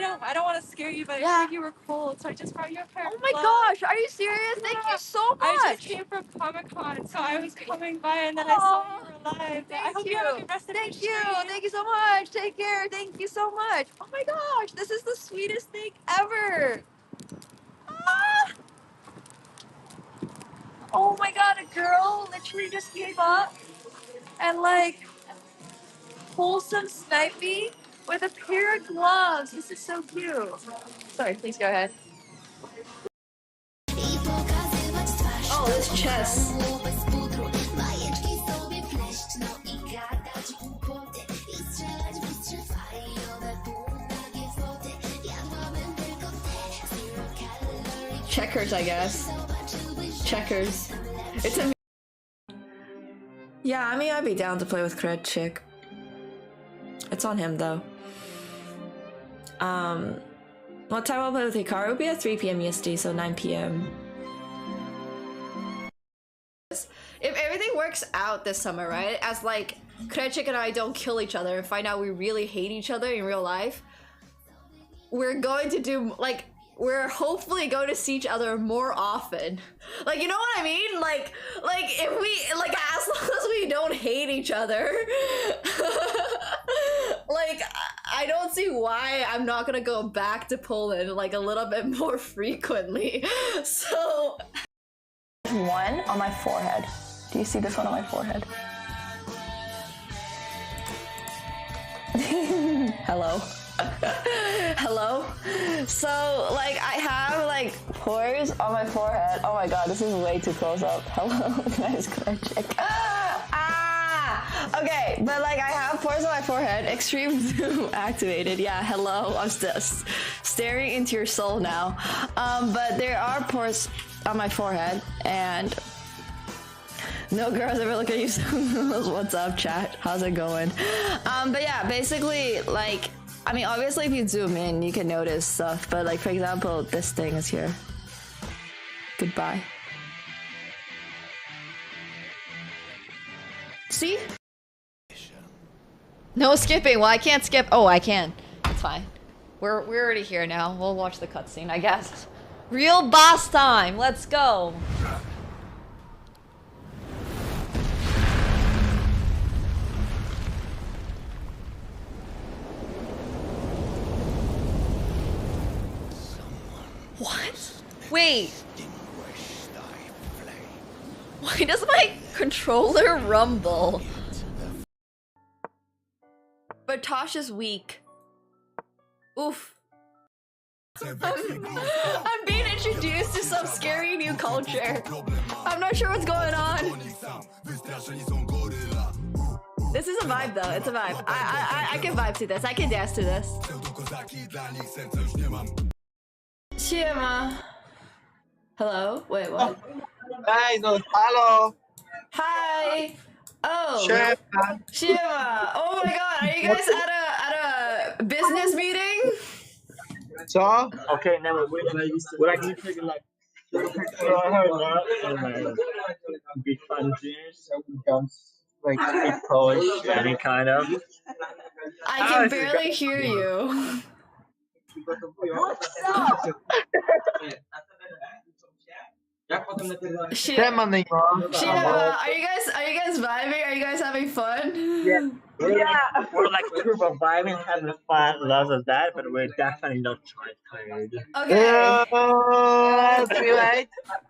I don't want to scare you, but I heard you were cold, so I just brought you a pair of Oh my gloves. gosh, are you serious? Thank you so much. I just came from Comic-Con, so I was coming by and then I saw you were live. I hope you have a good rest of your stream. Thank you so much. Take care. Thank you so much. Oh my gosh, this is the sweetest thing ever. Ah! Oh my god, a girl literally just gave up and like wholesome sniped me with a pair of gloves. This is so cute. Sorry, please go ahead. Oh, this chess. Checkers, I guess. Checkers. It's a. Yeah, I mean, I'd be down to play with Cred Chick. It's on him though. What time I'll play with Hikaru? It'll be at 3 p.m. EST, so 9 p.m. If everything works out this summer, right? As like Krechik and I don't kill each other and find out we really hate each other in real life, we're going to do like we're hopefully going to see each other more often. Like, you know what I mean? Like if we like as long as we don't hate each other, like I don't see why I'm not gonna go back to Poland like a little bit more frequently. So one on my forehead. Do you see this one on my forehead? Hello. Hello. So like I have like pores on my forehead. Oh my god, this is way too close up. Hello, guys, can I check? Okay, but like I have pores on my forehead. Extreme zoom activated. Yeah, hello. I'm just staring into your soul now. But there are pores on my forehead, and no girls ever look at you. What's up, chat? How's it going? But yeah, basically, like, I mean, obviously, if you zoom in, you can notice stuff. But like, for example, this thing is here. Goodbye. See? No skipping. Well, I can't skip. Oh, I can. It's fine. We're already here now. We'll watch the cutscene, I guess. Real boss time. Let's go. What? Wait. Why does my controller rumble? But Tosh is weak. Oof. I'm being introduced to some scary new culture. I'm not sure what's going on. This is a vibe though, it's a vibe. I can vibe to this, I can dance to this. Siema. Hello? Wait, what? Hi, no, hello. Hi. Oh. Shema. Siema. Oh my god, are you guys at a business meeting? So? Okay, Nemo, what I can take like big fun juniors, like speak Polish, any kind of. I can barely hear you. What's up? Shema, are you guys vibing? Are you guys having fun? Yeah. We're like a group of vibing, having fun, lots of that, but we're definitely not tired. Okay. Wait.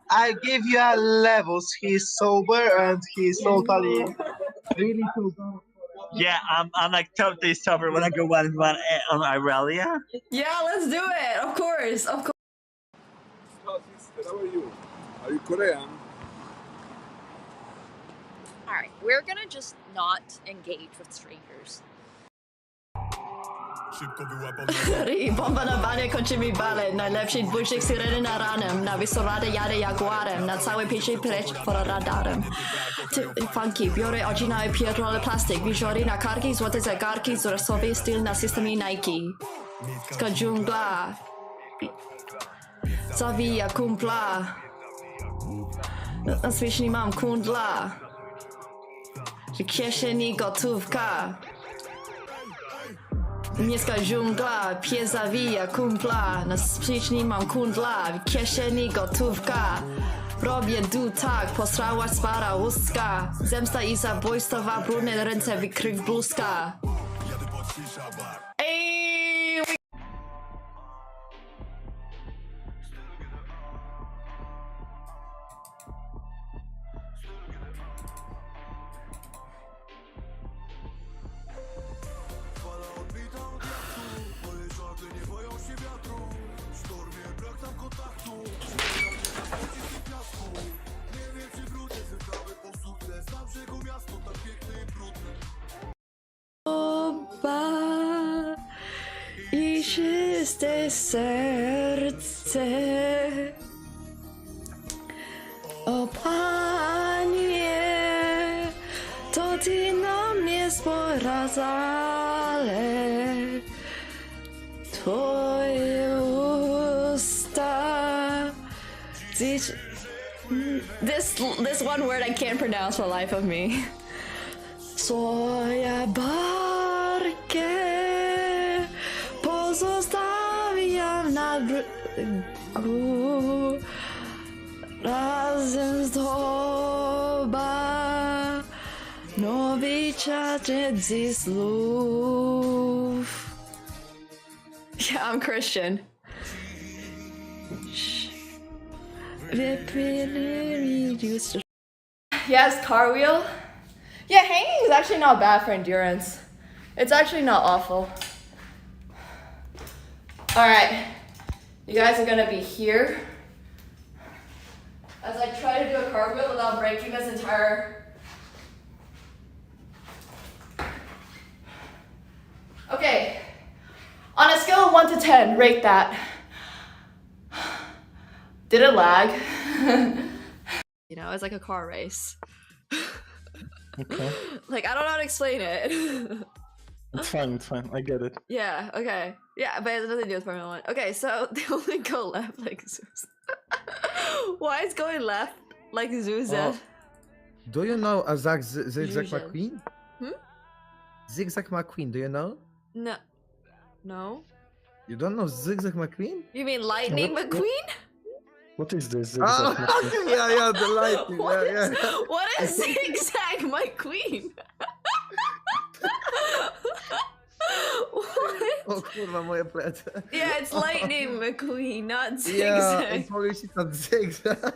I give you a levels. He's sober and he's totally really sober. Yeah, I'm like totally sober when I go one on Irelia. Yeah, let's do it. Of course, of course. How are you? Are you Korean? Alright, we're gonna just not engage with strangers. Bomba na banie kończymy balet. Najlepszy buzik syreny na ranem. Na wysorade jadę jaguarem. Na całej pieczy precz pod radarem. Funky, biorę oryginalny pierdolony plastik. Wiżory na karki, złote zegarki. Wzrostowy styl na systemie Nike. Ska dżungla. Zawija kumpla. Na słysznie mam kundla. W kieszeni gotówka. Miejska dżungla, pies zawija kumpla. Na sprzeczni mam kundla, w kieszeni gotówka. Robię tak, posrała spara łuska. Zemsta i zabójstwa, brudne ręce, wykryw bluzka. Ej! I czyste serce. O Panie, to Ty na mnie spojrzasz, ale Twoje usta. This one word I can't pronounce for the life of me. Swoja barkę pozostawiam na brzegu razem z Tobą. Nowy czas ze słów. Yeah, I'm Christian. Yes, car wheel. Yeah, hanging is actually not bad for endurance. It's actually not awful. Alright, you guys are gonna be here as I try to do a cartwheel without breaking this entire... Okay, on a scale of 1 to 10, rate that. Did it lag? You know, it's like a car race. Okay. Like, I don't know how to explain it. It's fine, I get it. Yeah, okay. Yeah, but it has nothing to do with Formula 1. Okay, so they only go left like Zeus. Why is going left like Zeus? Oh, do you know a Zigzag Usual. McQueen? Hmm? Zigzag McQueen, do you know? No. No? You don't know Zigzag McQueen? You mean Lightning McQueen? What is this? Oh, yeah, the lightning. What Yeah, is, yeah. what is Zigzag McQueen? What? O kurwa, moje plecy. Yeah, it's Lightning McQueen, not Yeah, Zigzag. it's probably she's not Zigzag.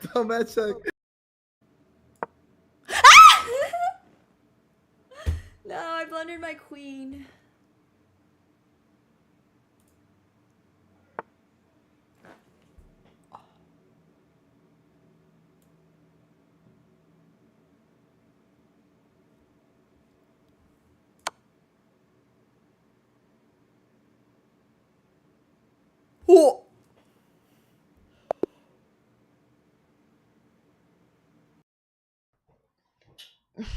Tomeczek. No, I blundered my queen. Oh.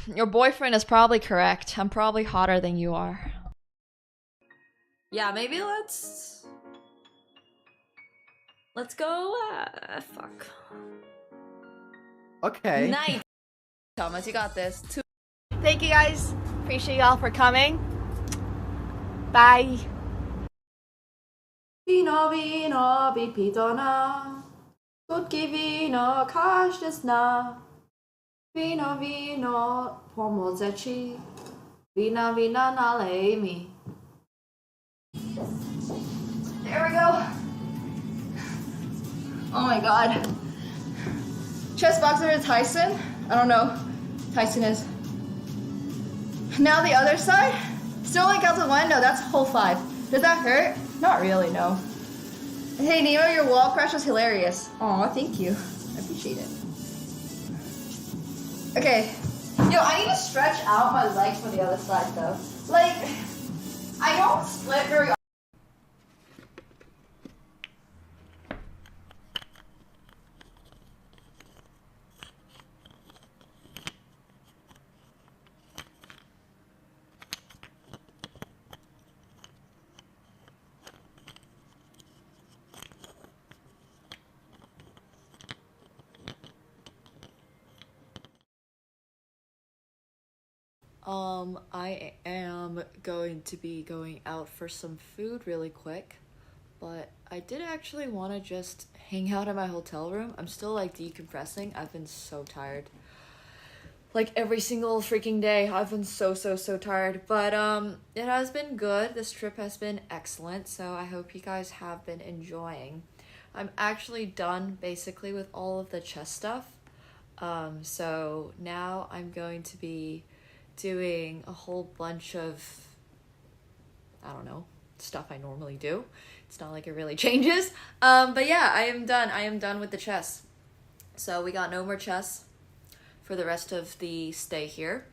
Your boyfriend is probably correct. I'm probably hotter than you are. Yeah, maybe let's go, fuck. Okay. Nice. Thomas, you got this. Thank you guys. Appreciate y'all for coming. Bye. Vino, vino, wypito na. Słodkie wino, każdy zna. Vino, vino, pomoże ci. Wina, wina, nalej mi. There we go. Oh my god. Chess boxer to Tyson? I don't know who Tyson is. Now the other side? Still only counts as one? No, that's whole 5. Does that hurt? Not really, no. Hey Nemo, your wall crash was hilarious. Aw, thank you. I appreciate it. Okay. Yo, I need to stretch out my legs for the other side though. Like, I don't split very often. I am going to be going out for some food really quick. But I did actually want to just hang out in my hotel room. I'm still like decompressing. I've been so tired. Like every single freaking day, I've been so tired. But it has been good. This trip has been excellent. So I hope you guys have been enjoying. I'm actually done basically with all of the chess stuff. So now I'm going to be doing a whole bunch of, I don't know, stuff I normally do. It's not like it really changes. But yeah, I am done. I am done with the chess. So we got no more chess for the rest of the stay here.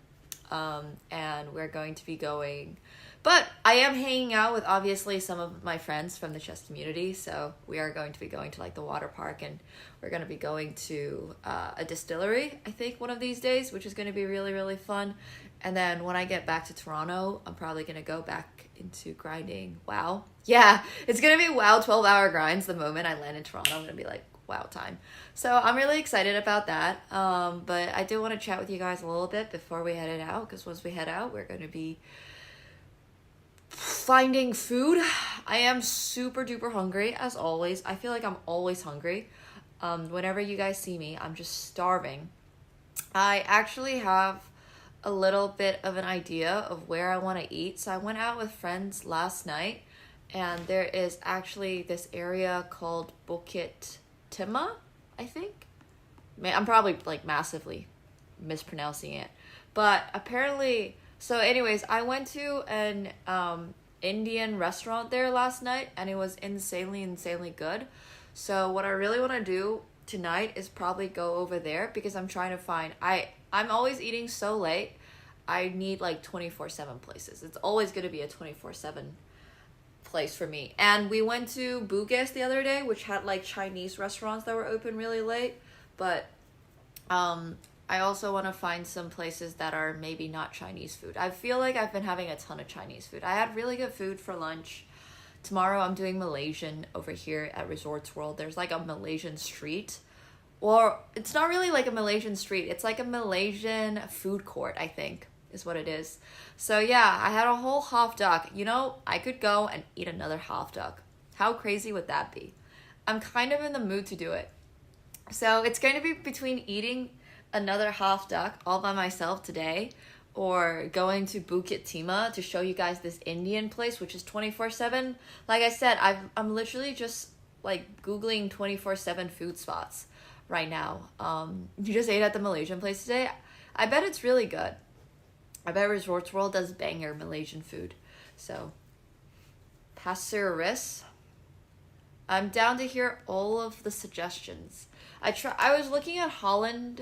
And we're going to be going, but I am hanging out with obviously some of my friends from the chess community. So we are going to be going to like the water park, and we're going to be going to a distillery, I think, one of these days, which is going to be really fun. And then when I get back to Toronto, I'm probably going to go back into grinding WoW. Yeah, it's going to be WoW 12-hour grinds the moment I land in Toronto. I'm going to be like, WoW time. So I'm really excited about that. But I do want to chat with you guys a little bit before we head it out, because once we head out, we're going to be finding food. I am super duper hungry, as always. I feel like I'm always hungry. Whenever you guys see me, I'm just starving. I actually have a little bit of an idea of where I want to eat. So I went out with friends last night, and there is actually this area called Bukit Timah, I think. I'm probably like massively mispronouncing it. But apparently, so anyways, I went to an Indian restaurant there last night, and it was insanely good. So what I really want to do tonight is probably go over there, because I'm trying to find, I'm always eating so late. I need like 24/7 places. It's always going to be a 24/7 place for me. And we went to Bugis the other day, which had like Chinese restaurants that were open really late. But I also want to find some places that are maybe not Chinese food. I feel like I've been having a ton of Chinese food. I had really good food for lunch. Tomorrow I'm doing Malaysian over here at Resorts World. There's like a Malaysian street. Or it's not really like a Malaysian street. It's like a Malaysian food court, I think, is what it is. So yeah, I had a whole half duck. You know, I could go and eat another half duck. How crazy would that be? I'm kind of in the mood to do it. So it's going to be between eating another half duck all by myself today, or going to Bukit Timah to show you guys this Indian place, which is 24/7. Like I said, I'm literally just like Googling 24/7 food spots right now. You just ate at the Malaysian place today. I bet it's really good. I bet Resorts World does banger Malaysian food. So, Pasir Ris. I'm down to hear all of the suggestions. I was looking at Holland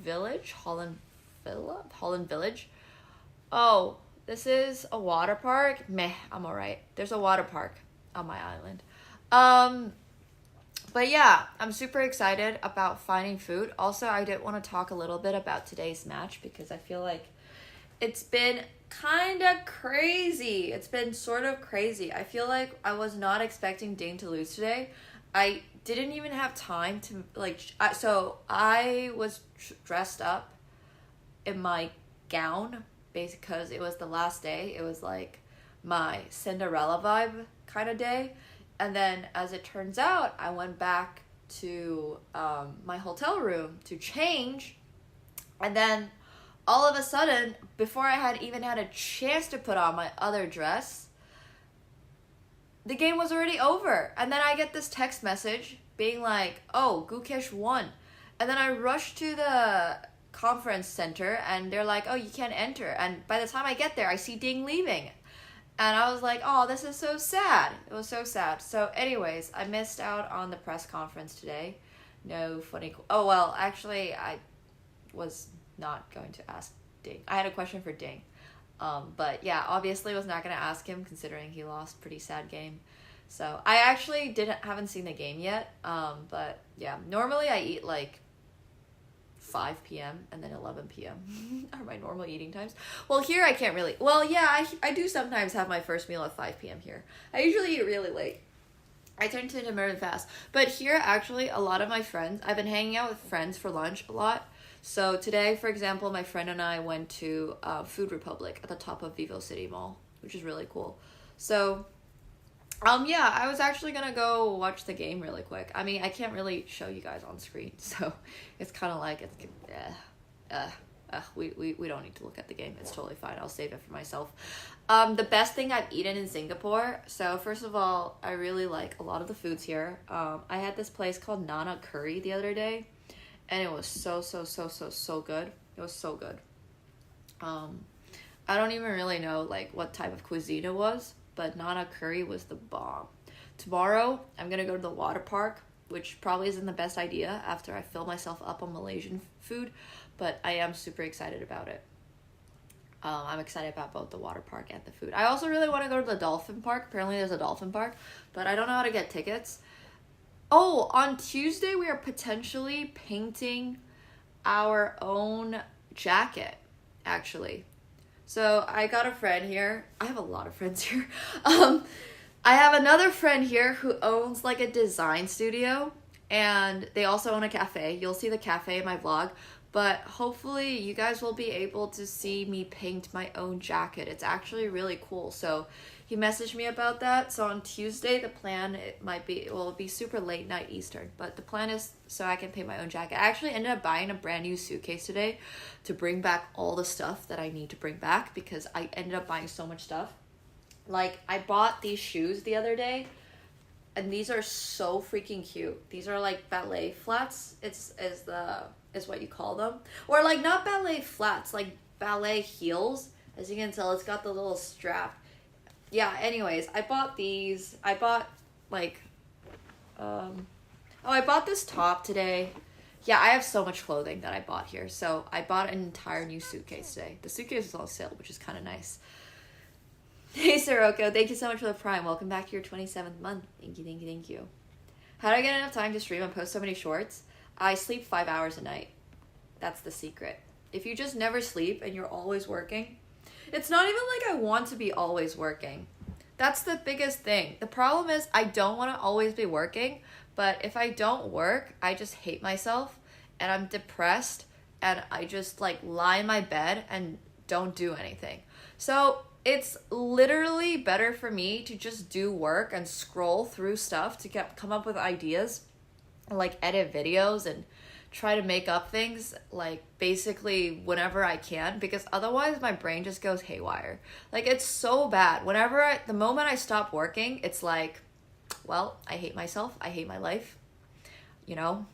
Village. Oh, this is a water park. Meh, I'm alright. There's a water park on my island. But yeah, I'm super excited about finding food. Also, I did want to talk a little bit about today's match, because I feel like it's been kind of crazy. It's been sort of crazy. I feel like I was not expecting Ding to lose today. I didn't even have time to, like, so I was dressed up in my gown, because it was the last day. It was like my Cinderella vibe kind of day. And then, as it turns out, I went back to my hotel room to change. And then, all of a sudden, before I had even had a chance to put on my other dress, the game was already over. And then I get this text message being like, oh, Gukesh won. And then I rushed to the conference center, and they're like, oh, you can't enter. And by the time I get there, I see Ding leaving. And I was like, oh, this is so sad. It was so sad. So anyways, I missed out on the press conference today. No funny... Oh, well, actually, I was not going to ask Ding. I had a question for Ding. But yeah, obviously was not going to ask him, considering he lost. Pretty sad game. So I actually haven't seen the game yet. But yeah, normally I eat like 5 p.m. and then 11 p.m. are my normal eating times. Well, here I can't really... Well, yeah, I do sometimes have my first meal at 5 p.m. here. I usually eat really late. I tend to intermittent fast. But here, actually, a lot of my friends... I've been hanging out with friends for lunch a lot. So today, for example, my friend and I went to Food Republic at the top of Vivo City Mall, which is really cool. So, yeah, I was actually gonna go watch the game really quick. I mean, I can't really show you guys on screen, so it's kind of like, we don't need to look at the game. It's totally fine. I'll save it for myself. The best thing I've eaten in Singapore. So first of all, I really like a lot of the foods here. I had this place called Nana Curry the other day, and it was so good. It was so good. I don't even really know like what type of cuisine it was, but Nana Curry was the bomb. Tomorrow, I'm gonna go to the water park, which probably isn't the best idea after I fill myself up on Malaysian food, but I am super excited about it. I'm excited about both the water park and the food. I also really want to go to the dolphin park. Apparently there's a dolphin park, but I don't know how to get tickets. Oh, on Tuesday we are potentially painting our own jacket, actually. So I got a friend here. I have a lot of friends here. I have another friend here who owns like a design studio, and they also own a cafe. You'll see the cafe in my vlog, but hopefully you guys will be able to see me paint my own jacket. It's actually really cool. So he messaged me about that. So on Tuesday, the plan, it'll be super late night Eastern, but the plan is so I can paint my own jacket. I actually ended up buying a brand new suitcase today to bring back all the stuff that I need to bring back because I ended up buying so much stuff. Like, I bought these shoes the other day, and these are so freaking cute. These are like ballet flats. Is what you call them. Or like not ballet flats, like ballet heels. As you can tell, it's got the little strap. Yeah, anyways, I bought these. I bought like I bought this top today. Yeah, I have so much clothing that I bought here. So I bought an entire new suitcase today. The suitcase is on sale, which is kind of nice. Hey, Sirocco, thank you so much for the Prime. Welcome back to your 27th month. Thank you, thank you, thank you. How do I get enough time to stream and post so many shorts? I sleep 5 hours a night. That's the secret. If you just never sleep and you're always working, it's not even like I want to be always working. That's the biggest thing. The problem is I don't want to always be working, but if I don't work, I just hate myself and I'm depressed and I just like lie in my bed and don't do anything. So it's literally better for me to just do work and scroll through stuff to come up with ideas, like edit videos and try to make up things like basically whenever I can, because otherwise my brain just goes haywire. Like, it's so bad. The moment I stop working, it's like, well, I hate myself. I hate my life. You know?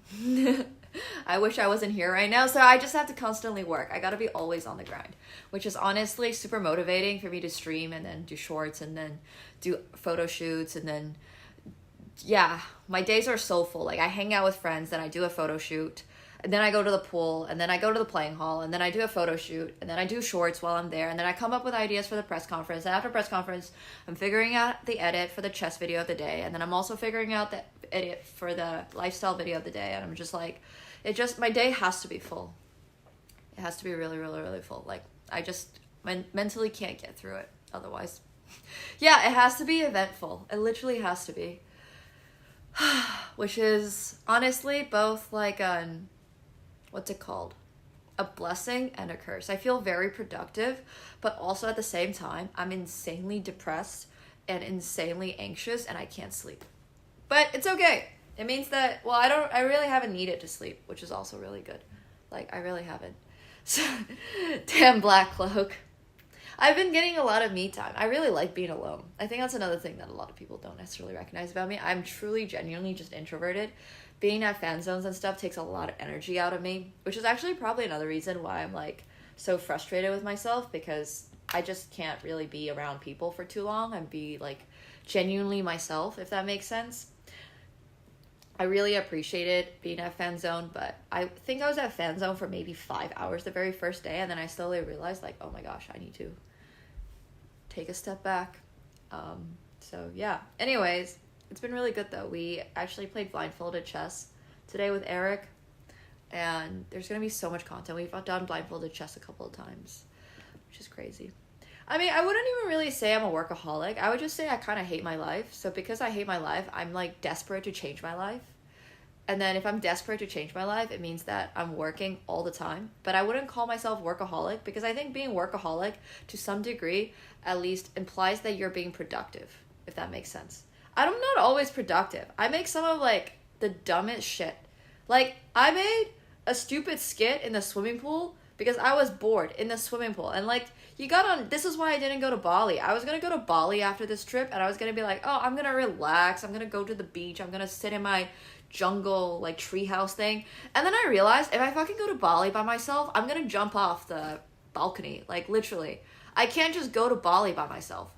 I wish I wasn't here right now. So I just have to constantly work. I gotta be always on the grind, which is honestly super motivating for me to stream and then do shorts and then do photo shoots and then, yeah, my days are so full. Like, I hang out with friends, then I do a photo shoot, and then I go to the pool, and then I go to the playing hall, and then I do a photo shoot, and then I do shorts while I'm there, and then I come up with ideas for the press conference, and after press conference, I'm figuring out the edit for the chess video of the day, and then I'm also figuring out the edit for the lifestyle video of the day, and I'm just like, my day has to be full. It has to be really, really, really full. Like, I just mentally can't get through it otherwise. Yeah, it has to be eventful. It literally has to be. Which is honestly both like what's it called? A blessing and a curse. I feel very productive, but also at the same time, I'm insanely depressed and insanely anxious and I can't sleep. But it's okay. It means that, well, I really haven't needed to sleep, which is also really good. Like, I really haven't. So, damn Black Cloak. I've been getting a lot of me time. I really like being alone. I think that's another thing that a lot of people don't necessarily recognize about me. I'm truly, genuinely just introverted. Being at fan zones and stuff takes a lot of energy out of me, which is actually probably another reason why I'm like so frustrated with myself, because I just can't really be around people for too long and be like genuinely myself, if that makes sense. I really appreciated being at fan zone, but I think I was at fan zone for maybe 5 hours the very first day, and then I slowly realized like, oh my gosh, I need to take a step back. So yeah, anyways, it's been really good though. We actually played blindfolded chess today with Eric, and there's gonna be so much content. We've done blindfolded chess a couple of times, which is crazy. I mean, I wouldn't even really say I'm a workaholic. I would just say I kind of hate my life. So because I hate my life, I'm like desperate to change my life. And then if I'm desperate to change my life, it means that I'm working all the time. But I wouldn't call myself workaholic because I think being workaholic to some degree at least implies that you're being productive, if that makes sense. I'm not always productive. I make some of like the dumbest shit. Like I made a stupid skit in the swimming pool because I was bored in the swimming pool. And like this is why I didn't go to Bali. I was gonna go to Bali after this trip and I was gonna be like, oh, I'm gonna relax. I'm gonna go to the beach. I'm gonna sit in my jungle like treehouse thing. And then I realized if I fucking go to Bali by myself, I'm gonna jump off the balcony. Like literally. I can't just go to Bali by myself.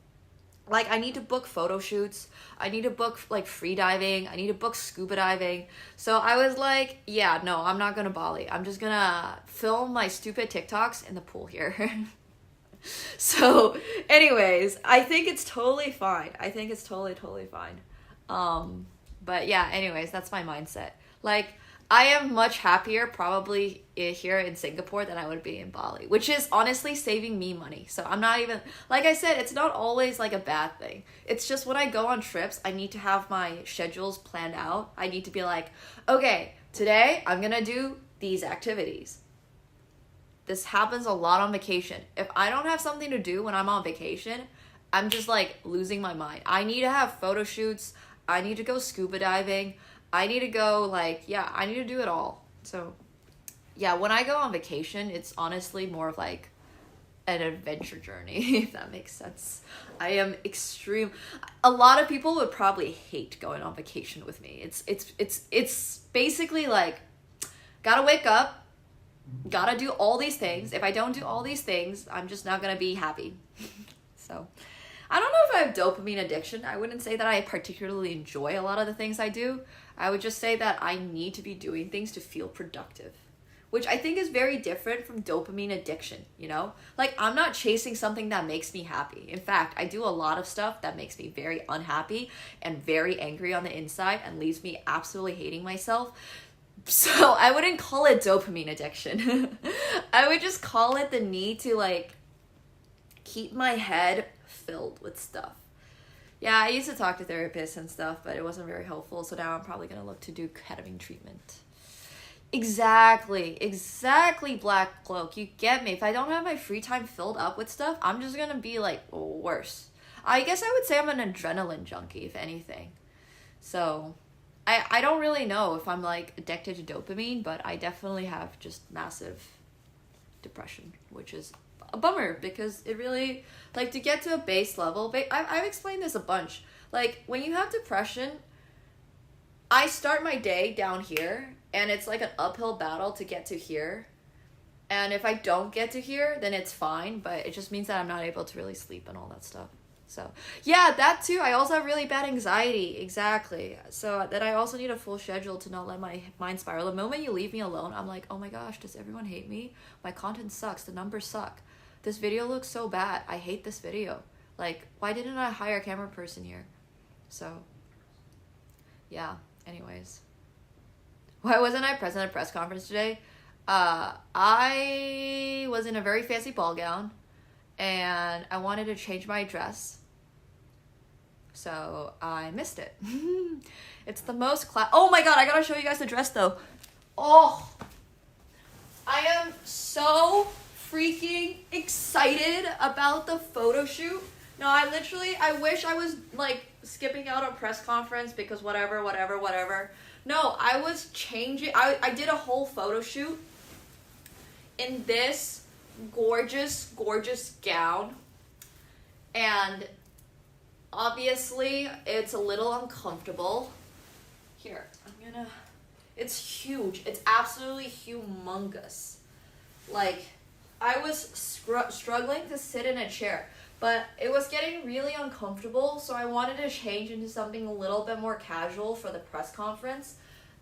Like, I need to book photo shoots. I need to book, like, free diving. I need to book scuba diving. So I was like, yeah, no, I'm not going to Bali. I'm just going to film my stupid TikToks in the pool here. So, anyways, I think it's totally fine. I think it's totally fine. But yeah, anyways, that's my mindset. Like, I am much happier probably here in Singapore than I would be in Bali, which is honestly saving me money. So I'm not even, like I said, it's not always like a bad thing. It's just when I go on trips, I need to have my schedules planned out. I need to be like, okay, today I'm going to do these activities. This happens a lot on vacation. If I don't have something to do when I'm on vacation, I'm just like losing my mind. I need to have photo shoots. I need to go scuba diving. I need to go, like, yeah, I need to do it all. So, yeah, when I go on vacation, it's honestly more of, like, an adventure journey, if that makes sense. I am extreme. A lot of people would probably hate going on vacation with me. It's basically, like, gotta wake up, gotta do all these things. If I don't do all these things, I'm just not gonna be happy. So, I don't know if I have dopamine addiction. I wouldn't say that I particularly enjoy a lot of the things I do. I would just say that I need to be doing things to feel productive, which I think is very different from dopamine addiction, you know? Like, I'm not chasing something that makes me happy. In fact, I do a lot of stuff that makes me very unhappy and very angry on the inside and leaves me absolutely hating myself. So I wouldn't call it dopamine addiction. I would just call it the need to, like, keep my head filled with stuff. Yeah, I used to talk to therapists and stuff, but it wasn't very helpful. So now I'm probably going to look to do ketamine treatment. Exactly, Black Cloak. You get me. If I don't have my free time filled up with stuff, I'm just going to be like worse. I guess I would say I'm an adrenaline junkie, if anything. So I don't really know if I'm like addicted to dopamine, but I definitely have just massive depression, which is a bummer because it really, like, to get to a base level, I've explained this a bunch. Like, when you have depression, I start my day down here and it's like an uphill battle to get to here. And if I don't get to here, then it's fine, but it just means that I'm not able to really sleep and all that stuff. So, yeah, that too. I also have really bad anxiety. Exactly. So that I also need a full schedule to not let my mind spiral. The moment you leave me alone, I'm like, oh my gosh, does everyone hate me? My content sucks. The numbers suck. This video looks so bad. I hate this video. Like, why didn't I hire a camera person here? So, yeah, anyways. Why wasn't I present at a press conference today? I was in a very fancy ball gown, and I wanted to change my dress. So, I missed it. It's the most oh my god, I gotta show you guys the dress, though. Oh! I am so freaking excited about the photo shoot. No, I wish I was like skipping out on press conference because whatever. No, I was changing. I did a whole photo shoot in this gorgeous gown. And obviously it's a little uncomfortable. Here, it's huge. It's absolutely humongous. Like, I was struggling to sit in a chair, but it was getting really uncomfortable, so I wanted to change into something a little bit more casual for the press conference.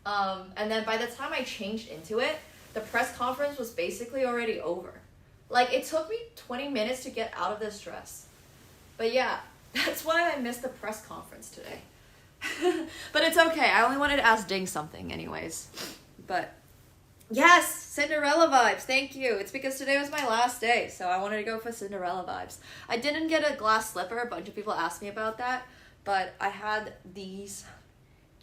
And then by the time I changed into it, the press conference was basically already over. Like, it took me 20 minutes to get out of this dress. But yeah, that's why I missed the press conference today. But it's okay. I only wanted to ask Ding something anyways. But yes, Cinderella vibes. Thank you. It's because today was my last day, so I wanted to go for Cinderella vibes. I didn't get a glass slipper. A bunch of people asked me about that, but I had these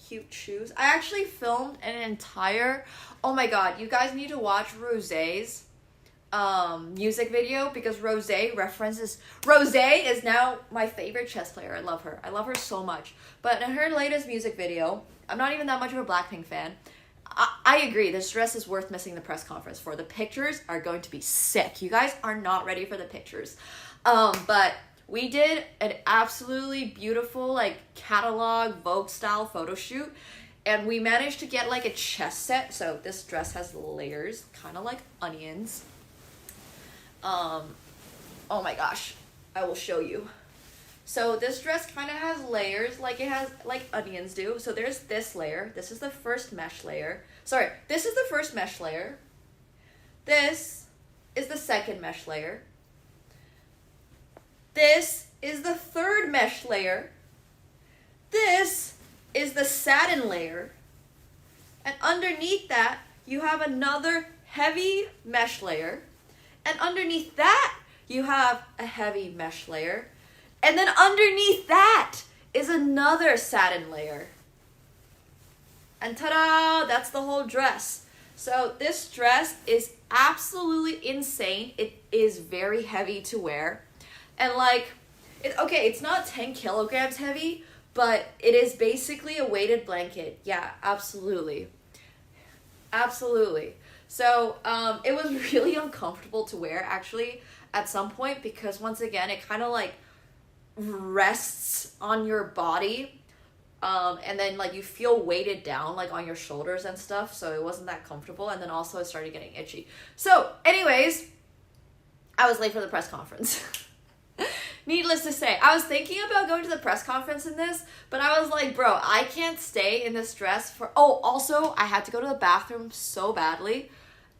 cute shoes. I actually filmed an entire, oh my god, you guys need to watch Rosé's music video, because Rosé is now my favorite chess player. I love her so much. But in her latest music video, I'm not even that much of a Blackpink fan. I agree, this dress is worth missing the press conference for. The pictures are going to be sick. You guys are not ready for the pictures. But we did an absolutely beautiful like catalog Vogue style photo shoot, and we managed to get like a chess set. So this dress has layers, kind of like onions. Oh my gosh, I will show you. So this dress kind of has layers, like it has, like onions do. So there's this layer. This is the first mesh layer. Sorry, this is the first mesh layer. This is the second mesh layer. This is the third mesh layer. This is the satin layer. And underneath that, you have another heavy mesh layer. And underneath that, you have a heavy mesh layer. And then underneath that is another satin layer. And ta-da, that's the whole dress. So this dress is absolutely insane. It is very heavy to wear. And like, it's not 10 kilograms heavy, but it is basically a weighted blanket. Yeah, absolutely. Absolutely. So it was really uncomfortable to wear actually at some point, because once again, it kind of like rests on your body, and then like you feel weighted down like on your shoulders and stuff, so it wasn't that comfortable. And then also it started getting itchy. So anyways, I was late for the press conference. Needless to say, I was thinking about going to the press conference in this, but I was like, bro, I can't stay in this dress for, also I had to go to the bathroom so badly,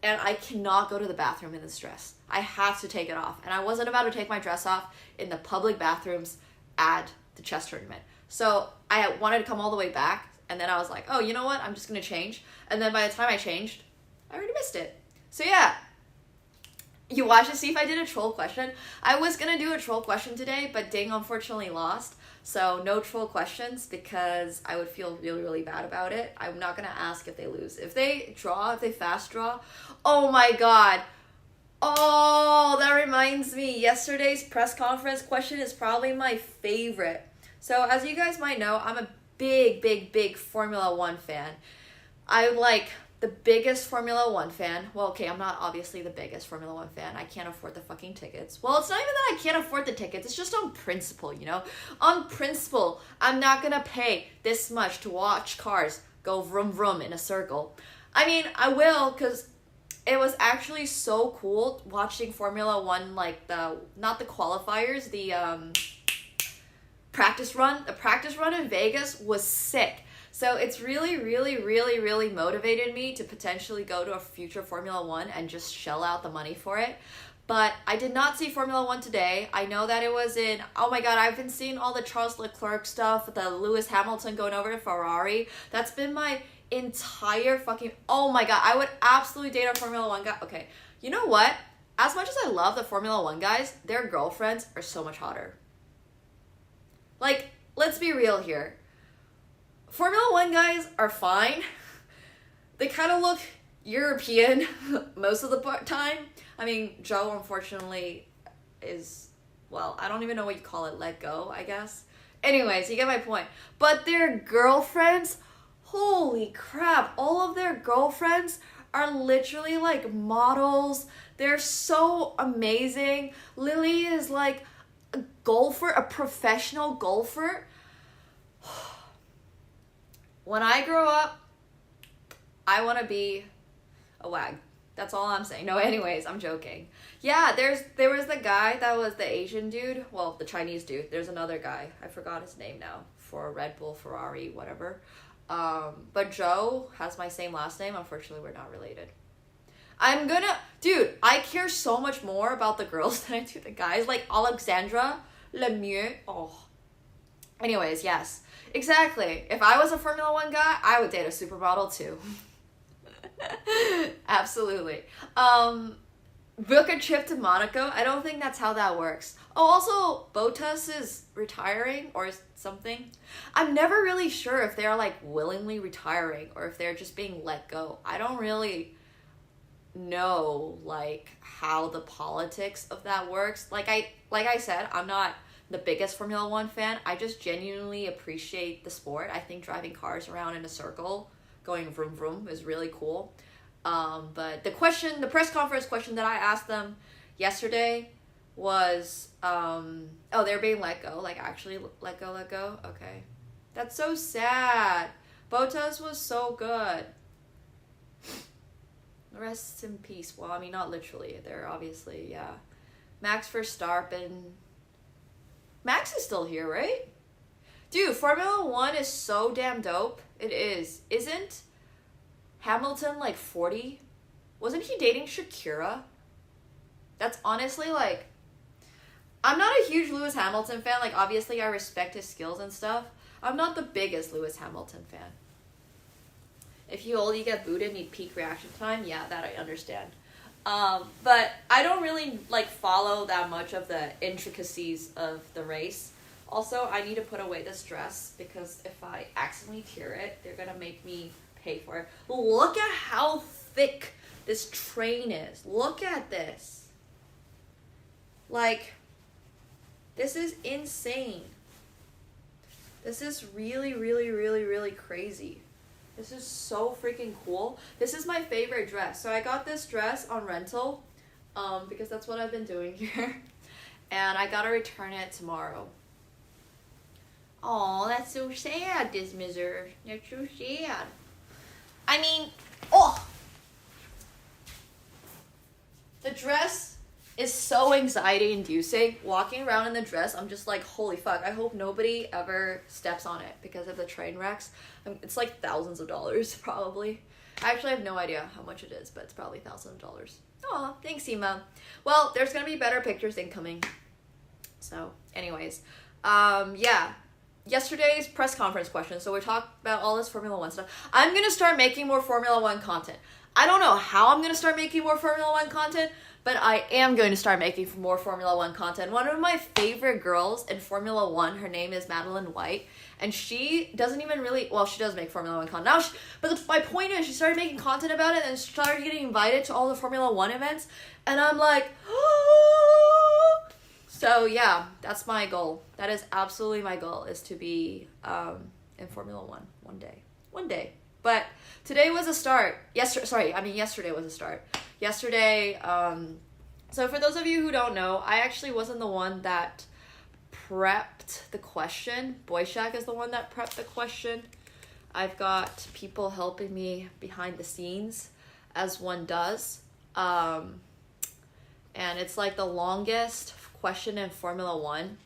and I cannot go to the bathroom in this dress. I have to take it off. And I wasn't about to take my dress off in the public bathrooms at the chess tournament. So I wanted to come all the way back, and then I was like, oh, you know what? I'm just going to change. And then by the time I changed, I already missed it. So yeah, you watch to see if I did a troll question. I was going to do a troll question today, but Ding unfortunately lost. So no troll questions, because I would feel really, really bad about it. I'm not going to ask if they lose. If they draw, if they fast draw, oh my god. Oh, that reminds me. Yesterday's press conference question is probably my favorite. So as you guys might know, I'm a big Formula One fan. I'm like the biggest Formula One fan. Well, okay, I'm not obviously the biggest Formula One fan. I can't afford the fucking tickets. Well, it's not even that I can't afford the tickets. It's just on principle, you know? On principle, I'm not gonna pay this much to watch cars go vroom vroom in a circle. I mean, I will, because it was actually so cool watching Formula One, like not the qualifiers, the practice run. The practice run in Vegas was sick. So it's really motivated me to potentially go to a future Formula One and just shell out the money for it. But I did not see Formula One today. I know that it was in, oh my god, I've been seeing all the Charles Leclerc stuff, the Lewis Hamilton going over to Ferrari. That's been my entire fucking, oh my god, I would absolutely date a Formula One guy. Okay, you know what? As much as I love the Formula One guys, their girlfriends are so much hotter. Like, let's be real here. Formula One guys are fine. They kind of look European most of the time. I mean, Joe unfortunately is, well, I don't even know what you call it, let go, I guess. Anyways, you get my point. But their girlfriends, holy crap, all of their girlfriends are literally like models. They're so amazing. Lily is like a golfer, a professional golfer. When I grow up, I want to be a wag. That's all I'm saying. No, anyways, I'm joking. Yeah, there was the guy that was the Asian dude. Well, the Chinese dude. There's another guy. I forgot his name now. For Red Bull, Ferrari, whatever. But Joe has my same last name. Unfortunately, we're not related. Dude, I care so much more about the girls than I do the guys. Like Alexandra Lemieux. Oh. Anyways, yes. Exactly. If I was a Formula One guy, I would date a supermodel too. Absolutely. book a trip to Monaco. I don't think that's how that works. Oh, also, Bottas is retiring or something. I'm never really sure if they're like willingly retiring or if they're just being let go. I don't really know like how the politics of that works. Like I said, I'm not the biggest Formula One fan. I just genuinely appreciate the sport. I think driving cars around in a circle, going vroom vroom, is really cool. But the press conference question that I asked them yesterday was, oh, they're being let go, like actually let go. Okay, that's so sad. Bottas was so good. Rest in peace. Well, I mean, not literally. They're obviously, yeah. Max Verstappen. Max is still here, right? Dude, Formula One is so damn dope. It is. Isn't Hamilton like 40? Wasn't he dating Shakira? That's honestly like... I'm not a huge Lewis Hamilton fan. Like, obviously, I respect his skills and stuff. I'm not the biggest Lewis Hamilton fan. If you old, you get booted, need peak reaction time. Yeah, that I understand. But I don't really like follow that much of the intricacies of the race. Also, I need to put away this dress because if I accidentally tear it, they're gonna make me pay for it. Look at how thick this train is. Look at this. Like, this is insane. This is really, really, really, really crazy. This is so freaking cool. This is my favorite dress. So I got this dress on rental because that's what I've been doing here. And I gotta return it tomorrow. Oh, that's so sad, this miser. That's so sad. I mean, oh! The dress is so anxiety-inducing. Walking around in the dress, I'm just like, holy fuck. I hope nobody ever steps on it because of the train wrecks. It's like thousands of dollars, probably. I actually have no idea how much it is, but it's probably thousands of dollars. Aw, thanks, Ema. Well, there's gonna be better pictures incoming. So, anyways. Yeah. Yesterday's press conference question. So we talked about all this Formula 1 stuff. I'm gonna start making more Formula 1 content. I don't know how I'm gonna start making more Formula 1 content, but I am going to start making more Formula 1 content. One of my favorite girls in Formula 1, her name is Madeline White, and she doesn't even really, well, she does make Formula 1 content. Now, but my point is, she started making content about it and started getting invited to all the Formula 1 events, and I'm like, oh! So yeah, that's my goal. That is absolutely my goal, is to be in Formula 1 one day. One day. But today was a start. Yesterday was a start. Yesterday, so for those of you who don't know, I actually wasn't the one that prepped the question. Boyshak is the one that prepped the question. I've got people helping me behind the scenes, as one does. And it's like the longest question in Formula 1.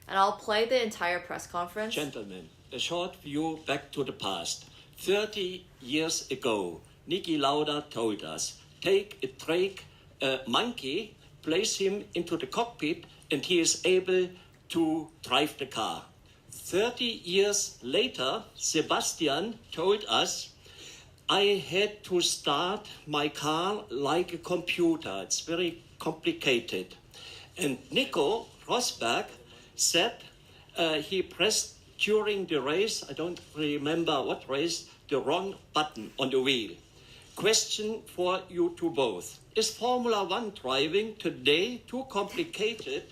And I'll play the entire press conference. Gentlemen, a short view back to the past. 30 years ago, Niki Lauda told us, take a monkey, place him into the cockpit, and he is able to drive the car. 30 years later, Sebastian told us, I had to start my car like a computer. It's very complicated. And Nico Rosberg said he pressed during the race, I don't remember what race, the wrong button on the wheel. Question for you two both. Is Formula 1 driving today too complicated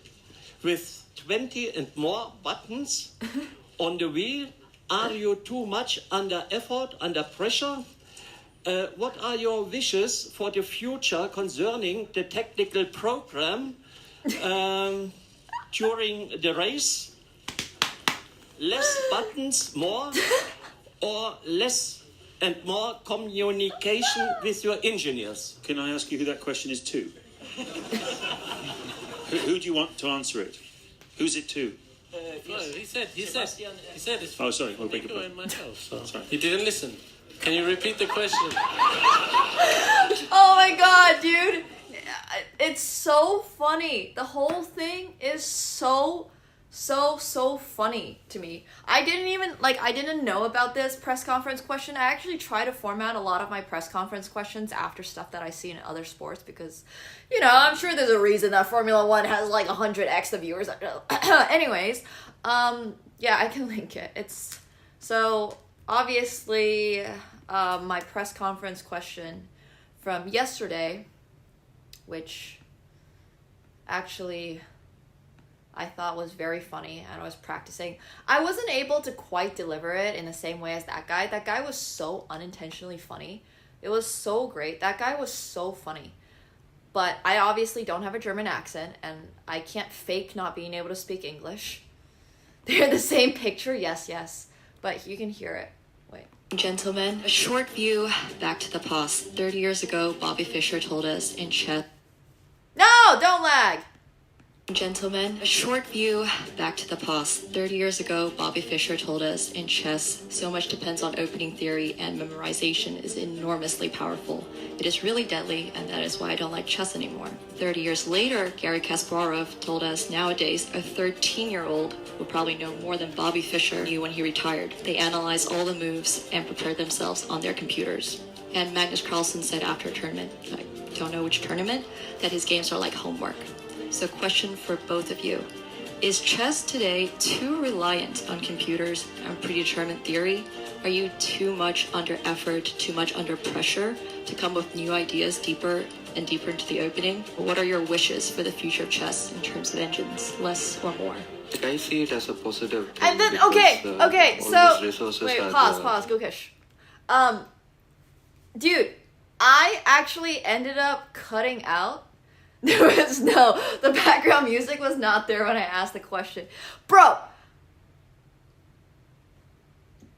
with 20 and more buttons on the wheel? Are you too much under effort, under pressure? What are your wishes for the future concerning the technical program during the race? Less buttons, more, or less and more communication with your engineers? Can I ask you who that question is to? who do you want to answer it? Who's it to? No, he said it's Oh, sorry, I'll beg Nico your and pardon. myself. Sorry. You didn't listen. Can you repeat the question? Oh my god, dude. It's so funny. The whole thing is so so funny to me. I didn't know about this press conference question. I actually try to format a lot of my press conference questions after stuff that I see in other sports because, you know, I'm sure there's a reason that Formula 1 has like 100x the viewers. Anyways, yeah, I can link it. It's so obviously my press conference question from yesterday, which actually I thought was very funny, and I was practicing. I wasn't able to quite deliver it in the same way as that guy. That guy was so unintentionally funny. It was so great. That guy was so funny. But I obviously don't have a German accent, and I can't fake not being able to speak English. They're the same picture, yes. But you can hear it. Wait. Gentlemen, a short view back to the past. 30 years ago, Bobby Fischer told us in chess. No, don't lag! Gentlemen, a short view back to the past. 30 years ago, Bobby Fischer told us in chess, so much depends on opening theory and memorization is enormously powerful. It is really deadly, and that is why I don't like chess anymore. 30 years later, Garry Kasparov told us nowadays a 13-year-old will probably know more than Bobby Fischer knew when he retired. They analyze all the moves and prepare themselves on their computers. And Magnus Carlsen said after a tournament, I don't know which tournament, that his games are like homework. So question for both of you. Is chess today too reliant on computers and predetermined theory? Are you too much under effort, too much under pressure to come up with new ideas deeper and deeper into the opening? What are your wishes for the future of chess in terms of engines, less or more? I see it as a positive thing. And then, because, okay, all so, these resources wait, are pause, Gukish. Dude, I actually ended up cutting out. The background music was not there when I asked the question. Bro,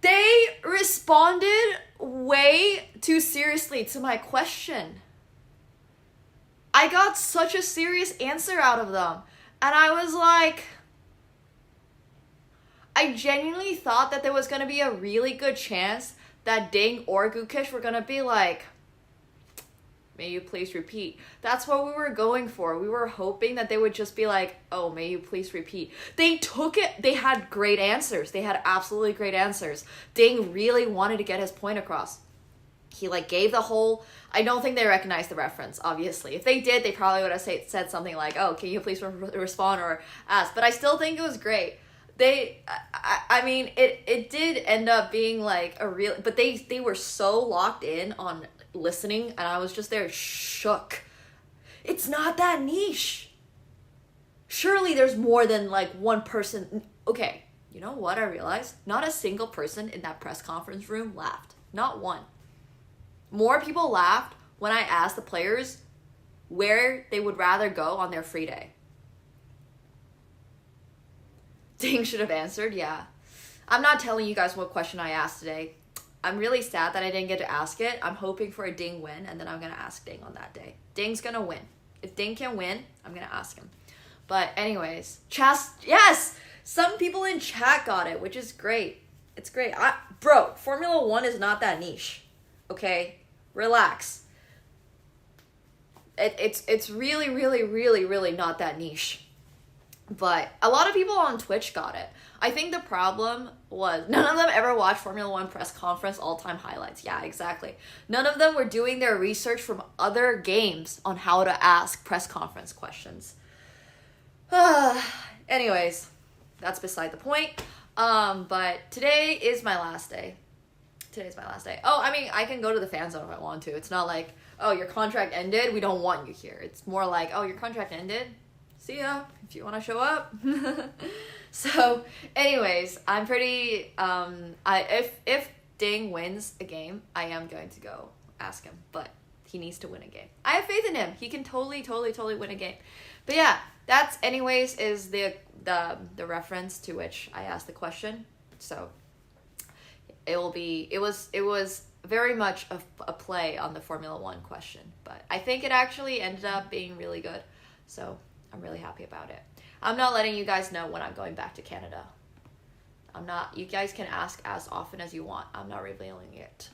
they responded way too seriously to my question. I got such a serious answer out of them. And I was like, I genuinely thought that there was going to be a really good chance that Ding or Gukish were going to be like, may you please repeat. That's what we were going for. We were hoping that they would just be like, oh, may you please repeat. They took it. They had great answers. They had absolutely great answers. Ding really wanted to get his point across. He like gave the whole, I don't think they recognized the reference, obviously. If they did, they probably would have said something like, oh, can you please respond or ask? But I still think it was great. I mean, it did end up being like a real, but they were so locked in on listening, and I was just there shook. It's not that niche. Surely there's more than like one person. Okay, you know what I realized? Not a single person in that press conference room laughed. Not one. More people laughed when I asked the players where they would rather go on their free day. Ding should have answered, yeah. I'm not telling you guys what question I asked today. I'm really sad that I didn't get to ask it. I'm hoping for a Ding win, and then I'm going to ask Ding on that day. Ding's going to win. If Ding can win, I'm going to ask him. But anyways, yes! Some people in chat got it, which is great. It's great. Bro, Formula 1 is not that niche. Okay? Relax. It's really, really, really, really not that niche. But a lot of people on Twitch got it. I think the problem was none of them ever watched Formula 1 press conference all-time highlights. Yeah, exactly. None of them were doing their research from other games on how to ask press conference questions. Anyways, that's beside the point. But today is my last day. Today's my last day. Oh, I mean, I can go to the fan zone if I want to. It's not like, oh, your contract ended, we don't want you here. It's more like, oh, your contract ended? See ya, if you want to show up. So, anyways, I'm pretty, if Ding wins a game, I am going to go ask him, but he needs to win a game. I have faith in him. He can totally win a game. But yeah, that's anyways is the reference to which I asked the question. So, it was very much a play on the Formula 1 question, but I think it actually ended up being really good. So, I'm really happy about it. I'm not letting you guys know when I'm going back to Canada. You guys can ask as often as you want. I'm not revealing it.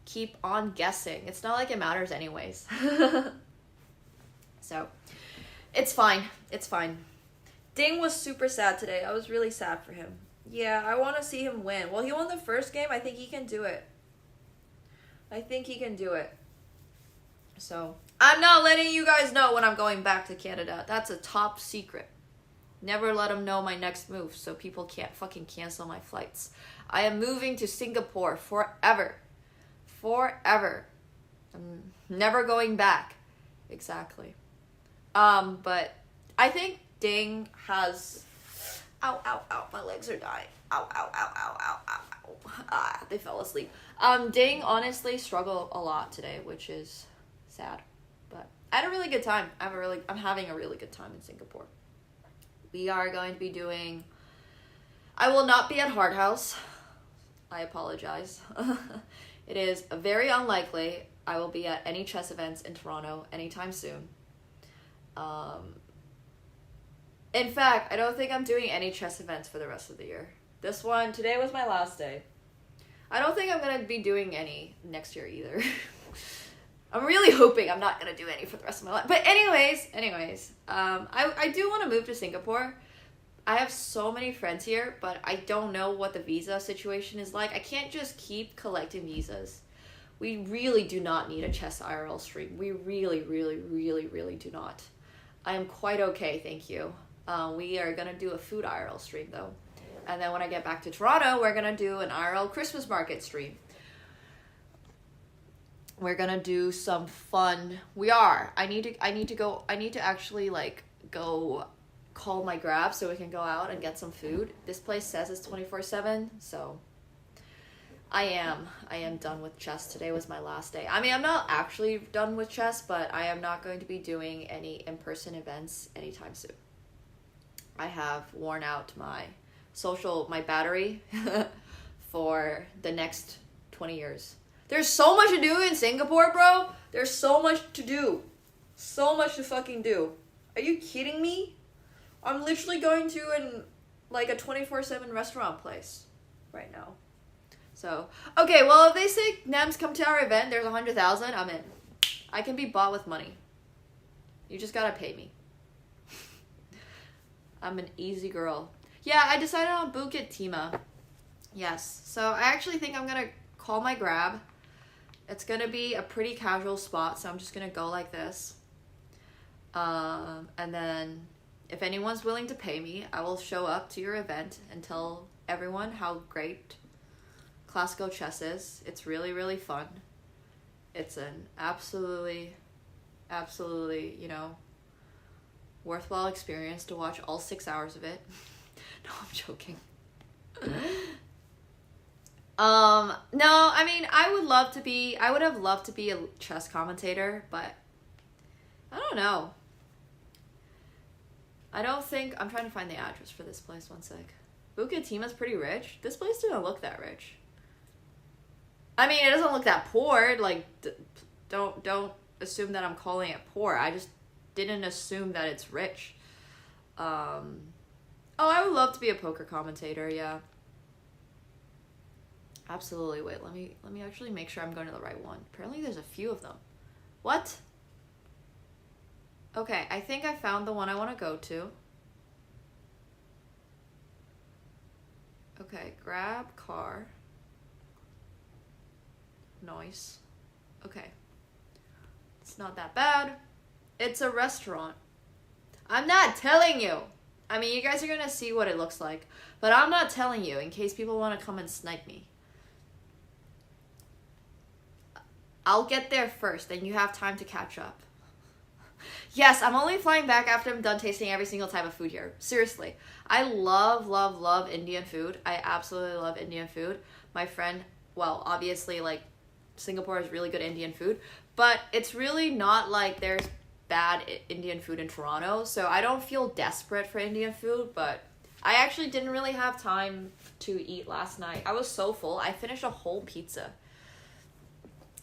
Keep on guessing. It's not like it matters anyways. So, it's fine. It's fine. Ding was super sad today. I was really sad for him. Yeah, I want to see him win. Well, he won the first game. I think he can do it. I think he can do it. So, I'm not letting you guys know when I'm going back to Canada. That's a top secret. Never let them know my next move so people can't fucking cancel my flights. I am moving to Singapore forever. Forever. I'm never going back. Exactly. But I think Ding has... Ow, ow, ow. My legs are dying. Ow, ow, ow, ow, ow, ow, ow. Ah, they fell asleep. Ding honestly struggled a lot today, which is sad. But I had a really good time. I'm having a really good time in Singapore. We are going to be doing... I will not be at Hard House. I apologize. It is very unlikely I will be at any chess events in Toronto anytime soon. In fact, I don't think I'm doing any chess events for the rest of the year. Today was my last day. I don't think I'm going to be doing any next year either. I'm really hoping I'm not going to do any for the rest of my life. But anyways, I do want to move to Singapore. I have so many friends here, but I don't know what the visa situation is like. I can't just keep collecting visas. We really do not need a chess IRL stream. We really, really, really, really do not. I am quite okay, thank you. We are going to do a food IRL stream, though. And then when I get back to Toronto, we're going to do an IRL Christmas market stream. We're going to do some fun. I need to actually, like, go call my Grab so we can go out and get some food. This place says it's 24/7, so I am done with chess. Today was my last day. I mean, I'm not actually done with chess, but I am not going to be doing any in-person events anytime soon. I have worn out my battery for the next 20 years. There's so much to do in Singapore, bro. There's so much to do. So much to fucking do. Are you kidding me? I'm literally going to a 24/7 restaurant place right now. So, okay, well, if they say, Nems, come to our event, there's 100,000, I'm in. I can be bought with money. You just gotta pay me. I'm an easy girl. Yeah, I decided on Bukit Timah. Yes, so I actually think I'm gonna call my Grab. It's gonna be a pretty casual spot, so I'm just gonna go like this. And then if anyone's willing to pay me, I will show up to your event and tell everyone how great classical chess is. It's really, really fun. It's an absolutely, worthwhile experience to watch all 6 hours of it. No, I'm joking. No, I mean, I would have loved to be a chess commentator, but I don't know. I'm trying to find the address for this place, one sec. Bukit Timah's pretty rich. This place didn't look that rich. I mean, it doesn't look that poor. Like, don't assume that I'm calling it poor. I just didn't assume that it's rich. Oh, I would love to be a poker commentator, yeah. Absolutely. Wait, let me actually make sure I'm going to the right one. Apparently there's a few of them. What? Okay, I think I found the one I want to go to. Okay, grab car. Nice. Okay. It's not that bad. It's a restaurant. I'm not telling you. I mean, you guys are gonna see what it looks like. But I'm not telling you in case people want to come and snipe me. I'll get there first, then you have time to catch up. Yes, I'm only flying back after I'm done tasting every single type of food here. Seriously. I love, love, love Indian food. I absolutely love Indian food. My friend, well, obviously, like, Singapore is really good Indian food, but it's really not like there's bad Indian food in Toronto, so I don't feel desperate for Indian food, but I actually didn't really have time to eat last night. I was so full. I finished a whole pizza.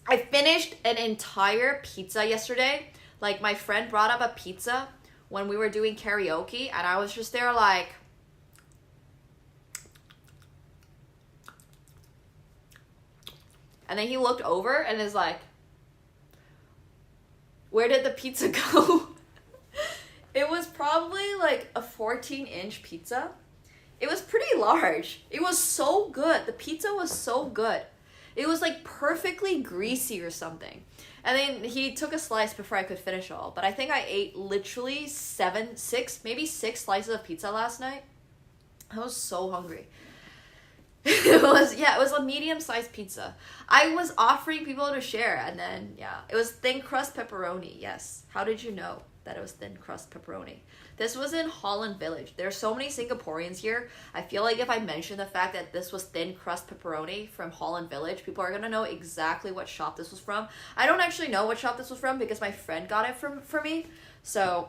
I finished an entire pizza yesterday. Like, my friend brought up a pizza when we were doing karaoke, and I was just there like... And then he looked over and is like, where did the pizza go? It was probably like a 14-inch pizza. It was pretty large. It was so good. The pizza was so good. It was like perfectly greasy or something. And then he took a slice before I could finish all. But I think I ate literally maybe six slices of pizza last night. I was so hungry. It was a medium-sized pizza. I was offering people to share, and then it was thin crust pepperoni. Yes. How did you know that it was thin crust pepperoni? This was in Holland Village. There's so many Singaporeans here. I feel like if I mention the fact that this was thin crust pepperoni from Holland Village, people are gonna know exactly what shop this was from. I don't actually know what shop this was from because my friend got it for me. So,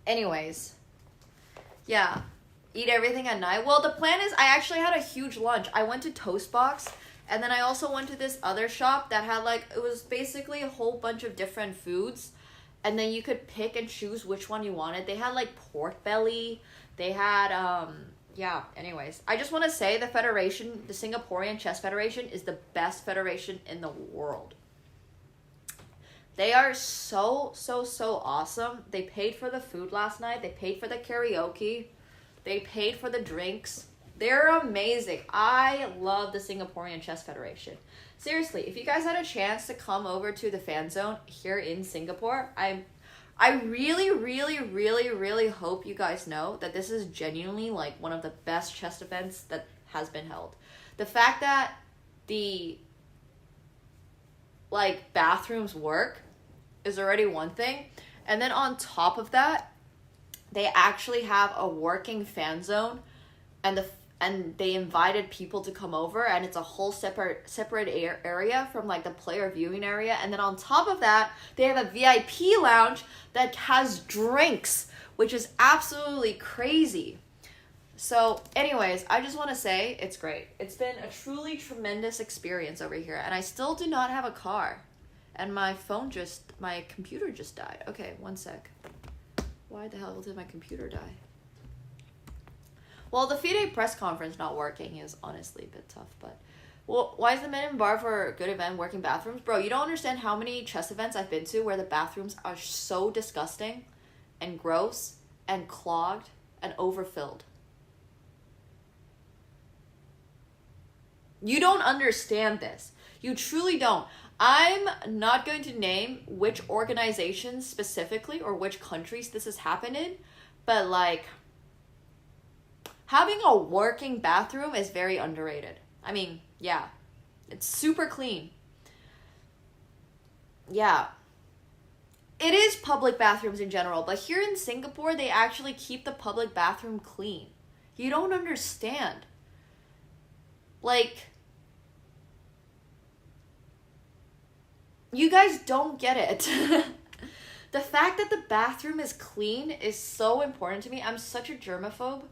anyways, yeah. Eat everything at night. Well, the plan is I actually had a huge lunch. I went to Toastbox, and then I also went to this other shop that had it was basically a whole bunch of different foods, and then you could pick and choose which one you wanted. They had pork belly. They had anyways. I just want to say the Singaporean Chess Federation is the best federation in the world. They are so awesome. They paid for the food last night. They paid for the karaoke. They paid for the drinks. They're amazing. I love the Singaporean Chess Federation. Seriously, if you guys had a chance to come over to the fan zone here in Singapore, I really hope you guys know that this is genuinely one of the best chess events that has been held. The fact that the bathrooms work is already one thing. And then on top of that, they actually have a working fan zone, and they invited people to come over, and it's a whole separate area from the player viewing area. And then on top of that, they have a VIP lounge that has drinks, which is absolutely crazy. So anyways, I just want to say it's great. It's been a truly tremendous experience over here, and I still do not have a car, and my computer just died. Okay, one sec. Why the hell did my computer die? Well, the FIDE press conference not working is honestly a bit tough, but... Well, why is the minimum bar for a good event working bathrooms? Bro, you don't understand how many chess events I've been to where the bathrooms are so disgusting and gross and clogged and overfilled. You don't understand this. You truly don't. I'm not going to name which organizations specifically or which countries this has happened in, but having a working bathroom is very underrated. I mean, yeah, it's super clean. Yeah. It is public bathrooms in general, but here in Singapore, they actually keep the public bathroom clean. You don't understand. You guys don't get it. The fact that the bathroom is clean is so important to me. I'm such a germaphobe.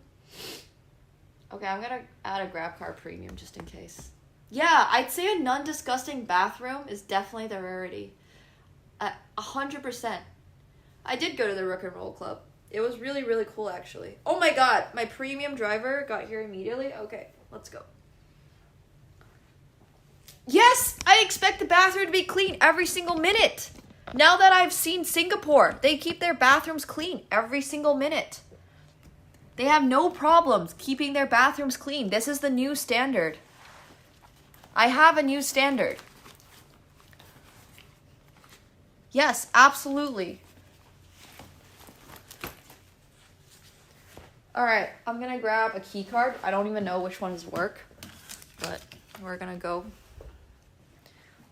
Okay, I'm gonna add a grab car premium just in case. Yeah, I'd say a non-disgusting bathroom is definitely the rarity. 100%. I did go to the Rook and Roll Club. It was really cool, actually. Oh my god, my premium driver got here immediately. Okay, let's go. Yes, I expect the bathroom to be clean every single minute. Now that I've seen Singapore, they keep their bathrooms clean every single minute. They have no problems keeping their bathrooms clean. This is the new standard. I have a new standard. Yes, absolutely. All right, I'm gonna grab a key card. I don't even know which ones work, but we're gonna go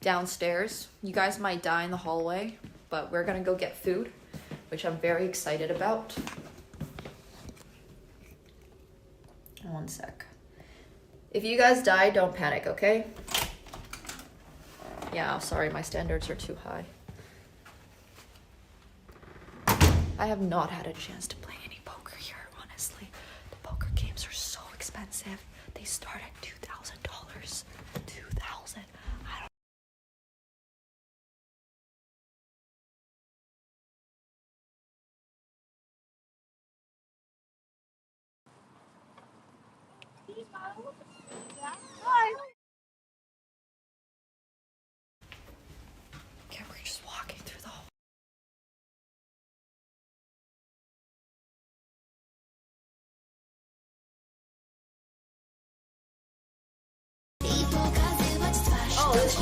downstairs. You guys might die in the hallway, but we're gonna go get food, which I'm very excited about. One sec. If you guys die, don't panic, okay? Yeah, sorry, my standards are too high. I have not had a chance to play any poker here, honestly. The poker games are so expensive. They start at $2,000. $2,000. Okay, we're just walking through the hall.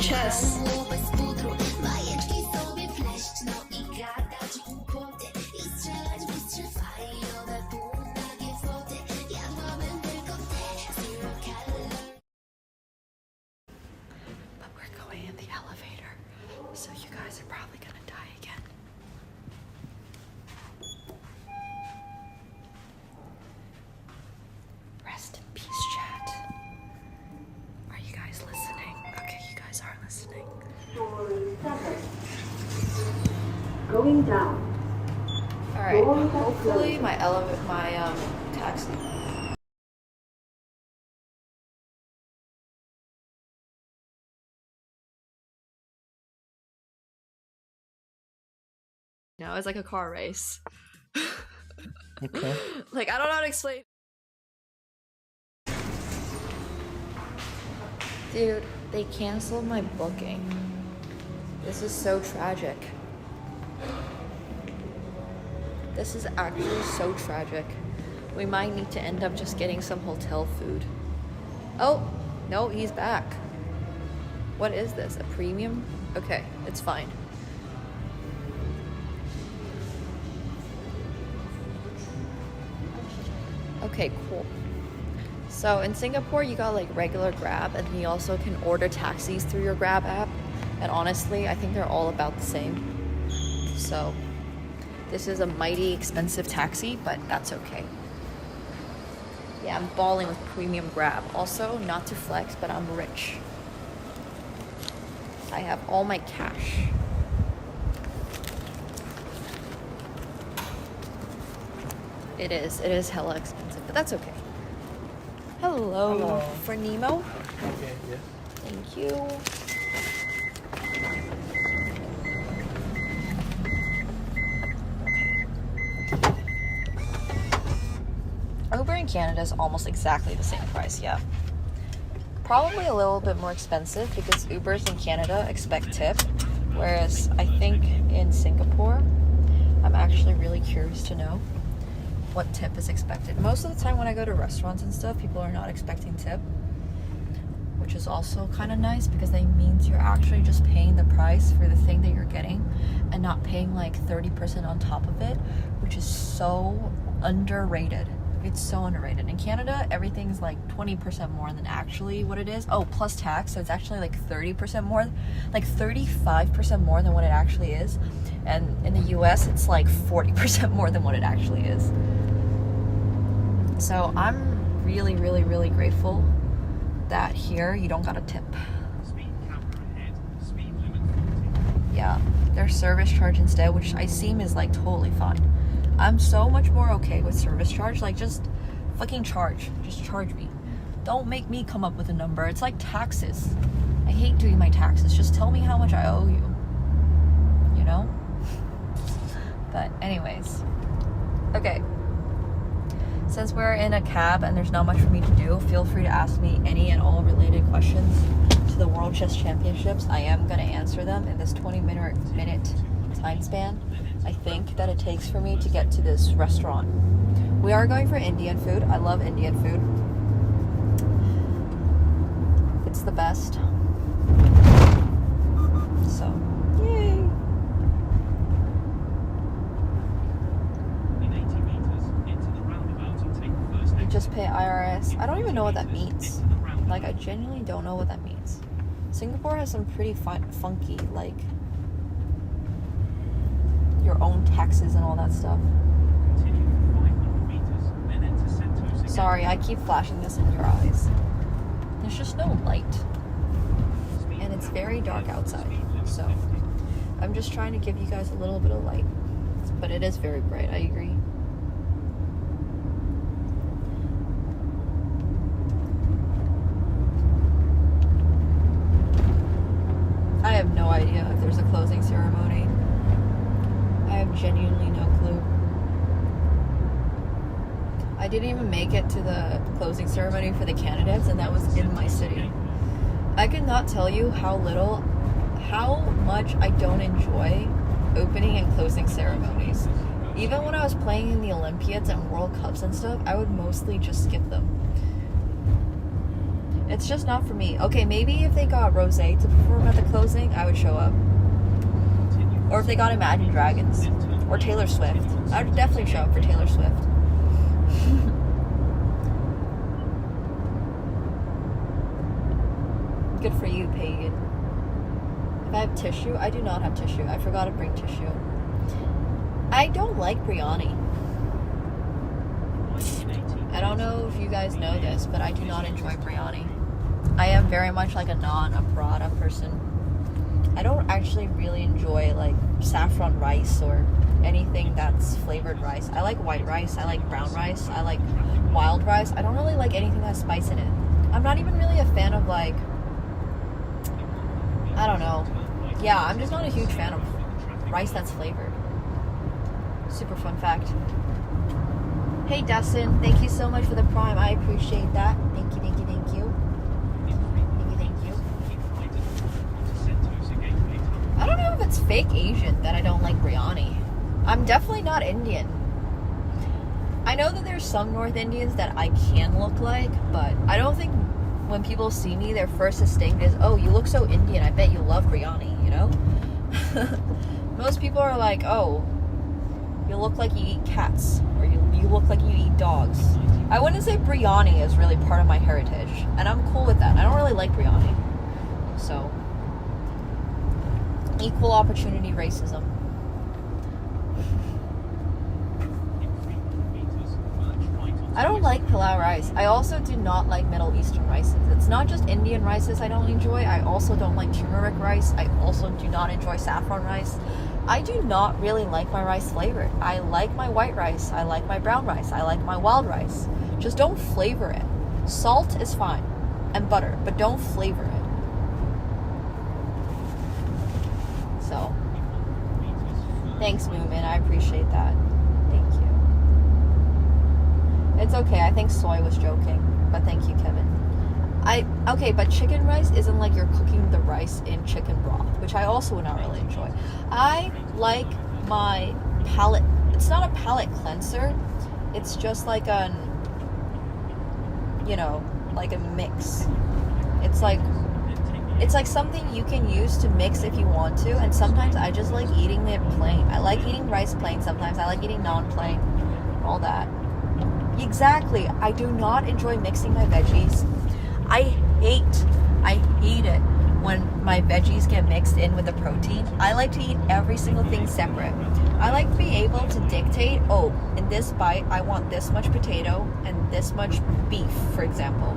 chess. But we're going in the elevator, so you guys are probably gonna die again. Rest in peace, chat. Are you guys listening? Okay, you guys are listening. Going down. All right. Hopefully, my taxi. No, it's like a car race. Okay. Like, I don't know how to explain. Dude, they canceled my booking. This is so tragic. This is actually so tragic. We might need to end up just getting some hotel food. Oh, no, he's back. What is this? A premium? Okay, it's fine. Okay, cool. So in Singapore, you got like regular Grab, and you also can order taxis through your Grab app. And honestly, I think they're all about the same. So this is a mighty expensive taxi, but that's okay. Yeah, I'm balling with premium Grab. Also, not to flex, but I'm rich. I have all my cash. It is hella expensive, but that's okay. Hello. For Nemo? Okay, yes. Thank you. Uber in Canada is almost exactly the same price, yeah. Probably a little bit more expensive because Ubers in Canada expect tip, whereas I think in Singapore, I'm actually really curious to know what tip is expected. Most of the time when I go to restaurants and stuff, people are not expecting tip, which is also kind of nice because that means you're actually just paying the price for the thing that you're getting and not paying like 30% on top of it, which is so underrated. It's so underrated. In Canada, everything's like 20% more than actually what it is. Oh, plus tax, so it's actually like 30% more, like 35% more than what it actually is. And in the US, it's like 40% more than what it actually is. So I'm really, really, really grateful that here you don't got a tip. Yeah, their service charge instead, which I seem is like totally fine. I'm so much more okay with service charge. Like, just fucking charge. Just charge me. Don't make me come up with a number. It's like taxes. I hate doing my taxes. Just tell me how much I owe you. You know? But anyways. Okay. Since we're in a cab and there's not much for me to do, feel free to ask me any and all related questions to the World Chess Championships. I am going to answer them in this 20-minute time span. I think that it takes for me to get to this restaurant. We are going for Indian food. I love Indian food. It's the best. So, yay! You just pay IRS. I don't even know what that means. Like, I genuinely don't know what that means. Singapore has some pretty funky, like, your own taxes and all that stuff. Sorry, I keep flashing this in your eyes. There's just no light. And it's very dark outside. So I'm just trying to give you guys a little bit of light. But it is very bright, I agree. I have no idea if there's a closing ceremony. I have genuinely no clue. I didn't even make it to the closing ceremony for the candidates, and that was in my city. I could not tell you how much I don't enjoy opening and closing ceremonies. Even when I was playing in the Olympiads and World Cups and stuff, I would mostly just skip them. It's just not for me. Okay, maybe if they got Rosé to perform at the closing, I would show up. Or if they got Imagine Dragons. Or Taylor Swift. I would definitely show up for Taylor Swift. Good for you, Pagan. If I have tissue, I do not have tissue. I forgot to bring tissue. I don't like biryani. I don't know if you guys know this, but I do not enjoy biryani. I am very much like a non-aparada person. I don't actually really enjoy like saffron rice or anything that's flavored rice. I like white rice, I like brown rice, I like wild rice. I don't really like anything that has spice in it. I'm not even really a fan of like, I don't know. Yeah, I'm just not a huge fan of rice that's flavored. Super fun fact. Hey Dustin, thank you so much for the prime. I appreciate that. Thank you, thank you, thank you. Thank you, thank you. I don't know if it's fake Asian that I don't like biryani. I'm definitely not Indian. I know that there's some North Indians that I can look like, but I don't think when people see me, their first instinct is, oh, you look so Indian, I bet you love biryani, you know? Most people are like, oh, you look like you eat cats, or you look like you eat dogs. I wouldn't say biryani is really part of my heritage, and I'm cool with that. I don't really like biryani. So, equal opportunity racism. I don't like pilau rice. I also do not like Middle Eastern rices. It's not just Indian rices I don't enjoy. I also don't like turmeric rice. I also do not enjoy saffron rice. I do not really like my rice flavored. I like my white rice. I like my brown rice. I like my wild rice. Just don't flavor it. Salt is fine. And butter. But don't flavor it. So. Thanks, Moomin. I appreciate that. Thank you. It's okay, I think Soy was joking, but thank you, Kevin. Okay, but chicken rice isn't like you're cooking the rice in chicken broth, which I also would not really enjoy. I like my palate, it's not a palate cleanser, it's just like an, you know, like a mix. It's like something you can use to mix if you want to, and sometimes I just like eating it plain. I like eating rice plain sometimes, I like eating non-plain, all that. Exactly. I do not enjoy mixing my veggies. I hate it when my veggies get mixed in with the protein. I like to eat every single thing separate. I like to be able to dictate, oh, in this bite, I want this much potato and this much beef, for example.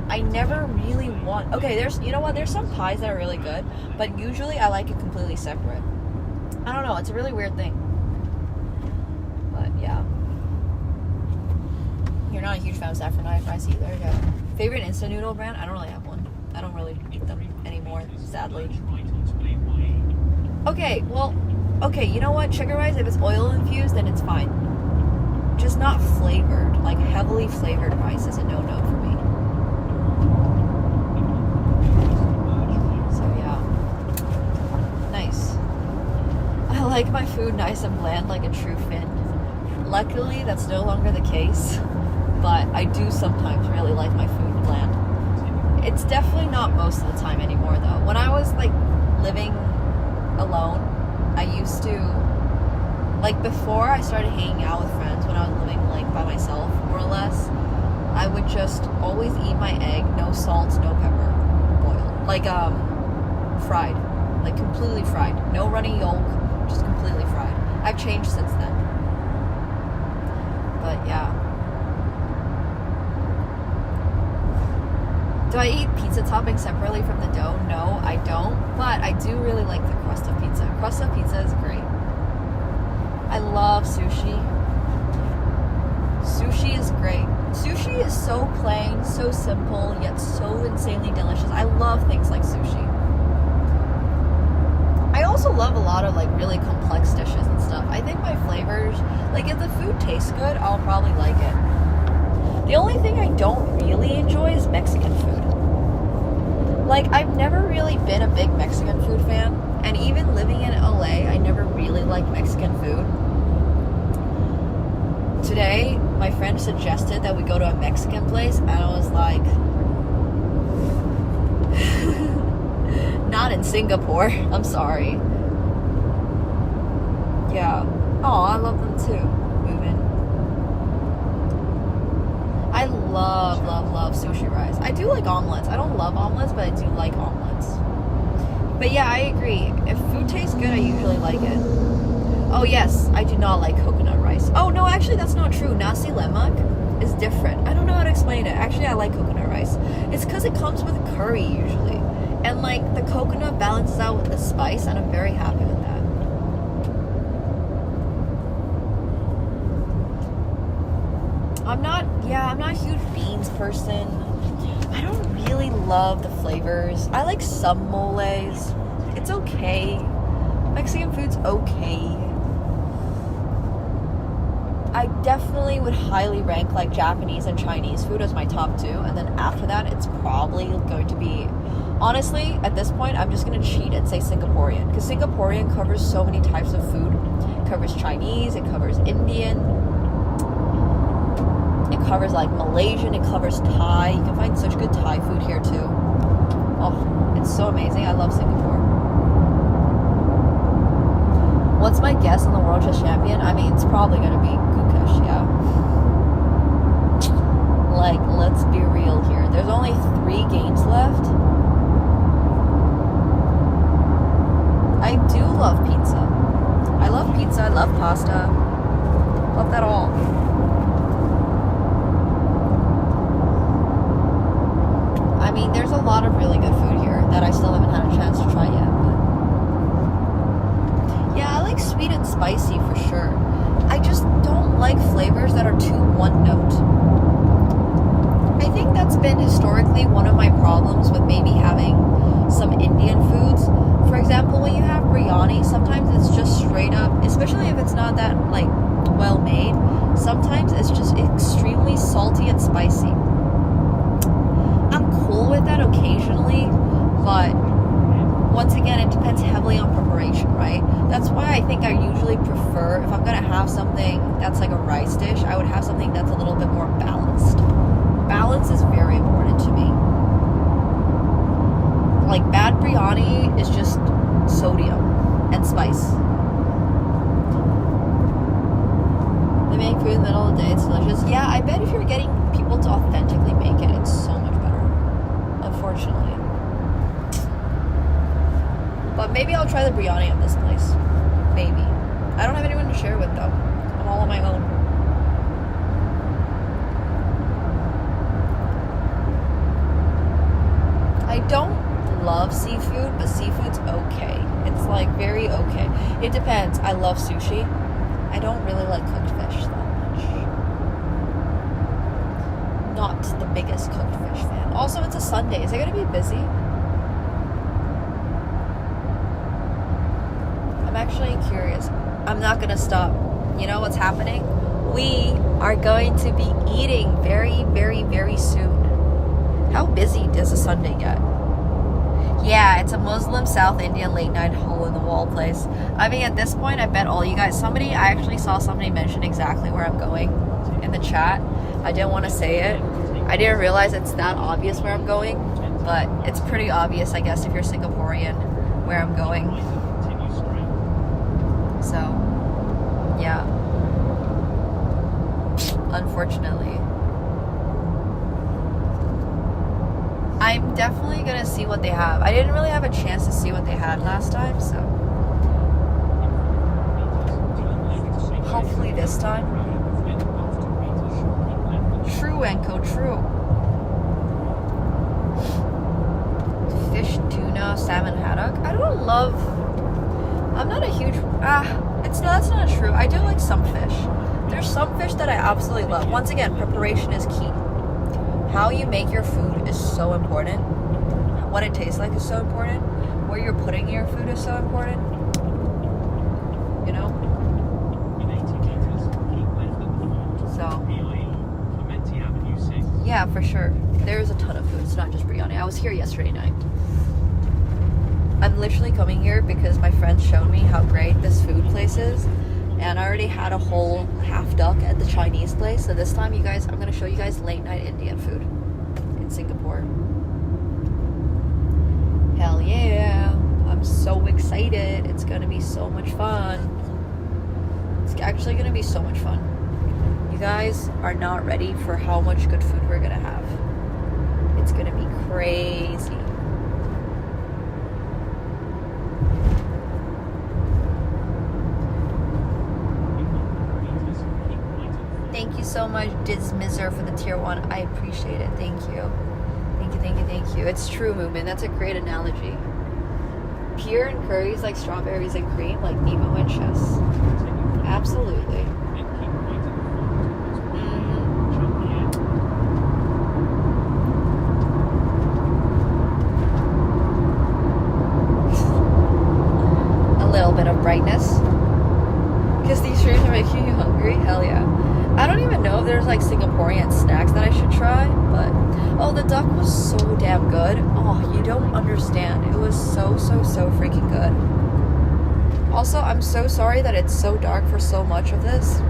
I never really want, okay, you know what, there's some pies that are really good, but usually I like it completely separate. I don't know, it's a really weird thing. But yeah. You're not a huge fan of saffron rice either. Yeah. Favorite instant noodle brand? I don't really have one. I don't really eat them anymore, sadly. Okay, well, okay, you know what? Chicken rice, if it's oil infused, then it's fine. Just not flavored. Like, heavily flavored rice is a no-no for me. So, yeah. Nice. I like my food nice and bland like a true Finn. Luckily, that's no longer the case. But I do sometimes really like my food bland. It's definitely not most of the time anymore though. When I was like living alone, I used to, like before I started hanging out with friends, when I was living like by myself more or less, I would just always eat my egg, no salt, no pepper, boiled. Like fried. Like completely fried. No runny yolk, just completely fried. I've changed since then. But yeah. Do I eat pizza topping separately from the dough? No, I don't. But I do really like the crust of pizza. Crust of pizza is great. I love sushi. Sushi is great. Sushi is so plain, so simple, yet so insanely delicious. I love things like sushi. I also love a lot of like really complex dishes and stuff. I think my flavors, like if the food tastes good, I'll probably like it. The only thing I don't really enjoy is Mexican food. Like, I've never really been a big Mexican food fan, and even living in LA, I never really liked Mexican food. Today, my friend suggested that we go to a Mexican place, and I was like, on in Singapore. I'm sorry. Yeah. Oh, I love them too. Moving. I love sushi rice. I do like omelets. I don't love omelets, but I do like omelets. But yeah, I agree. If food tastes good, I usually like it. Oh yes, I do not like coconut rice. Oh no, actually that's not true. Nasi lemak is different. I don't know how to explain it. Actually, I like coconut rice. It's because it comes with curry usually. And like the coconut balances out with the spice, and I'm very happy with that. I'm not a huge beans person. I don't really love the flavors. I like some moles. It's okay. Mexican food's okay. I definitely would highly rank like Japanese and Chinese food as my top 2, and then after that it's probably going to be, honestly at this point I'm just gonna cheat and say Singaporean, because Singaporean covers so many types of food. It covers Chinese, it covers Indian, it covers like Malaysian, it covers Thai. You can find such good Thai food here too. Oh, it's so amazing. I love Singapore. What's my guess on the World Chess Champion? I mean, it's probably gonna be Gukesh, yeah. Like, let's be real here. There's only 3 games left. I do love pizza. I love pizza, I love pasta. Love that all. I mean, there's a lot of really good food here that I still haven't had a chance to try yet. But yeah, I like sweet and spicy for sure. I just don't like flavors that are too one note. I think that's been historically one of my problems with maybe having some Indian foods. For example, when you have biryani, sometimes it's just straight up, especially if it's not that like well made, sometimes it's just extremely salty and spicy. I'm cool with that occasionally, but once again, it depends heavily on preparation, right? That's why I think I usually prefer, if I'm gonna have something that's like a rice dish, I would have something that's a little bit more balanced. Balance is very important to me. Like, bad biryani is just sodium and spice. They make food in the middle of the day, it's delicious. Yeah, I bet if you're getting people to authentically make it, it's so much better. Unfortunately. But maybe I'll try the biryani at this place. Maybe. I don't have anyone to share with though. I'm all on my own. I don't love seafood, but seafood's okay. It's like very okay. It depends. I love sushi. I don't really like cooked fish that much. Not the biggest cooked fish fan. Also, it's a Sunday. Is it gonna be busy? I'm actually curious. I'm not gonna stop. You know what's happening? We are going to be eating very, very, very soon. How busy does a Sunday get? Yeah, it's a Muslim South Indian late night hole in the wall place. I mean, at this point, I bet all you guys, I actually saw somebody mention exactly where I'm going in the chat. I didn't want to say it. I didn't realize it's that obvious where I'm going, but it's pretty obvious, I guess, if you're Singaporean, where I'm going. So, yeah. Unfortunately. I'm definitely gonna see what they have. I didn't really have a chance to see what they had last time, so hopefully this time. True, Enko, true. Fish, tuna, salmon, haddock. I'm not a huge, that's not true. I do like some fish. There's some fish that I absolutely love. Once again, preparation is key. How you make your food is so important. What it tastes like is so important. Where you're putting your food is so important. You know? So, yeah, for sure. There's a ton of food. It's not just biryani. I was here yesterday night. I'm literally coming here because my friends showed me how great this food place is. And I already had a whole half duck at the Chinese place. So this time, you guys, I'm going to show you guys late night Indian food in Singapore. Hell yeah. I'm so excited. It's gonna be so much fun. It's actually gonna be so much fun. You guys are not ready for how much good food we're gonna have. It's gonna be crazy. Thank you so much, Dismizer, for the tier 1. I appreciate it. Thank you. Thank you, thank you, thank you. It's true, Moomin. That's a great analogy. Pure and curries like strawberries and cream, like Nemo and Chess. Absolutely. A little bit of brightness. Because these streams are making you hungry? Hell yeah. I don't even know if there's like Singaporean snacks that I should try, but oh, the duck was so damn good. Oh, you don't understand. It was so freaking good. Also, I'm so sorry that it's so dark for so much of this.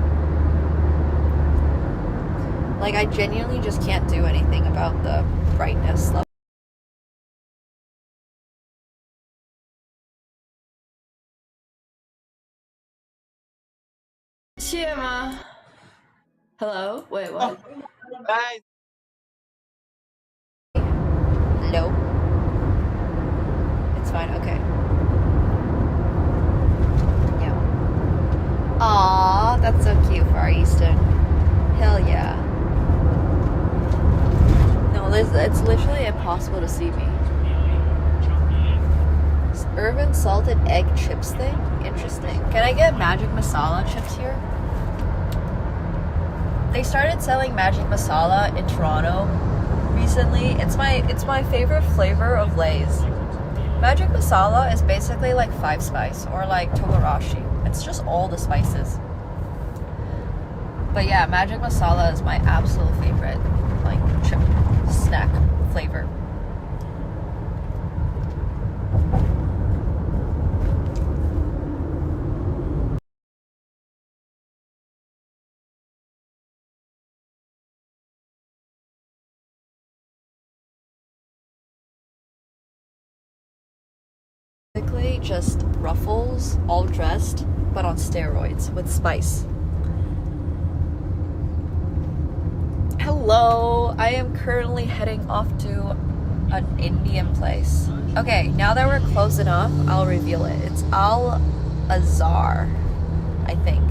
Like, I genuinely just can't do anything about the brightness level. Siema. Hello? Wait, what? Guys, No. It's fine, okay. Yeah. Aww, that's so cute for our Eastern. Hell yeah. No, it's literally impossible to see me. Urban salted egg chips thing? Interesting. Can I get magic masala chips here? They started selling magic masala in Toronto recently. It's my favorite flavor of Lay's. Magic masala is basically like 5 spice or like togarashi. It's just all the spices. But yeah, magic masala is my absolute favorite like chip snack flavor. Basically just Ruffles, all dressed, but on steroids with spice. Hello, I am currently heading off to an Indian place. Okay, now that we're close enough, I'll reveal it. It's Al Azhar, I think.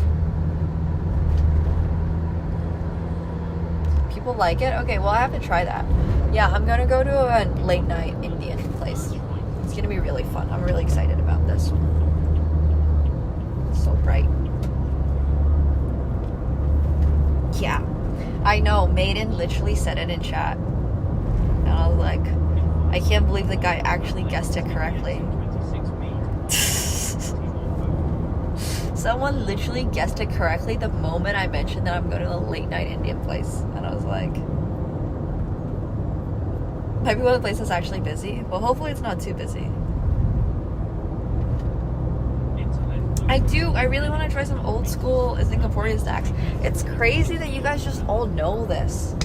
People like it? Okay, well I have to try that. Yeah, I'm gonna go to a late night Indian place. It's gonna be really fun. I'm really excited about this. It's so bright. Yeah. I know, Maiden literally said it in chat. And I was like, I can't believe the guy actually guessed it correctly. Someone literally guessed it correctly the moment I mentioned that I'm going to a late night Indian place. And I was like, maybe one of the places is actually busy. Well, hopefully it's not too busy. I really want to try some old school Singaporean snacks. It's crazy that you guys just all know this.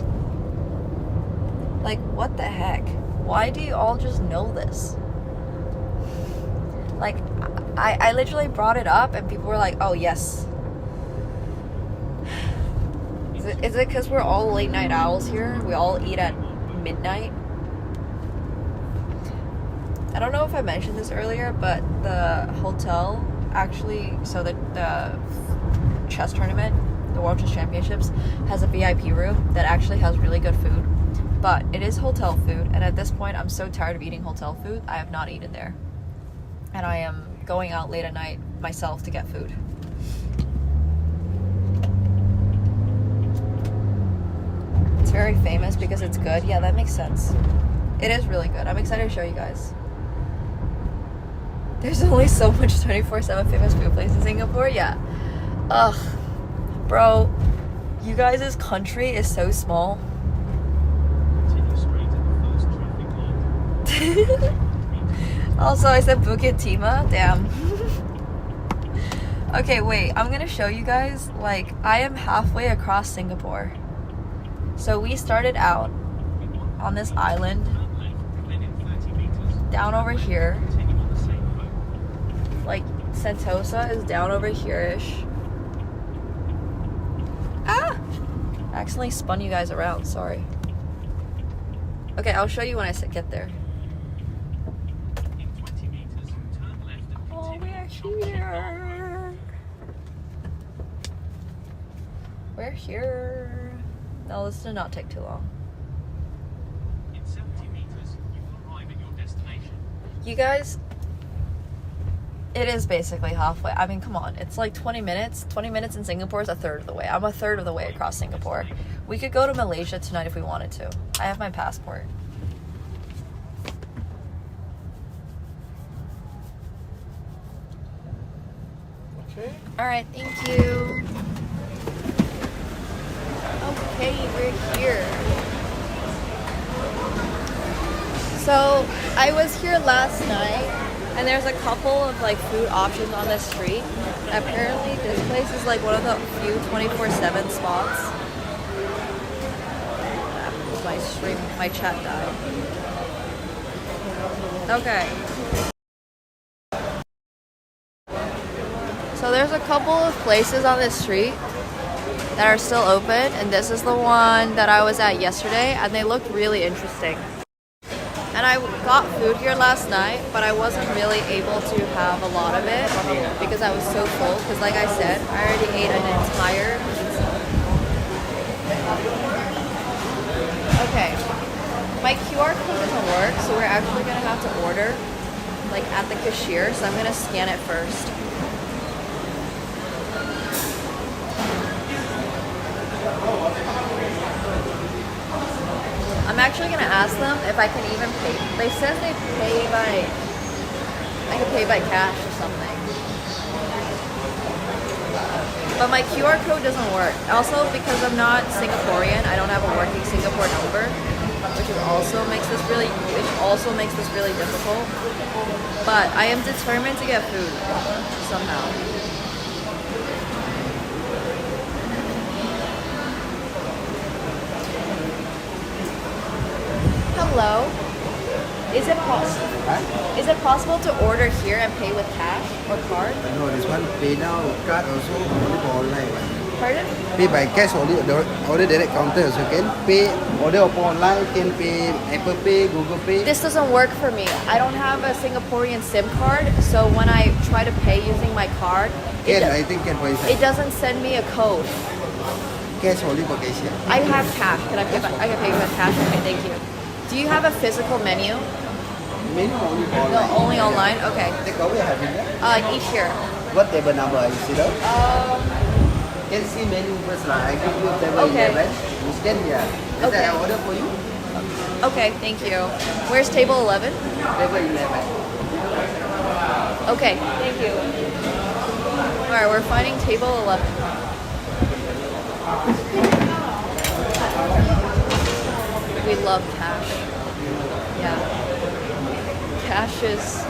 Like, what the heck? Why do you all just know this? Like, I literally brought it up and people were like, oh yes. Is it because we're all late night owls here? We all eat at midnight? I don't know if I mentioned this earlier, but the hotel actually, so the chess tournament, the World Chess Championships, has a VIP room that actually has really good food. But it is hotel food, and at this point I'm so tired of eating hotel food, I have not eaten there. And I am going out late at night myself to get food. It's very famous because it's good. Yeah, that makes sense. It is really good. I'm excited to show you guys. There's only so much 24/7 famous food places in Singapore. Yeah. Ugh. Bro, you guys' country is so small. Also, I said Bukit Timah. Damn. Okay, wait. I'm gonna show you guys. Like, I am halfway across Singapore. So we started out on this island down over here. Like, Sentosa is down over here-ish. Ah! I accidentally spun you guys around, sorry. Okay, I'll show you when I get there. Oh, we're here. We're here. No, this did not take too long. In 70 meters, you will arrive at your destination. You guys, it is basically halfway. I mean, come on. It's like 20 minutes. 20 minutes in Singapore is a third of the way. I'm a third of the way across Singapore. We could go to Malaysia tonight if we wanted to. I have my passport. Okay. Alright, thank you. Okay, we're here. So, I was here last night, and there's a couple of like food options on the street. Apparently, this place is like one of the few 24/7 spots. My chat died. Okay. So there's a couple of places on this street that are still open, and this is the one that I was at yesterday, and they looked really interesting. And I got food here last night, but I wasn't really able to have a lot of it because I was so full, because like I said, I already ate an entire pizza. Okay, my QR code doesn't work, so we're actually gonna have to order like at the cashier, so I'm gonna scan it first. I'm actually gonna ask them if I can even pay. They said they pay by, I can pay by cash or something. But my QR code doesn't work. Also, because I'm not Singaporean, I don't have a working Singapore number, which also makes this really difficult. But I am determined to get food somehow. Hello. Is it possible to order here and pay with cash or card? No, this one pay now, card also only for online. Pardon? Pay by cash only, order direct counter so can pay, order upon online, can pay Apple Pay, Google Pay. This doesn't work for me. I don't have a Singaporean SIM card, so when I try to pay using my card, I think can for it doesn't send me a code. Cash only for cashier. I have cash. Can I pay? I can pay with cash. Okay, thank you. Do you have a physical menu? Menu only online. No, only online. Okay. Take away having that. Each here. What table number are you see there? Can see menu first lah. I give you table 11. You scan here. Okay. I order for you. Okay, thank you. Where's table 11? Table 11. Okay, thank you. Alright, we're finding table 11. We love cash. Yeah. Cash is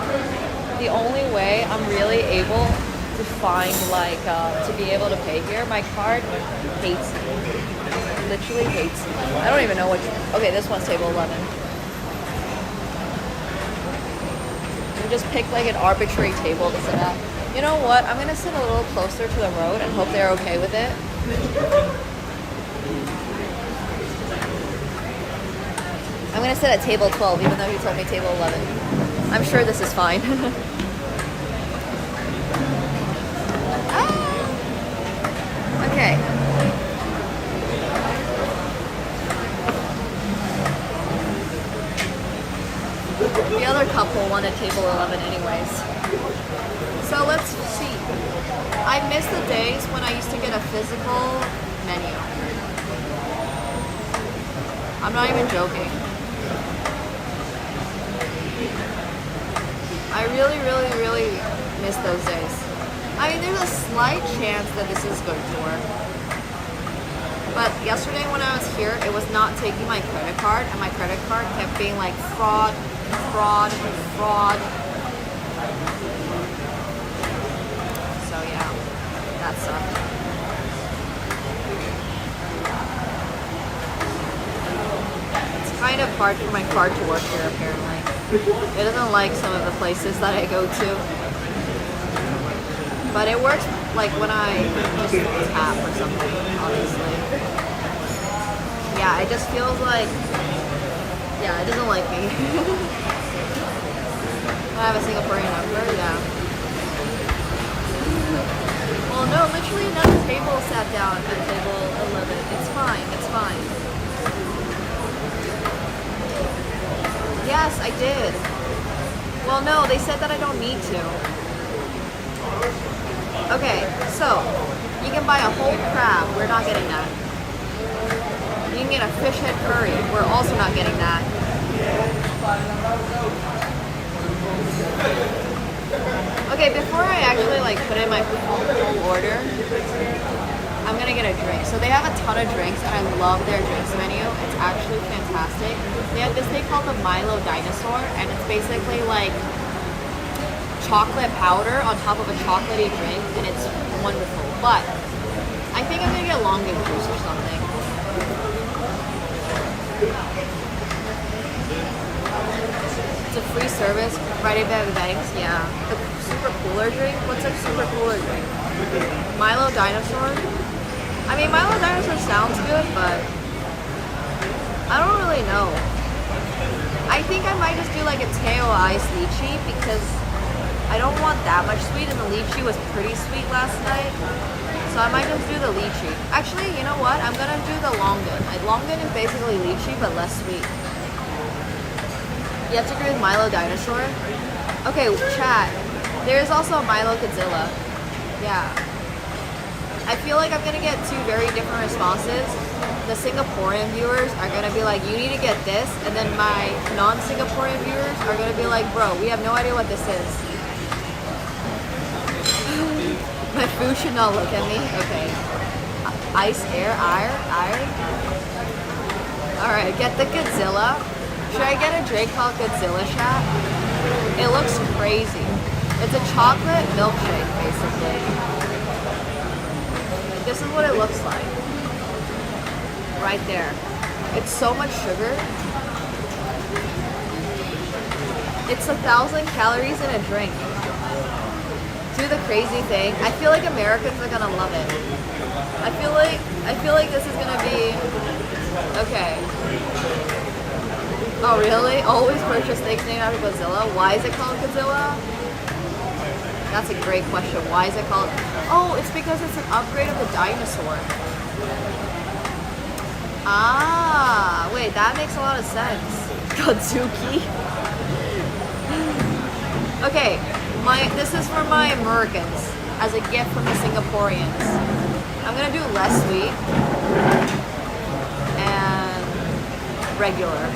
the only way I'm really able to find, like, to be able to pay here. My card hates me. Literally hates me. I don't even know which. Okay, this one's table 11. We just pick like an arbitrary table to sit at. You know what? I'm gonna sit a little closer to the road and hope they're okay with it. I'm gonna sit at table 12, even though he told me table 11. I'm sure this is fine. Okay. The other couple wanted table 11 anyways. So let's see. I miss the days when I used to get a physical menu. I'm not even joking. I really, really, really miss those days. I mean, there's a slight chance that this is going to work. But yesterday when I was here, it was not taking my credit card, and my credit card kept being like fraud, fraud, fraud. So yeah, that sucked. It's kind of hard for my card to work here apparently. It doesn't like some of the places that I go to. But it works like when I just tap or something, obviously. Yeah, it just feels like, yeah, it doesn't like me. I have a Singaporean number, yeah. Well, no, literally another table sat down at table 11. It's fine, it's fine. Yes, I did. Well, no, they said that I don't need to. Okay, so you can buy a whole crab. We're not getting that. You can get a fish head curry. We're also not getting that. Okay, before I actually like put in my full order, I'm gonna get a drink. So they have a ton of drinks, and I love their drinks menu. It's actually fantastic. They have this thing called the Milo Dinosaur, and it's basically like chocolate powder on top of a chocolatey drink, and it's wonderful. But I think I'm gonna get longan juice or something. It's a free service, Friday Bag Banks, yeah. The super cooler drink? What's a super cooler drink? Milo Dinosaur? I mean, Milo Dinosaur sounds good, but I don't really know. I think I might just do like a Teo iced lychee because I don't want that much sweet, and the lychee was pretty sweet last night. So I might just do the lychee. Actually, you know what? I'm gonna do the longan. Longan is basically lychee, but less sweet. You have to agree with Milo Dinosaur? Okay, chat. There's also Milo Godzilla. Yeah. I feel like I'm gonna get two very different responses. The Singaporean viewers are gonna be like, you need to get this, and then my non-Singaporean viewers are gonna be like, bro, we have no idea what this is. My food should not look at me. Okay. Ice, air. Alright, get the Godzilla. Should I get a drink called Godzilla Chat? It looks crazy. It's a chocolate milkshake, basically. This is what it looks like. Right there. It's so much sugar. It's 1,000 calories in a drink. Do the crazy thing. I feel like Americans are gonna love it. I feel like this is gonna be okay. Oh really? Always purchase things named after Godzilla. Why is it called Godzilla? That's a great question. Why is it called? Oh, it's because it's an upgrade of the dinosaur. Ah, wait, that makes a lot of sense. Godzuki. Okay. This is for my Americans as a gift from the Singaporeans. I'm gonna do less sweet and regular.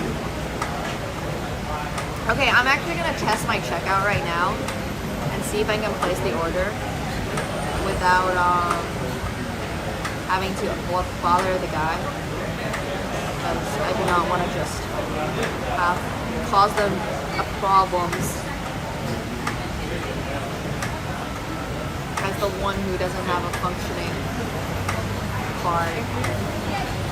Okay, I'm actually gonna test my checkout right now and see if I can place the order without having to bother the guy, because I do not want to just cause them problems. As the one who doesn't have a functioning card.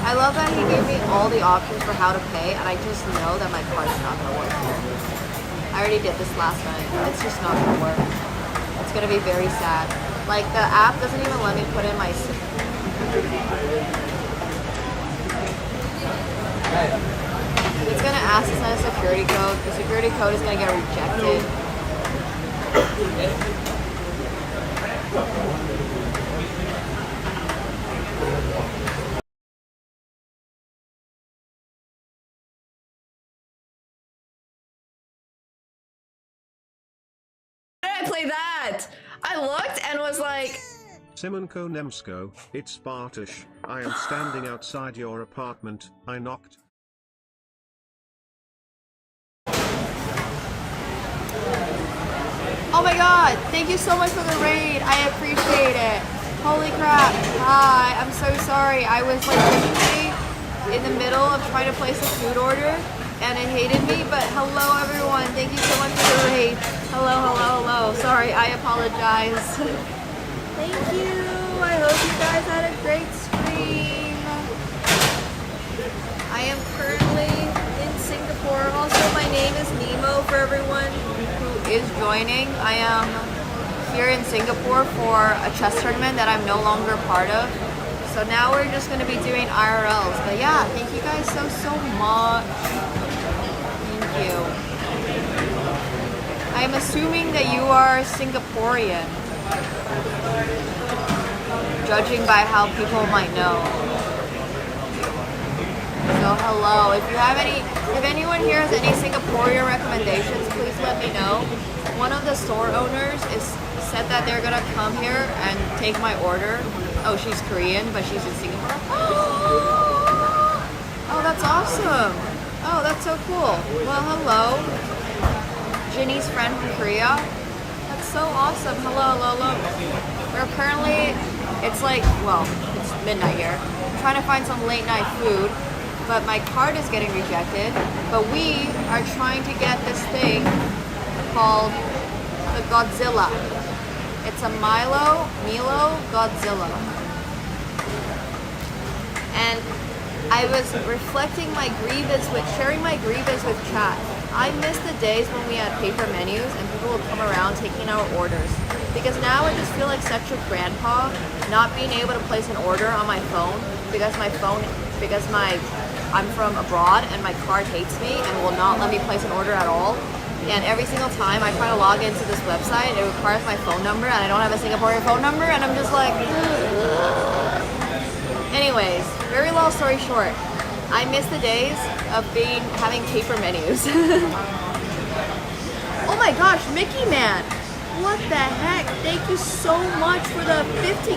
I love that he gave me all the options for how to pay, and I just know that my card's not gonna work. I already did this last night. It's just not gonna work. It's gonna be very sad. Like, the app doesn't even let me put in my... It's gonna ask to send a security code. The security code is gonna get rejected. Why did I play that? I looked and was like... AkaNemsko, it's Bartosz. I am standing outside your apartment. I knocked. Oh my god, thank you so much for the raid. I appreciate it. Holy crap. Hi, I'm so sorry. I was like literally in the middle of trying to place a food order and it hated me, but hello everyone. Thank you so much for the raid. Hello. Sorry, I apologize. Thank you. I hope you guys had a great stream. I am currently in Singapore. Also, my name is Nemo for everyone who is joining. I am here in Singapore for a chess tournament that I'm no longer part of. So now we're just going to be doing IRLs. But yeah, thank you guys so much. Thank you. I'm assuming that you are Singaporean, judging by how people might know. So hello. If anyone here has any Singaporean recommendations, please let me know. One of the store owners said that they're gonna come here and take my order. Oh, she's Korean, but she's in Singapore. Oh, that's awesome. Oh, that's so cool. Well, hello. Ginny's friend from Korea. That's so awesome. Hello. We're currently, it's midnight here. I'm trying to find some late night food, but my card is getting rejected. But we are trying to get this thing called the Godzilla. It's a Milo Godzilla. And I was sharing my grievance with chat. I miss the days when we had paper menus and people would come around taking our orders. Because now I just feel like such a grandpa not being able to place an order on my phone because I'm from abroad and my card hates me and will not let me place an order at all. And every single time I try to log into this website, it requires my phone number and I don't have a Singaporean phone number and I'm just like, ugh. Anyways, very long story short, I miss the days of having paper menus. Oh my gosh, Mickey Man! What the heck? Thank you so much for the 50.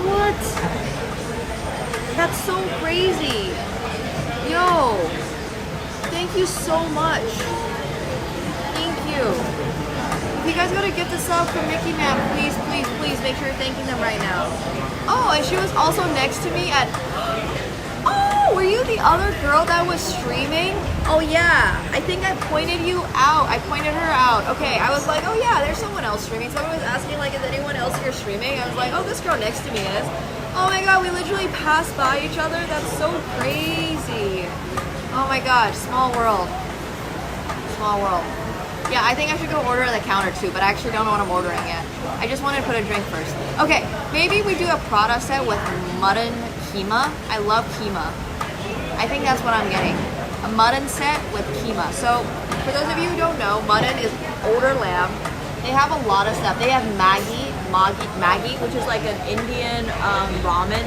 What? That's so crazy. Yo, thank you so much. Thank you. If you guys gotta get this up for Mickey Man, please make sure you're thanking them right now. Oh, and she was also next to me at... Oh, were you the other girl that was streaming? Oh yeah, I think I pointed you out. I pointed her out. Okay, I was like, oh yeah, there's someone else streaming. Someone was asking like, is anyone else here streaming? I was like, oh, this girl next to me is. Oh my god, we literally passed by each other. That's so crazy. Oh my gosh, small world. Small world. Yeah, I think I should go order at the counter too, but I actually don't know what I'm ordering yet. I just wanted to put a drink first. Okay, maybe we do a Prada set with mutton keema. I love keema. I think that's what I'm getting. A mutton set with keema. So, for those of you who don't know, mutton is older lamb. They have a lot of stuff. They have Maggi, which is like an Indian ramen.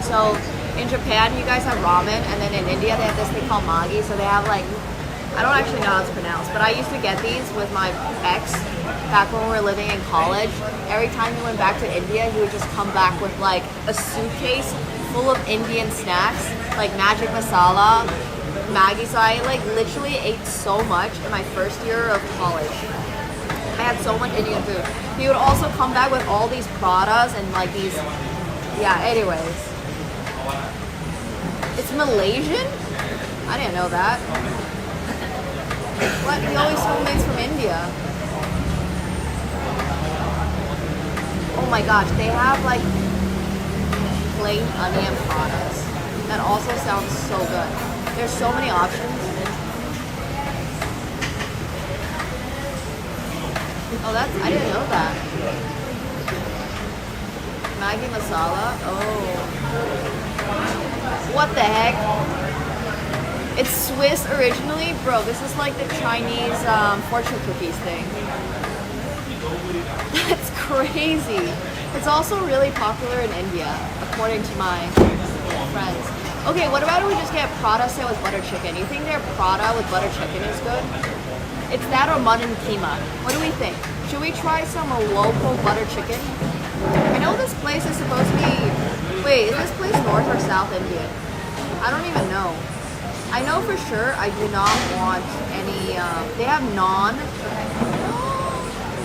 So, in Japan, you guys have ramen, and then in India, they have this thing called Maggi. So they have like, I don't actually know how it's pronounced, but I used to get these with my ex back when we were living in college. Every time he went back to India, he would just come back with like a suitcase full of Indian snacks, like magic masala, Maggi. So I like literally ate so much in my first year of college. I had so much Indian food. He would also come back with all these Pradas and like these, yeah, anyways. It's Malaysian? I didn't know that. What? He always stole things from India. Oh my gosh, they have like plain onion products. That also sounds so good. There's so many options. Oh, I didn't know that. Maggi masala. Oh. What the heck? It's Swiss originally? Bro, this is like the Chinese fortune cookies thing. That's crazy. It's also really popular in India, according to my friends. Okay, what about if we just get Prada set with butter chicken? You think their Prada with butter chicken is good? It's that or mutton keema. What do we think? Should we try some local butter chicken? I know this place is supposed to be... Wait, is this place North or South Indian? I don't even know. I know for sure I do not want any... they have naan.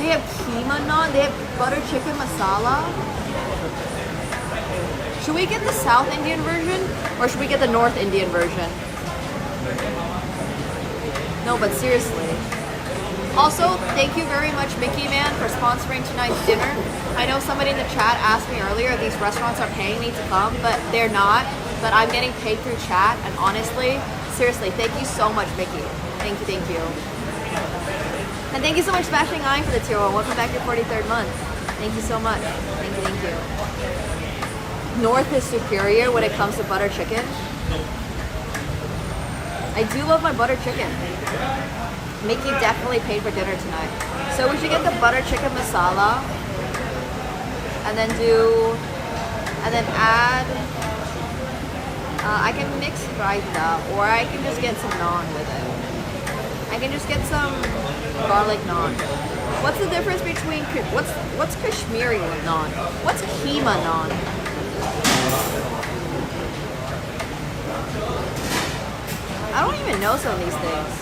They have keema naan. They have butter chicken masala. Should we get the South Indian version? Or should we get the North Indian version? No, but seriously. Also, thank you very much, Mickey Man, for sponsoring tonight's dinner. I know somebody in the chat asked me earlier if these restaurants are paying me to come, but they're not. But I'm getting paid through chat, and honestly, seriously, thank you so much, Mickey. Thank you, thank you. And thank you so much, Smashing Eye, for the tier 1. Welcome back to your 43rd month. Thank you so much. Thank you, thank you. North is superior when it comes to butter chicken. I do love my butter chicken. Mickey definitely paid for dinner tonight. So we should get the butter chicken masala. And then add, I can mix raita, or I can just get some naan with it. I can just get some garlic naan. What's the difference between, what's Kashmiri with naan? What's keema naan? I don't even know some of these things.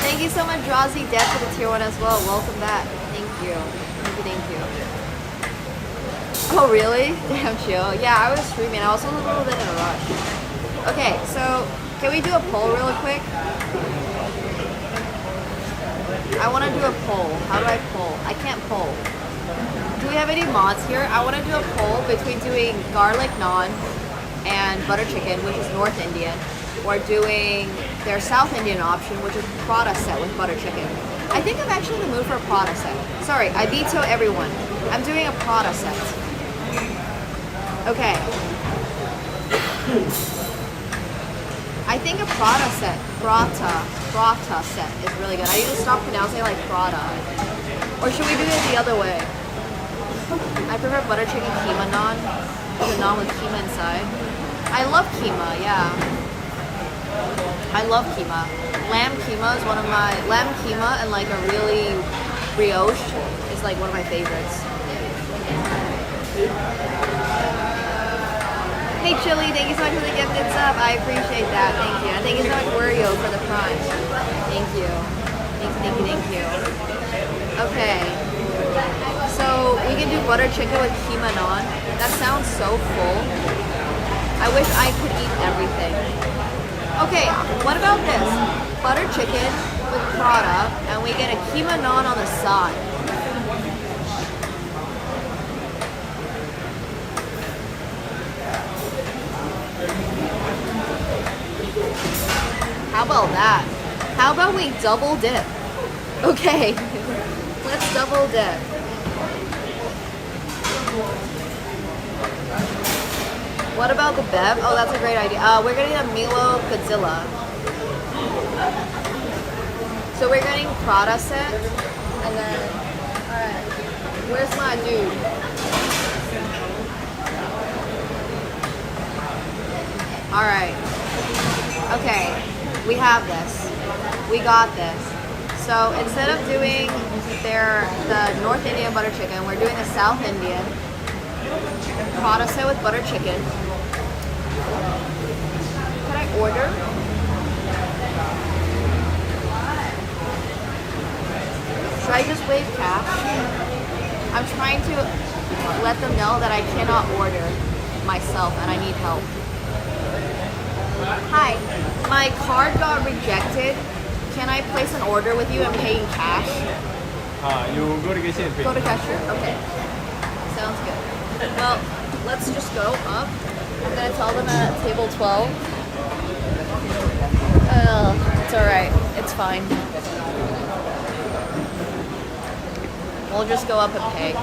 Thank you so much, Drazi Death, for the tier 1 as well. Welcome back. Thank you. Thank you, thank you. Oh, really? Damn chill. Yeah, I was streaming. I was a little bit in a rush. Okay, so can we do a poll really quick? I want to do a poll. How do I poll? I can't poll. Do we have any mods here? I want to do a poll between doing garlic naan and butter chicken, which is North Indian, or doing their South Indian option, which is prata set with butter chicken. I think I'm actually in the mood for a prata set. Sorry, I veto everyone. I'm doing a prata set. Okay. I think a prata set set is really good. I need to stop pronouncing it like prata. Or should we do it the other way? I prefer butter chicken keema naan. The naan with keema inside. I love keema, yeah. I love keema. Lamb keema is one of my, lamb keema and like a really brioche is like one of my favorites. Hey Chili, thank you so much for the gifted sub. I appreciate that, thank you. And thank you so much Wario for the prime. Thank you. Thank you, thank you, thank you. Okay. So we can do butter chicken with keema naan. That sounds so full. I wish I could eat everything. Okay, what about this? Butter chicken with prata, and we get a keema naan on the side. How about that? How about we double dip? Okay, let's double dip. What about the bev? Oh, that's a great idea. We're getting a Milo Godzilla. So we're getting Prada set, and then, alright, where's my dude? Alright, okay, we have this. We got this. So instead of doing the North Indian butter chicken, we're doing the South Indian Prada set with butter chicken. Can I order? Should I just wave cash? I'm trying to let them know that I cannot order myself and I need help. Hi, my card got rejected. Can I place an order with you and pay in cash? You go to cashier and pay. Go to cashier? Okay. Sounds good. Well, let's just go up. I'm gonna tell them at table 12. It's alright. It's fine. We'll just go up and pay.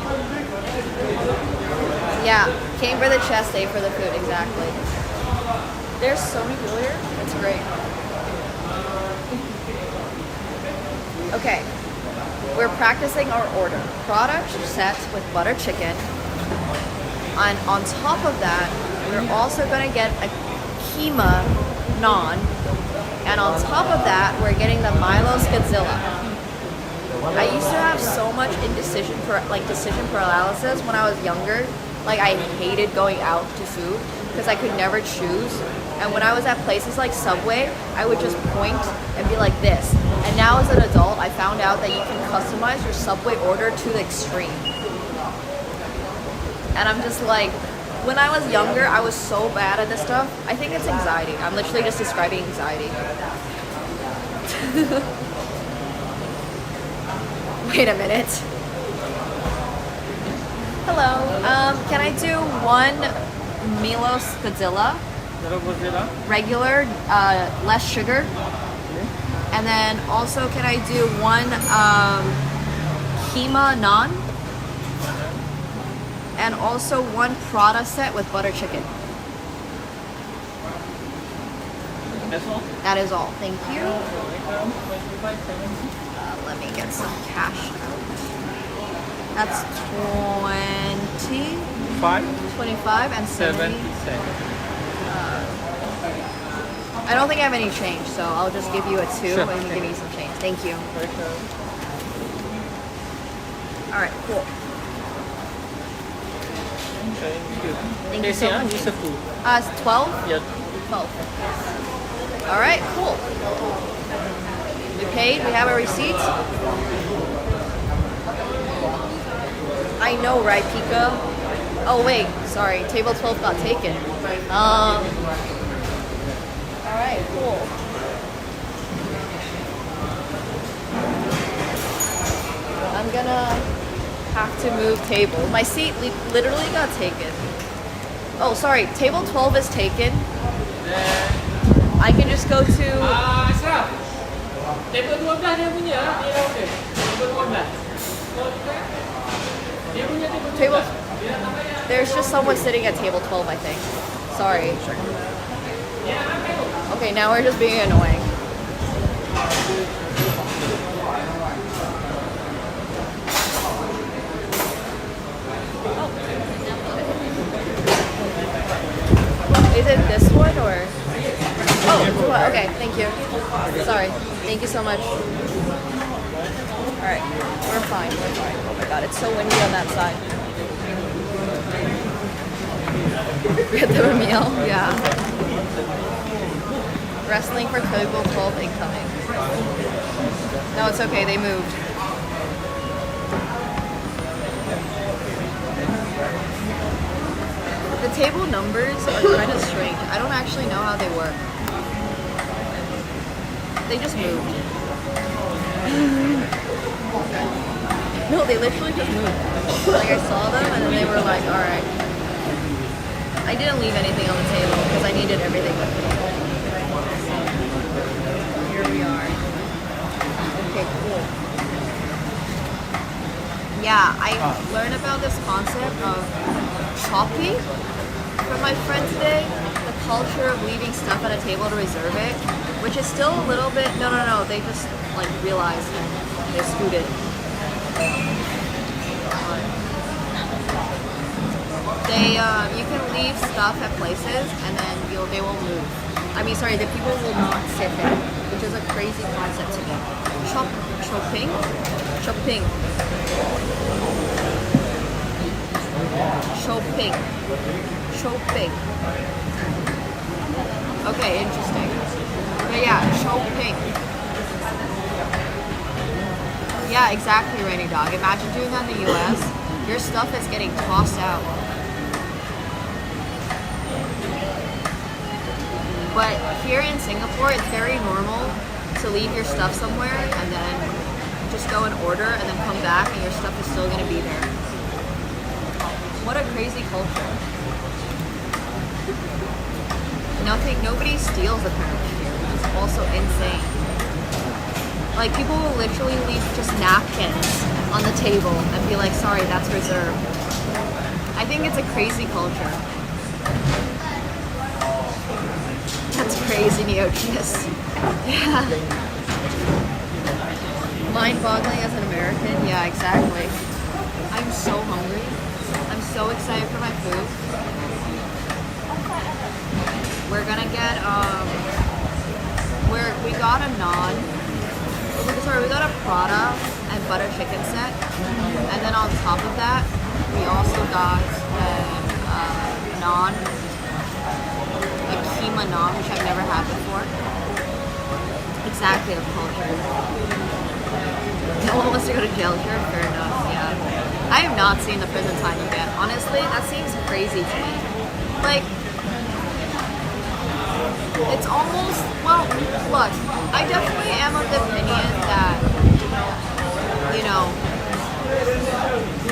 Yeah, came for the chest, stay for the food, exactly. There's so many people here. It's great. Okay, we're practicing our order. Product set with butter chicken. And on top of that, we're also gonna get a keema naan. And on top of that, we're getting the Milo's Godzilla. I used to have so much decision paralysis when I was younger. Like I hated going out to food because I could never choose. And when I was at places like Subway, I would just point and be like this. And now as an adult, I found out that you can customize your Subway order to the extreme. And I'm just like, when I was younger, I was so bad at this stuff. I think it's anxiety. I'm literally just describing anxiety. Wait a minute. Hello. Can I do one Milos Godzilla regular, less sugar. And then also, can I do one keema naan? And also one Prada set with butter chicken. That's all? That is all. Thank you. Let me get some cash out. That's 25 and 70. I don't think I have any change, so I'll just give you a 2 Sure. and you give me some change. Thank you. All right, cool. Thank you so much. 12? Yes. 12. All right, cool. We paid, we have a receipt. I know, right, Pika? Oh wait, sorry, table 12 got taken. All right, cool. I'm gonna have to move table. My seat literally got taken. Oh, sorry, table 12 is taken. I can just go to... Table 12 dia punya, dia order. Table 12. Dia punya Table... There's just someone sitting at table 12, I think. Sorry. Okay, now we're just being annoying. Is it this one or? Oh, okay. Thank you. Sorry. Thank you so much. All right, we're fine. We're fine. Oh my God, it's so windy on that side. Get them a meal. Yeah. Wrestling for table 12 incoming. No, it's okay. They moved. The table numbers are kind of strange. I don't actually know how they work. They just moved. No, they literally just moved. Like, I saw them and then they were like, alright. I didn't leave anything on the table because I needed everything with me. Here we are. Okay, cool. Yeah, I learned about this concept of chopping from my friend today. The culture of leaving stuff at a table to reserve it, which is still a little bit, no, they just like realized and they scooted. You can leave stuff at places and then they will move. I mean, sorry, the people will not sit there, which is a crazy concept to me. Chopping. Okay, interesting. But yeah, shopping. Yeah, exactly, Rainy Dog. Imagine doing that in the US. Your stuff is getting tossed out. But here in Singapore, it's very normal to leave your stuff somewhere and then just go and order and then come back and your stuff is still going to be there. What a crazy culture. Nobody steals apparently here, which is also insane. Like, people will literally leave just napkins on the table and be like, sorry, that's reserved. I think it's a crazy culture. That's crazy, Neogenes. Yeah. Mind-boggling as an American. Yeah, exactly. I'm so hungry. I'm so excited for my food. We're gonna get we got a naan. Sorry, we got a Prada and butter chicken set, and then on top of that, we also got a naan, a keema naan, which I've never had before. Exactly the culture. No one wants to go to jail here. Fair enough. Yeah. I have not seen the prison time yet. Honestly, that seems crazy to me. Like, it's almost, well, look, I definitely am of the opinion that, you know,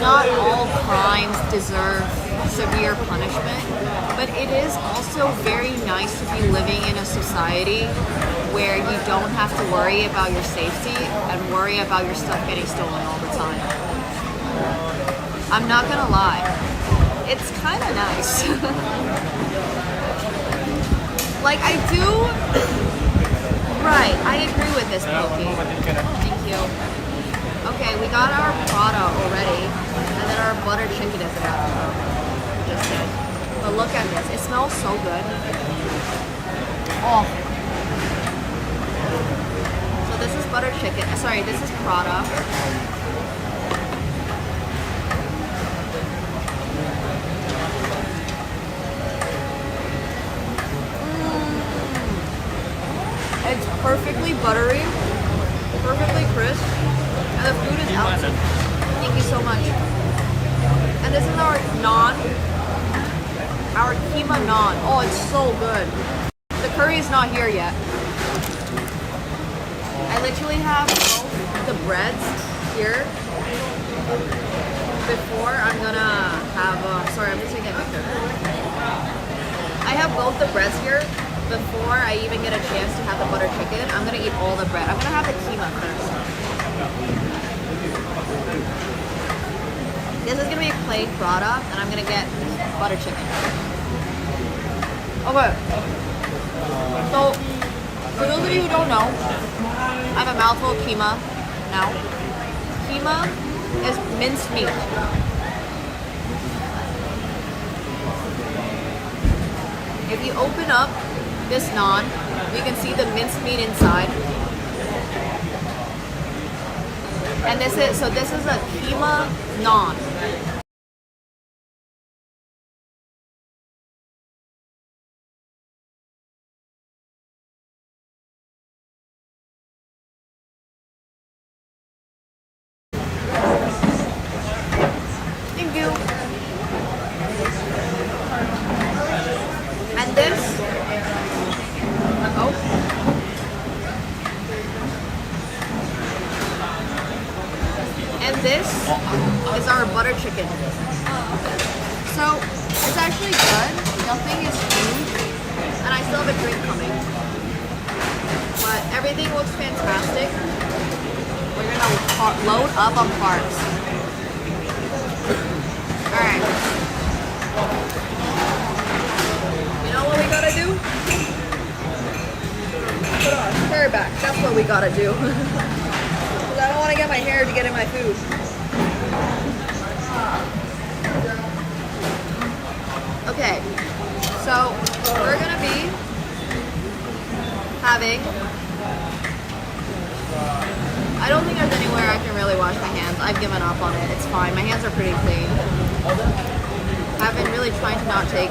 not all crimes deserve severe punishment, but it is also very nice to be living in a society where you don't have to worry about your safety and worry about your stuff getting stolen all the time. I'm not gonna lie, it's kind of nice. Like, I do. Right, I agree with this, Pokey. Thank you. Okay, we got our Prada already, and then our butter chicken is about to come. Just saying. But look at this, it smells so good. Oh. So this is butter chicken. Sorry, this is Prada. It's perfectly buttery, perfectly crisp, and the food is out. Thank you so much. And this is our naan, our keema naan. Oh, it's so good. The curry is not here yet. I literally have both the breads here before I'm gonna have, sorry, I'm just taking a picture. I have both the breads here before I even get a chance to have the butter chicken. I'm gonna eat all the bread. I'm gonna have the keema first. This is gonna be a plain Prada, and I'm gonna get butter chicken. Okay. So, for those of you who don't know, I have a mouthful of keema now. Keema is minced meat. If you open up this naan, you can see the minced meat inside. And this is a keema naan. Thank you. And this, oh. And this is our butter chicken. So it's actually good. Nothing is huge, and I still have a drink coming. But everything looks fantastic. We're gonna load up on carbs. All right. You know what we gotta do? Put our hair back. That's what we gotta do. Because I don't want to get my hair to get in my food. Okay, so we're gonna be having. I don't think there's anywhere I can really wash my hands. I've given up on it. It's fine. My hands are pretty clean. I've been really trying to not take.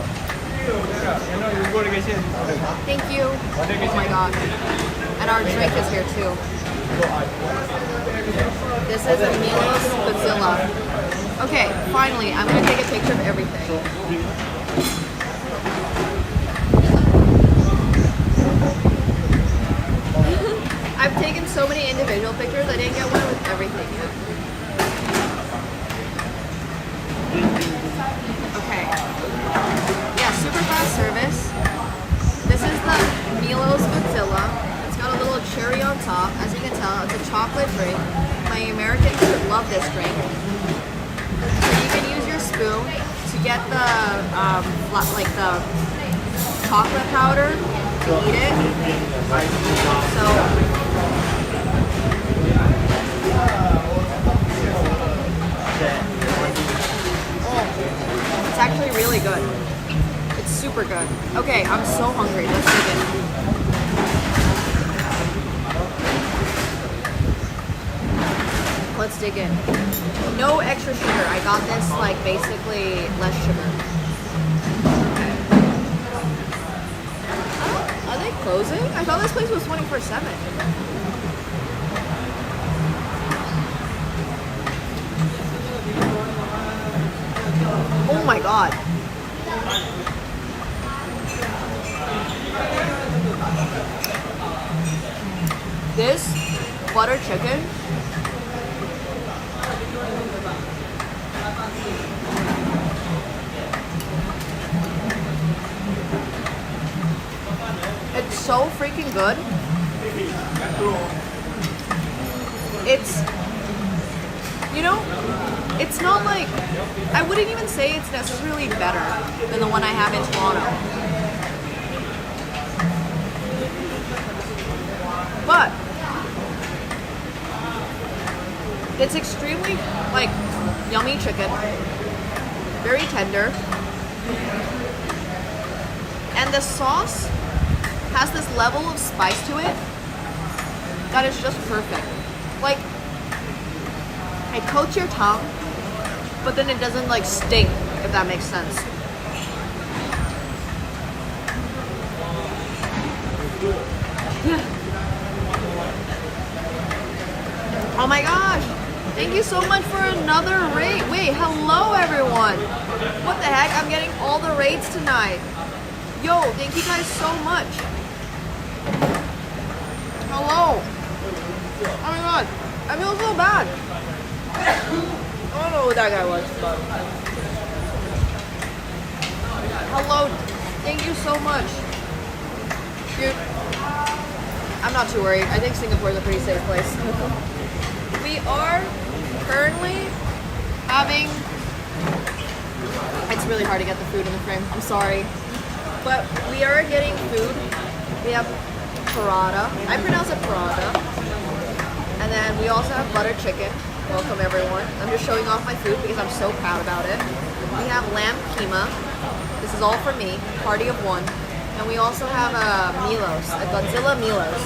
Thank you. Oh my god. And our drink is here too. This is a Nemo Spazilla. Okay, finally, I'm gonna take a picture of everything. I've taken so many individual pictures, I didn't get one with everything yet. Okay. Yeah, super fast service. This is the Milo Spazilla. It's got a little cherry on top. As you can tell, it's a chocolate drink. My Americans would love this drink. So you can use your spoon to get the like the chocolate powder to eat it. So it's actually really good. It's super good. Okay, I'm so hungry. Let's dig in. Let's dig in. No extra sugar. I got this like basically less sugar. Are they closing? I thought this place was 24/7. Oh my god. This butter chicken so freaking good. It's, you know, it's not like, I wouldn't even say it's necessarily better than the one I have in Toronto. But it's extremely, like, yummy chicken. Very tender. And the sauce has this level of spice to it that is just perfect. Like, it coats your tongue, but then it doesn't like sting, if that makes sense. Oh my gosh! Thank you so much for another rate. Wait, hello everyone! What the heck? I'm getting all the rates tonight. Yo, thank you guys so much. Hello. Oh my god, I feel so bad. I don't know who that guy was, but hello, thank you so much. Dude, I'm not too worried. I think Singapore is a pretty safe place. We are currently having, it's really hard to get the food in the frame, I'm sorry. But we are getting food. We have paratha. I pronounce it paratha. And then we also have butter chicken. Welcome everyone. I'm just showing off my food because I'm so proud about it. We have lamb keema. This is all for me. Party of one. And we also have a Milos, a Godzilla Milos.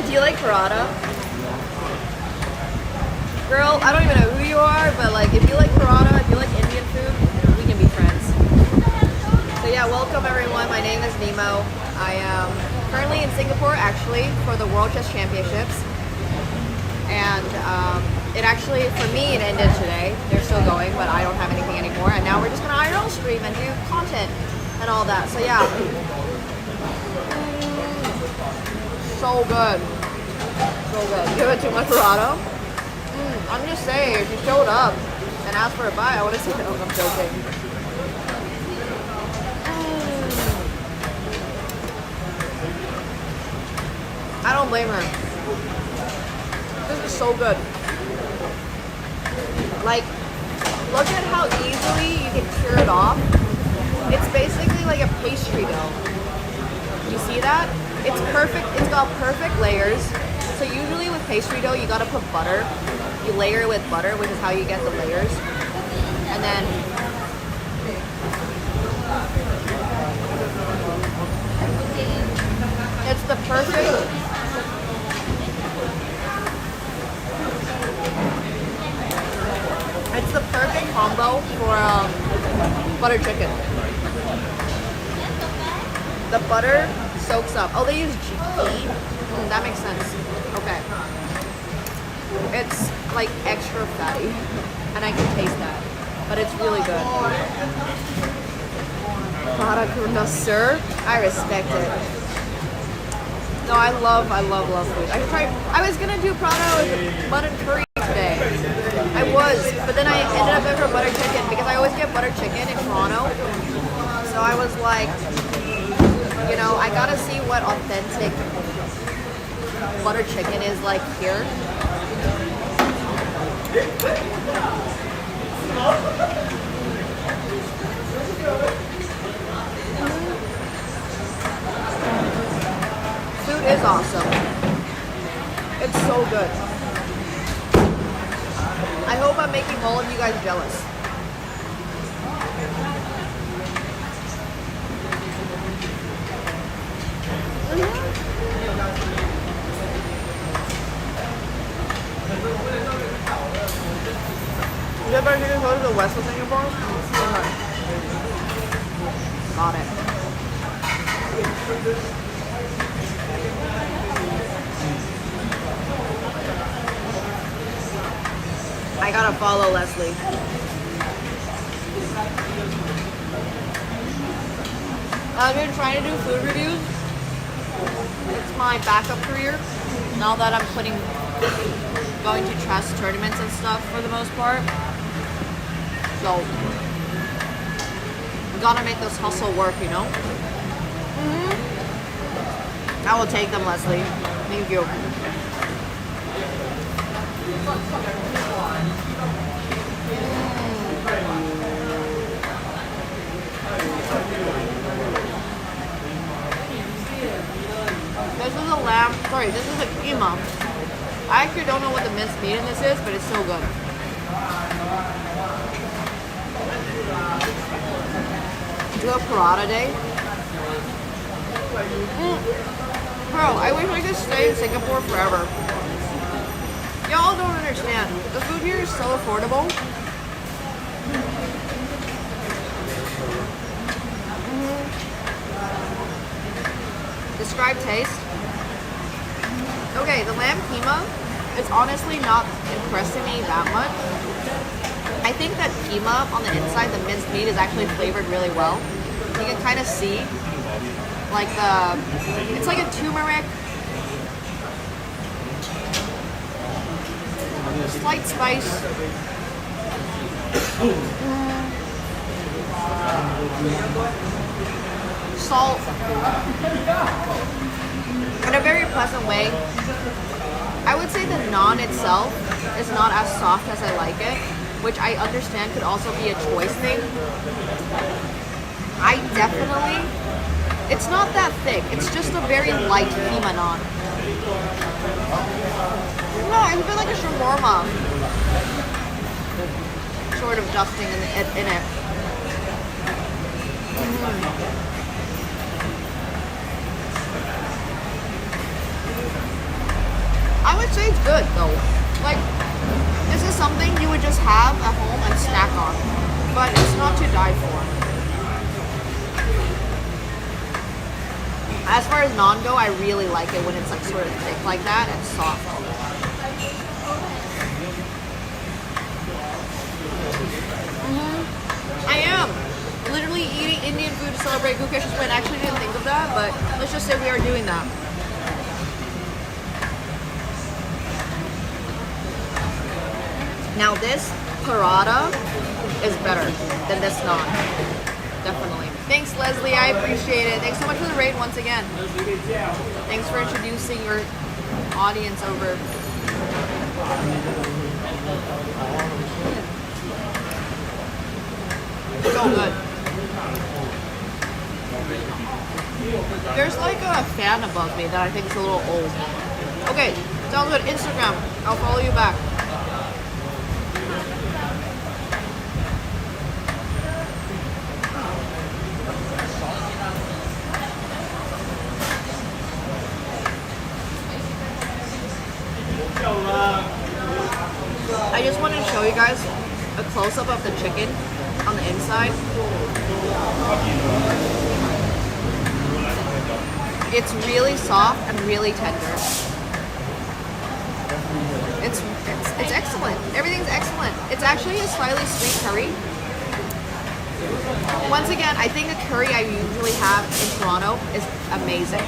Do you like paratha? Girl, I don't even know who you are, but like if you like paratha, if you like Indian food, we can be friends. So yeah, welcome everyone. My name is Nemo. I am currently in Singapore actually for the World Chess Championships. And it actually, for me, it ended today. They're still going, but I don't have anything anymore. And now we're just gonna IRL stream and do content and all that. So yeah. So good. So good. Give it too much paratha. I'm just saying, if you showed up and asked for a buy, I would have said no. I'm joking. I don't blame her. This is so good. Like, look at how easily you can tear it off. It's basically like a pastry dough. You see that? It's perfect. It's got perfect layers. So usually with pastry dough, you gotta put butter. You layer it with butter, which is how you get the layers. And then it's the perfect combo for butter chicken. The butter soaks up. Oh, they use ghee? That makes sense. Okay. It's like extra fatty, and I can taste that, but it's really good. Paratha, sir. I respect it. No, I love food. I was gonna do paratha with mutton curry today. I was, but then I ended up in for butter chicken because I always get butter chicken in Toronto. So I was like, you know, I gotta see what authentic butter chicken is like here. Food is awesome. It's so good. I hope I'm making all of you guys jealous. You ever going to go to the west of Singapore? Got it. I gotta follow Leslie. I've been trying to do food reviews. It's my backup career. Now that I'm going to chess tournaments and stuff for the most part. So, we gotta make this hustle work, you know? I will take them, Leslie. Thank you. This is a lamb. Sorry, this is a keema. I actually don't know what the minced meat in this is, but it's so good. Do a paratha day. Bro, I wish I could stay in Singapore forever. Y'all don't understand. The food here is so affordable. Describe taste. Okay, the lamb keema is honestly not impressing me that much. I think that keema on the inside, the minced meat, is actually flavored really well. You can kind of see, like it's like a turmeric, slight spice. Salt. In a very pleasant way. I would say the naan itself is not as soft as I like it, which I understand could also be a choice thing. I definitely, it's not that thick, it's just a very light keema naan. No, I feel like a shawarma sort of dusting in it. I would say it's good though. Like, this is something you would just have at home and snack on, but it's not to die for. As far as naan go, I really like it when it's like sort of thick like that and soft. I am literally eating Indian food to celebrate Gukesh's win. I actually didn't think of that, but let's just say we are doing that. Now this paratha is better than this naan. Definitely. Thanks, Leslie. I appreciate it. Thanks so much for the raid once again. Thanks for introducing your audience over. So good. There's like a fan above me that I think is a little old. Okay, sounds good. Instagram. I'll follow you back. I just wanted to show you guys a close-up of the chicken on the inside. It's really soft and really tender. It's excellent. Everything's excellent. It's actually a slightly sweet curry. Once again, I think the curry I usually have in Toronto is amazing.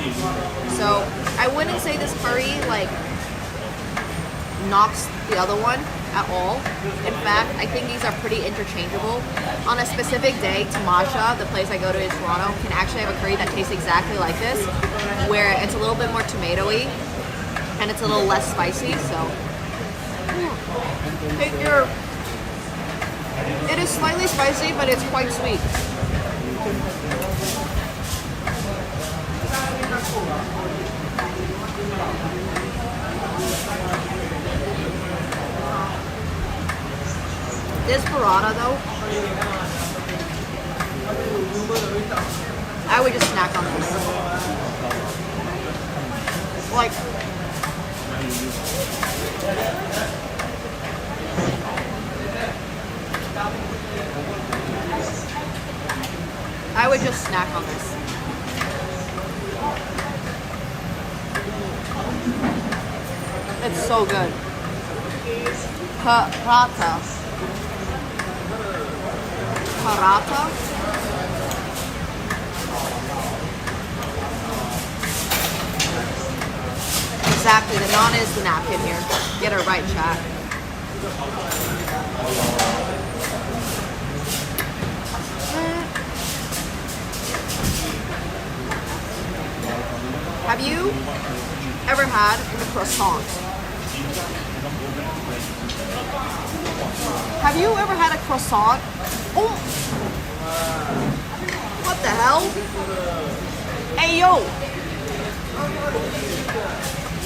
So I wouldn't say this curry like knocks the other one at all. In fact, I think these are pretty interchangeable. On a specific day, Tamasha, the place I go to in Toronto, can actually have a curry that tastes exactly like this, where it's a little bit more tomatoey and it's a little less spicy. So take your. It is slightly spicy, but it's quite sweet. This paratha though, I would just snack on this. Like, I would just snack on this. It's so good. Paratha. Paratha. Exactly, the naan is the napkin here. Get it right, chat. ever had is a croissant. Have you ever had a croissant? Oh! What the hell? Hey yo!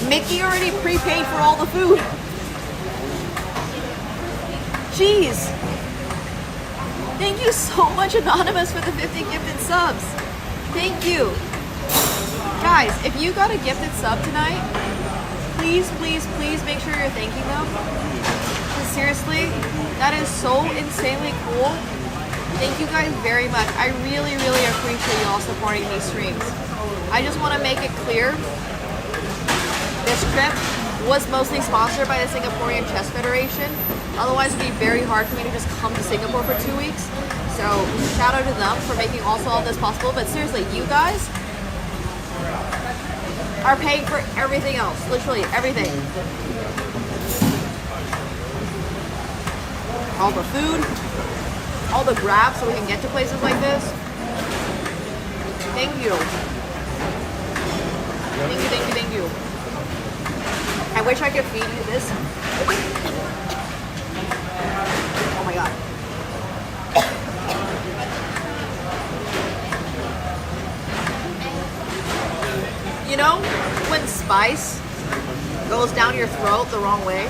Mickey already prepaid for all the food. Jeez. Thank you so much, Anonymous, for the 50 gifted subs. Thank you. Guys, if you got a gifted sub tonight, please, please, please make sure you're thanking them. Because seriously, that is so insanely cool. Thank you guys very much. I really, really appreciate you all supporting these streams. I just want to make it clear, this trip was mostly sponsored by the Singaporean Chess Federation. Otherwise, it would be very hard for me to just come to Singapore for 2 weeks. So, shout out to them for making also all this possible. But seriously, you guys are paying for everything else. Literally, everything. All the food, all the grabs so we can get to places like this. Thank you. Thank you, thank you, thank you. I wish I could feed you this. Oh my god. You know when spice goes down your throat the wrong way?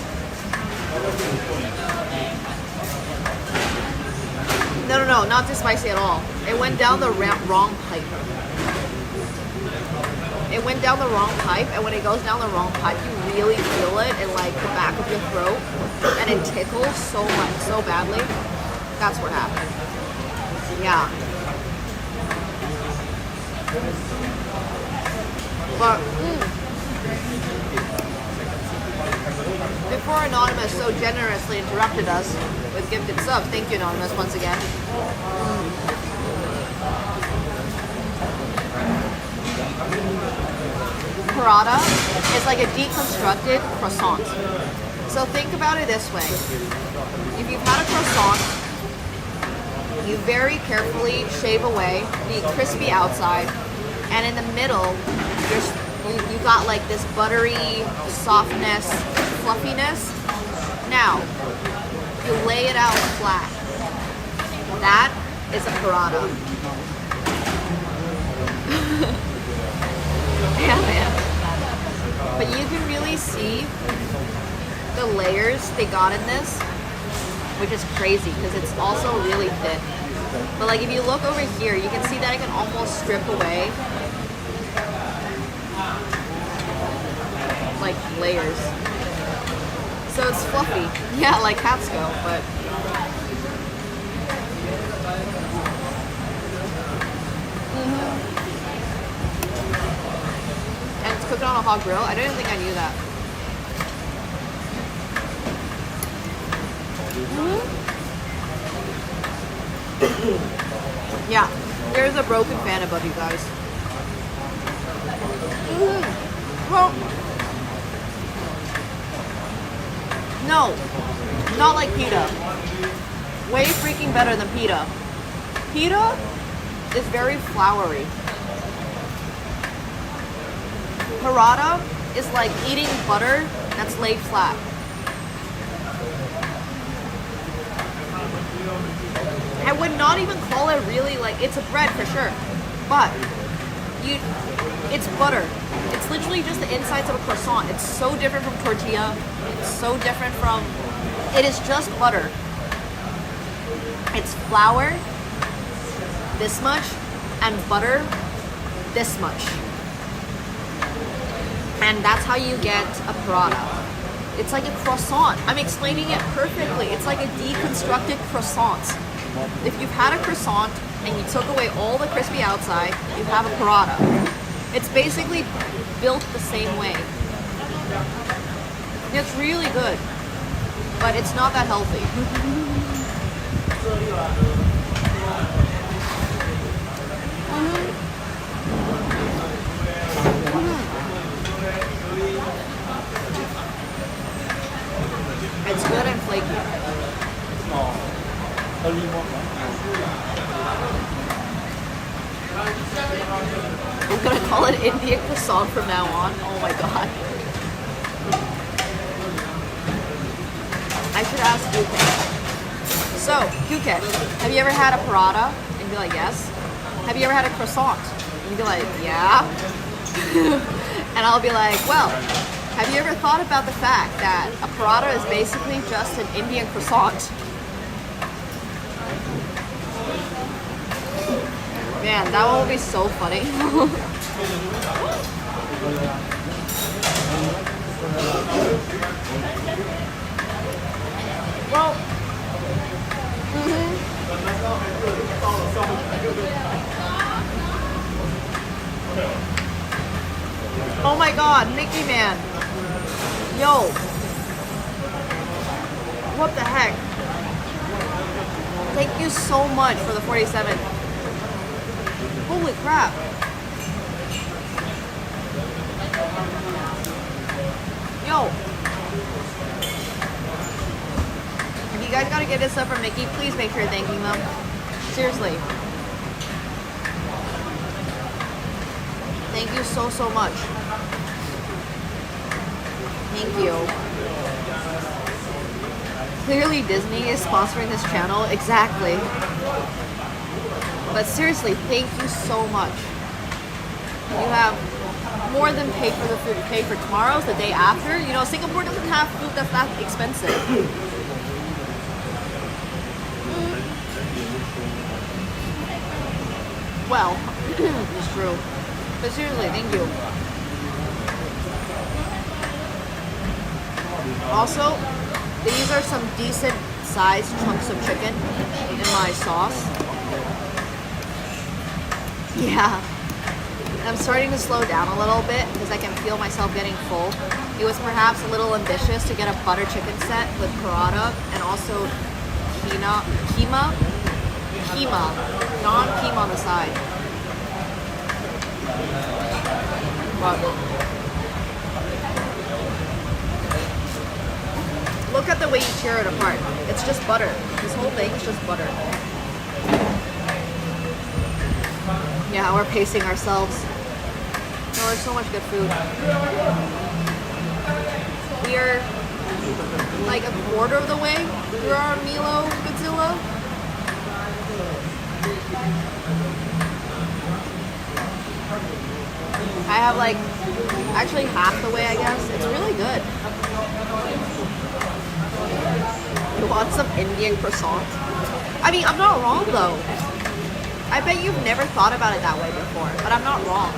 No, not too spicy at all. It went down the wrong pipe. It went down the wrong pipe, and when it goes down the wrong pipe, you really feel it in like the back of your throat, and it tickles so much, so badly. That's what happened. Yeah. But before Anonymous so generously interrupted us with gifted subs, thank you Anonymous once again. Paratha is like a deconstructed croissant. So think about it this way. If you've had a croissant, you very carefully shave away the crispy outside, and in the middle, you got like this buttery softness, fluffiness. Now, you lay it out flat. That is a paratha. Yeah, man. But you can really see the layers they got in this, which is crazy because it's also really thin. But like if you look over here, you can see that I can almost strip away like layers. So it's fluffy. Yeah, like cats go, but and it's cooked on a hot grill. I didn't think I knew that. Yeah, there's a broken fan above you guys. Well, no, not like pita. Way freaking better than pita. Pita is very floury. Paratha is like eating butter that's laid flat. I would not even call it really like, it's a bread for sure, but it's butter. It's literally just the insides of a croissant. It's so different from tortilla. It's so different from, it is just butter. It's flour, this much, and butter, this much. And that's how you get a paratha. It's like a croissant. I'm explaining it perfectly. It's like a deconstructed croissant. If you've had a croissant and you took away all the crispy outside, you have a paratha. It's basically built the same way. It's really good, but it's not that healthy. It's good and flaky. I'm gonna call it Indian croissant from now on. Oh my god. I should ask Yuke. So, Yuke, have you ever had a paratha? And you'd be like, yes. Have you ever had a croissant? And you'd be like, yeah. And I'll be like, well, have you ever thought about the fact that a paratha is basically just an Indian croissant? Man, that one would be so funny. Well, oh my god, Mickey Man. Yo. What the heck? Thank you so much for the 47. Holy crap. Yo. If you guys gotta get this up for Mickey, please make sure you're thanking them. Seriously. Thank you so, so much. Thank you. Clearly Disney is sponsoring this channel. Exactly. But seriously, thank you so much. You have more than paid for the food. You pay for tomorrow's, the day after. You know, Singapore doesn't have food that's that expensive. Well, it's true. But seriously, thank you. Also, these are some decent sized chunks of chicken in my sauce. Yeah. I'm starting to slow down a little bit because I can feel myself getting full. It was perhaps a little ambitious to get a butter chicken set with paratha and also keema, non-keema on the side. But look at the way you tear it apart. It's just butter. This whole thing is just butter. Yeah, we're pacing ourselves. No, there's so much good food. We're like a quarter of the way through our Milo Godzilla. I have like actually half the way, I guess. It's really good. You want some Indian croissant? I mean, I'm not wrong though. I bet you've never thought about it that way before, but I'm not wrong.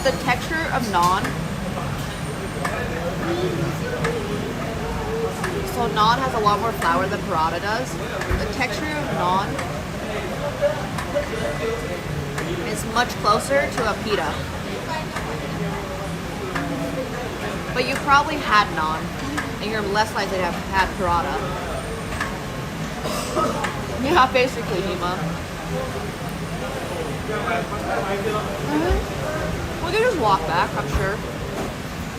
The texture of naan. So naan has a lot more flour than paratha does. The texture of naan is much closer to a pita. But you probably had naan, and you're less likely to have had paratha. Yeah, basically, Nemo. We can just walk back, I'm sure.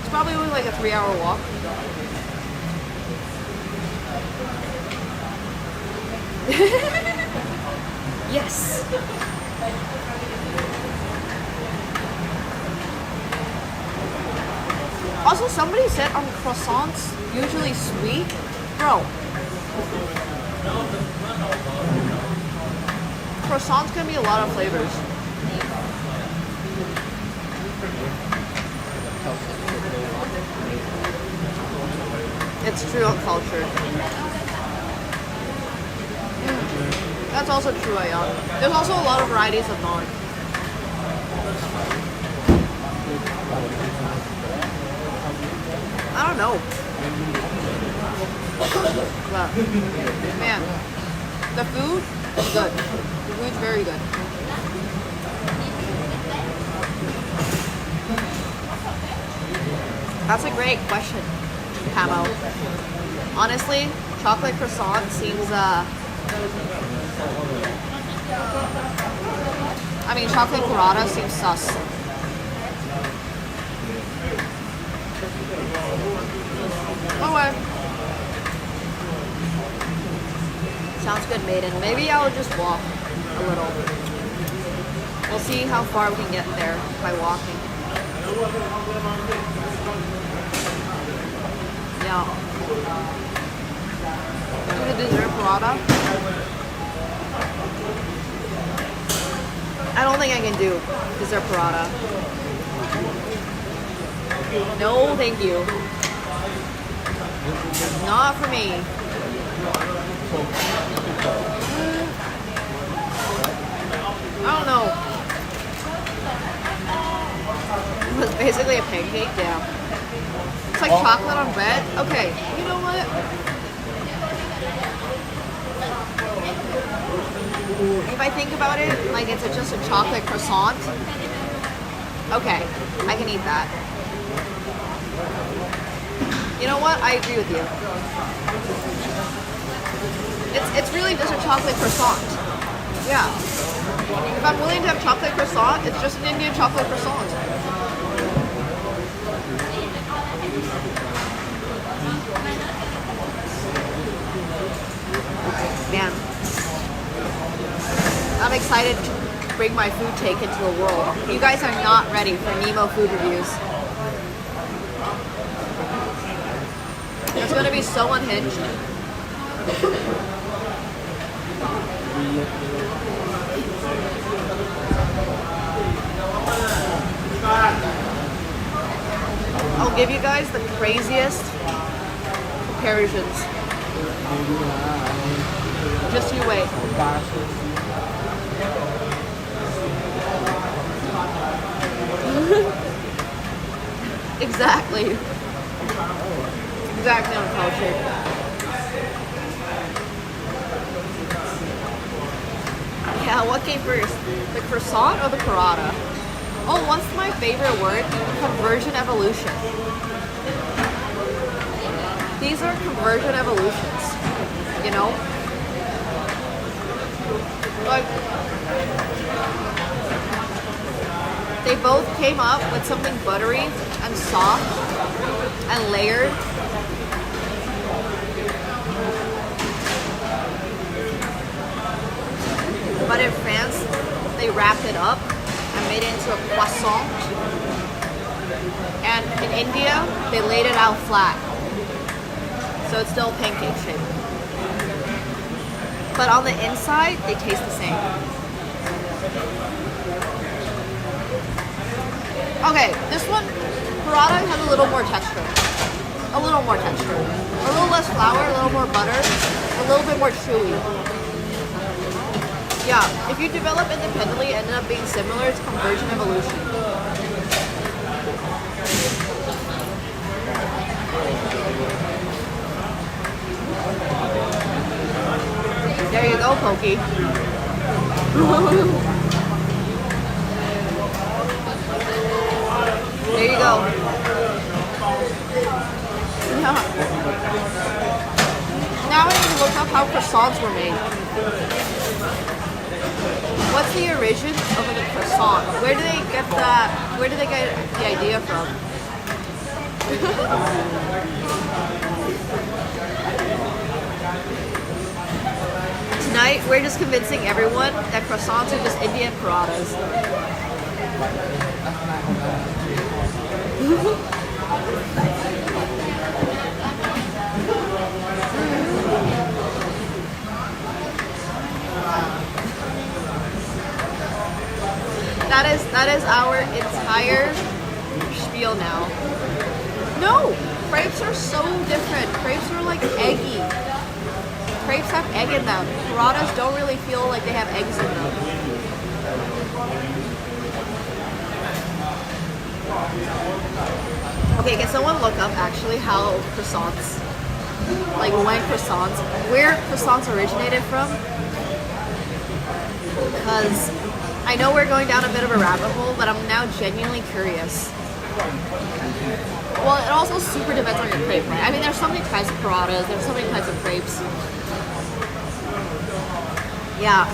It's probably only like a 3-hour walk. Yes. Also, somebody said on croissants usually sweet. Bro. Croissants can be a lot of flavors. It's true on culture. That's also true, Ayan. There's also a lot of varieties of naan. I don't know. But, man, the food is good. The food's very good. That's a great question, Camo. Honestly, chocolate croissant seems, I mean, chocolate burrata seems sus. Oh, well. Sounds good, maiden. Maybe I'll just walk a little. We'll see how far we can get there by walking. Yeah. Do the dessert burrata. I don't think I can do dessert burrata. No, thank you. Not for me. I don't know. It was basically a pancake, yeah. It's like chocolate on bread. Okay, you know what? If I think about it, like it's just a chocolate croissant. Okay, I can eat that. You know what? I agree with you. It's really just a chocolate croissant. Yeah. If I'm willing to have chocolate croissant, it's just an Indian chocolate croissant. Man. I'm excited to bring my food take into the world. You guys are not ready for Nemo food reviews. It's going to be so unhinged. I'll give you guys the craziest comparisons. Just you wait. Exactly. Exactly on culture. Yeah, what came first? The croissant or the burrata? Oh, what's my favorite word? Conversion evolution. These are conversion evolutions, you know? Like, they both came up with something buttery and soft and layered. But in France, they wrapped it up and made it into a croissant. And in India, they laid it out flat. So it's still pancake shape. But on the inside, they taste the same. Okay, this one, burrata has a little more texture. A little more texture. A little less flour, a little more butter, a little bit more chewy. Yeah, if you develop independently, it ended up being similar. It's conversion evolution. There you go, Pokey. There you go. Yeah. Now I need to look up how croissants were made. What's the origin of the croissant? Where do they get that? Where do they get the idea from? Tonight, we're just convincing everyone that croissants are just Indian parathas. That is our entire spiel now. No! Crepes are so different. Crepes are like eggy. Crepes have egg in them. Parathas don't really feel like they have eggs in them. Okay, can someone look up actually how croissants, like where croissants originated from? Because I know we're going down a bit of a rabbit hole, but I'm now genuinely curious. Well, it also super depends on your crepe, right? I mean, there's so many types of paradas, there's so many types of crepes. Yeah,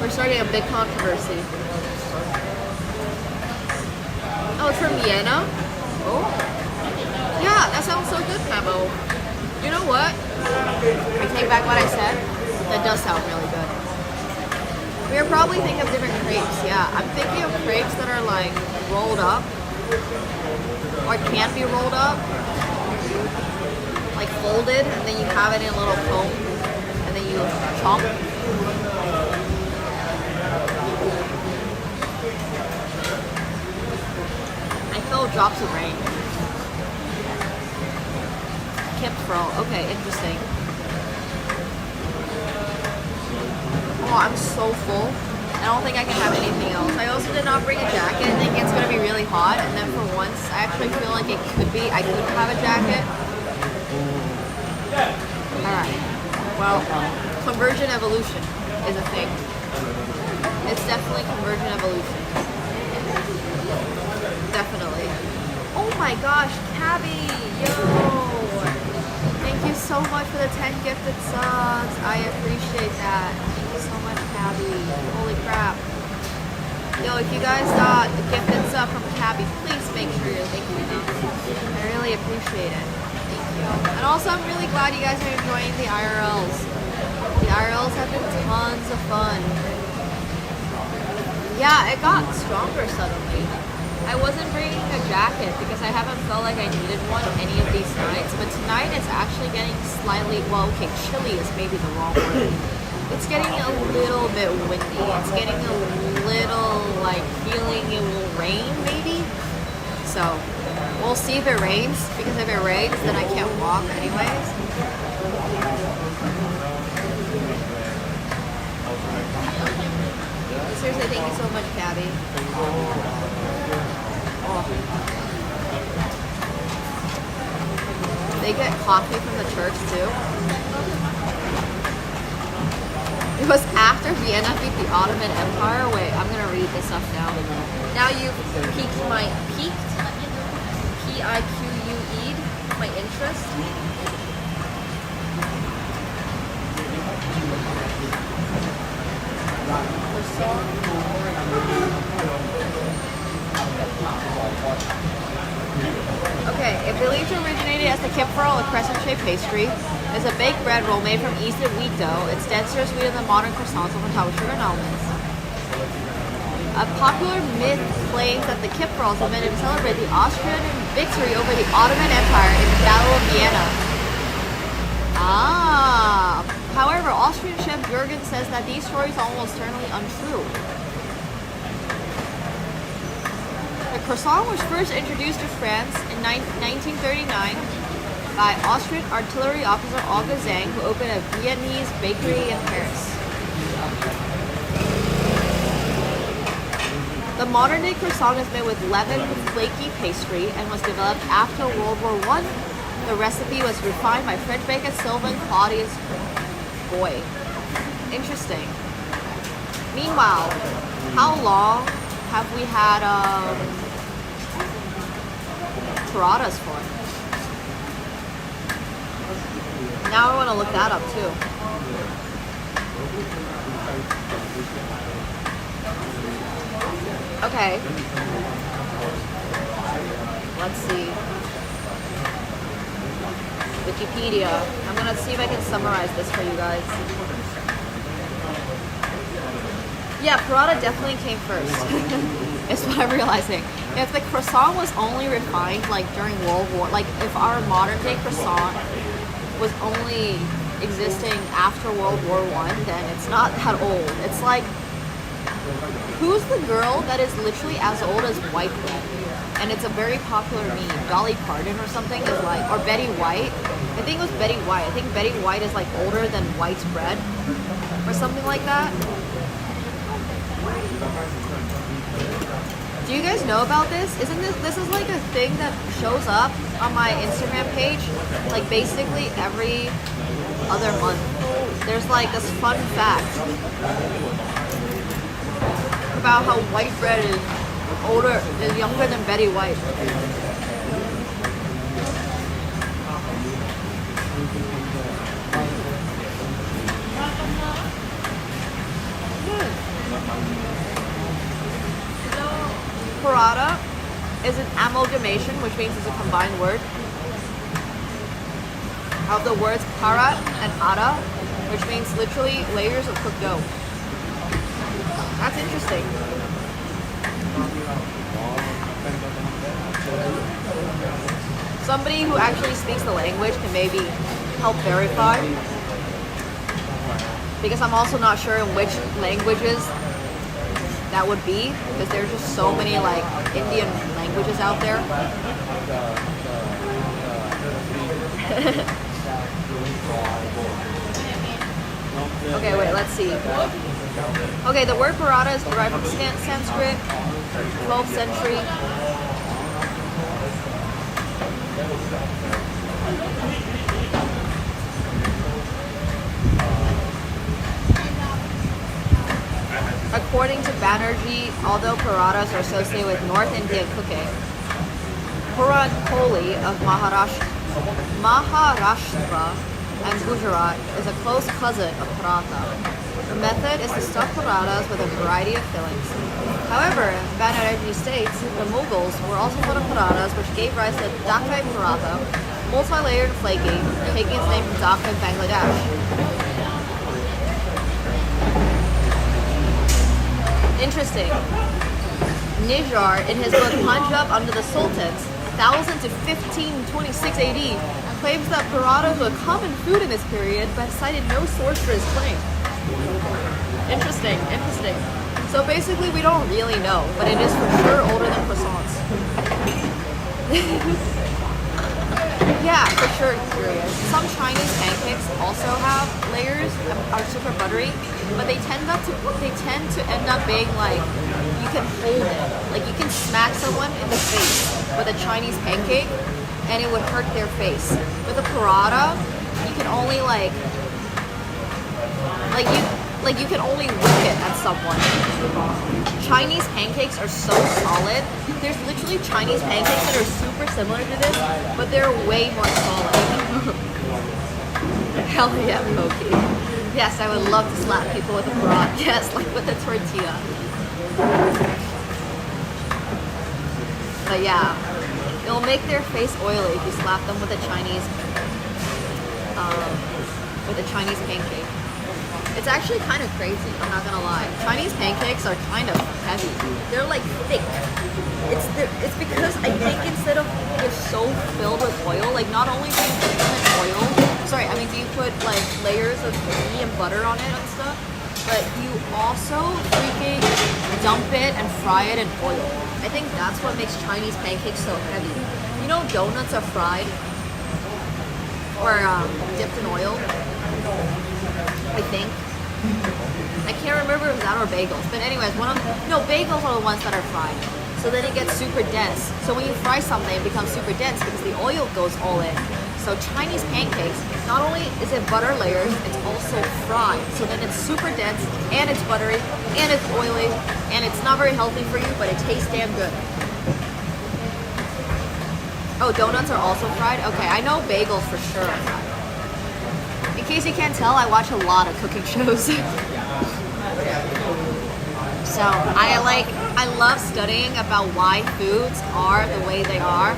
we're starting a big controversy. Oh, it's from Vienna? Oh. Yeah, that sounds so good, Nemo. You know what? I take back what I said. That does sound really good. We are probably thinking of different crepes, yeah. I'm thinking of crepes that are like rolled up. Or can be rolled up. Like folded, and then you have it in a little foam. And then you chomp. I feel drops of rain. Kipfro. Okay, interesting. Oh, I'm so full. I don't think I can have anything else. I also did not bring a jacket, thinking it's going to be really hot, and then for once, I actually feel like I could have a jacket. Alright. Well, conversion evolution is a thing. It's definitely conversion evolution. Definitely. Oh my gosh, Cabby! Yo! Thank you so much for the 10 gifted subs. I appreciate that. Thank you so much, Cabby. Holy crap. Yo, if you guys got a gifted sub from Cabby, please make sure you're thanking them. I really appreciate it. Thank you. And also, I'm really glad you guys are enjoying the IRLs. The IRLs have been tons of fun. Yeah, it got stronger suddenly. I wasn't bringing a jacket because I haven't felt like I needed one any of these nights, but tonight it's actually getting slightly, well, okay, chilly is maybe the wrong word. It's getting a little bit windy. It's getting a little, like, feeling it will rain, maybe? So, we'll see if it rains, because if it rains, then I can't walk anyways. Seriously, thank you so much, Gabby. Oh. They get coffee from the church, too. It was after Vienna beat the Ottoman Empire. Wait, I'm gonna read this up now. Now you've piqued, P-I-Q-U-E'd my interest. Okay, it believed to originated as the kipfel, a crescent-shaped pastry. It's a baked bread roll made from yeasted wheat dough. It's denser and sweeter than modern croissants on top of sugar and almonds. A popular myth claims that the kipfel was invented to celebrate the Austrian victory over the Ottoman Empire in the Battle of Vienna. Ah! However, Austrian chef Jürgen says that these stories are almost certainly untrue. The croissant was first introduced to France in 1939 by Austrian artillery officer Olga Zang, who opened a Viennese bakery in Paris. The modern-day croissant is made with leavened, flaky pastry and was developed after World War I. The recipe was refined by French baker Sylvain Claudius Boy. Interesting. Meanwhile, how long have we had paradas for? Now I want to look that up too. Okay. Let's see. Wikipedia. I'm gonna see if I can summarize this for you guys. Yeah, parada definitely came first. Is what I'm realizing. If the croissant was only refined like during World War, like if our modern day croissant was only existing after World War I, then it's not that old. It's like, who's the girl that is literally as old as white bread? And it's a very popular meme. Dolly Parton or something is like, or Betty White. I think it was Betty White. I think Betty White is like older than white bread or something like that. Do you guys know about this? Isn't this is like a thing that shows up on my Instagram page, like basically every other month. There's like this fun fact. about how white bread is younger than Betty White. Paratha is an amalgamation, which means it's a combined word, of the words parat and atta, which means literally layers of cooked dough. That's interesting. Somebody who actually speaks the language can maybe help verify, because I'm also not sure in which languages that would be, because there's just so many like Indian languages out there. Okay, wait, let's see. Okay, the word paratha is derived from Sanskrit, 12th century. According to Banerjee, although parathas are associated with North Indian cooking, Puran Poli of Maharashtra and Gujarat is a close cousin of paratha. The method is to stuff parathas with a variety of fillings. However, Banerjee states the Mughals were also fond of parathas, which gave rise to Dhaka paratha, multi-layered and flaky, taking its name from Dhaka in Bangladesh. Interesting. Nijar, in his book Punjab Under the Sultans, 1000 to 1526 AD, claims that parathas were a common food in this period, but cited no source for his claim. Interesting, interesting. So basically we don't really know, but it is for sure older than croissants. Yeah, for sure curious. Some Chinese pancakes also have layers, are super buttery, but they tend to end up being like, you can hold it. Like you can smack someone in the face with a Chinese pancake and it would hurt their face. With a paratha, you can only you can only whip it at someone. Chinese pancakes are so solid. There's literally Chinese pancakes that are super similar to this, but they're way more solid. Hell yeah, Moki. Yes, I would love to slap people with a paratha. Yes, like with a tortilla. But yeah, it'll make their face oily if you slap them with a Chinese pancake. It's actually kind of crazy, I'm not gonna lie. Chinese pancakes are kind of heavy. They're like thick. It's because I think instead of they're so filled with oil, like not only do you put them in oil, do you put like layers of ghee and butter on it and stuff, but you also freaking dump it and fry it in oil. I think that's what makes Chinese pancakes so heavy. You know donuts are fried or dipped in oil, I think. I can't remember if it was that or bagels, but anyways, bagels are the ones that are fried. So then it gets super dense. So when you fry something, it becomes super dense because the oil goes all in. So Chinese pancakes, not only is it butter layers, it's also fried. So then it's super dense, and it's buttery, and it's oily, and it's not very healthy for you, but it tastes damn good. Oh, donuts are also fried? Okay, I know bagels for sure are fried. In case you can't tell, I watch a lot of cooking shows. So I love studying about why foods are the way they are.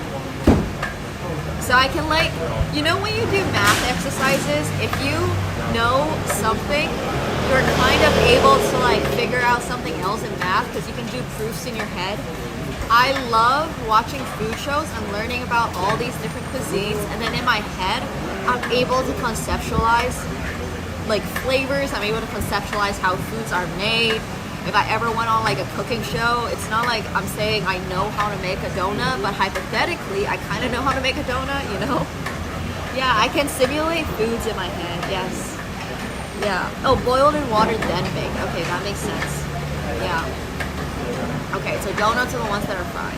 So I can when you do math exercises, if you know something, you're kind of able to figure out something else in math because you can do proofs in your head. I love watching food shows and learning about all these different cuisines, and then in my head, I'm able to conceptualize flavors. I'm able to conceptualize how foods are made. If I ever went on a cooking show, it's not like I'm saying I know how to make a donut, but hypothetically, I kind of know how to make a donut, you know? Yeah, I can simulate foods in my head, yes. Yeah. Oh, boiled in water, then baked. Okay, that makes sense. Yeah. Okay, so donuts are the ones that are fried.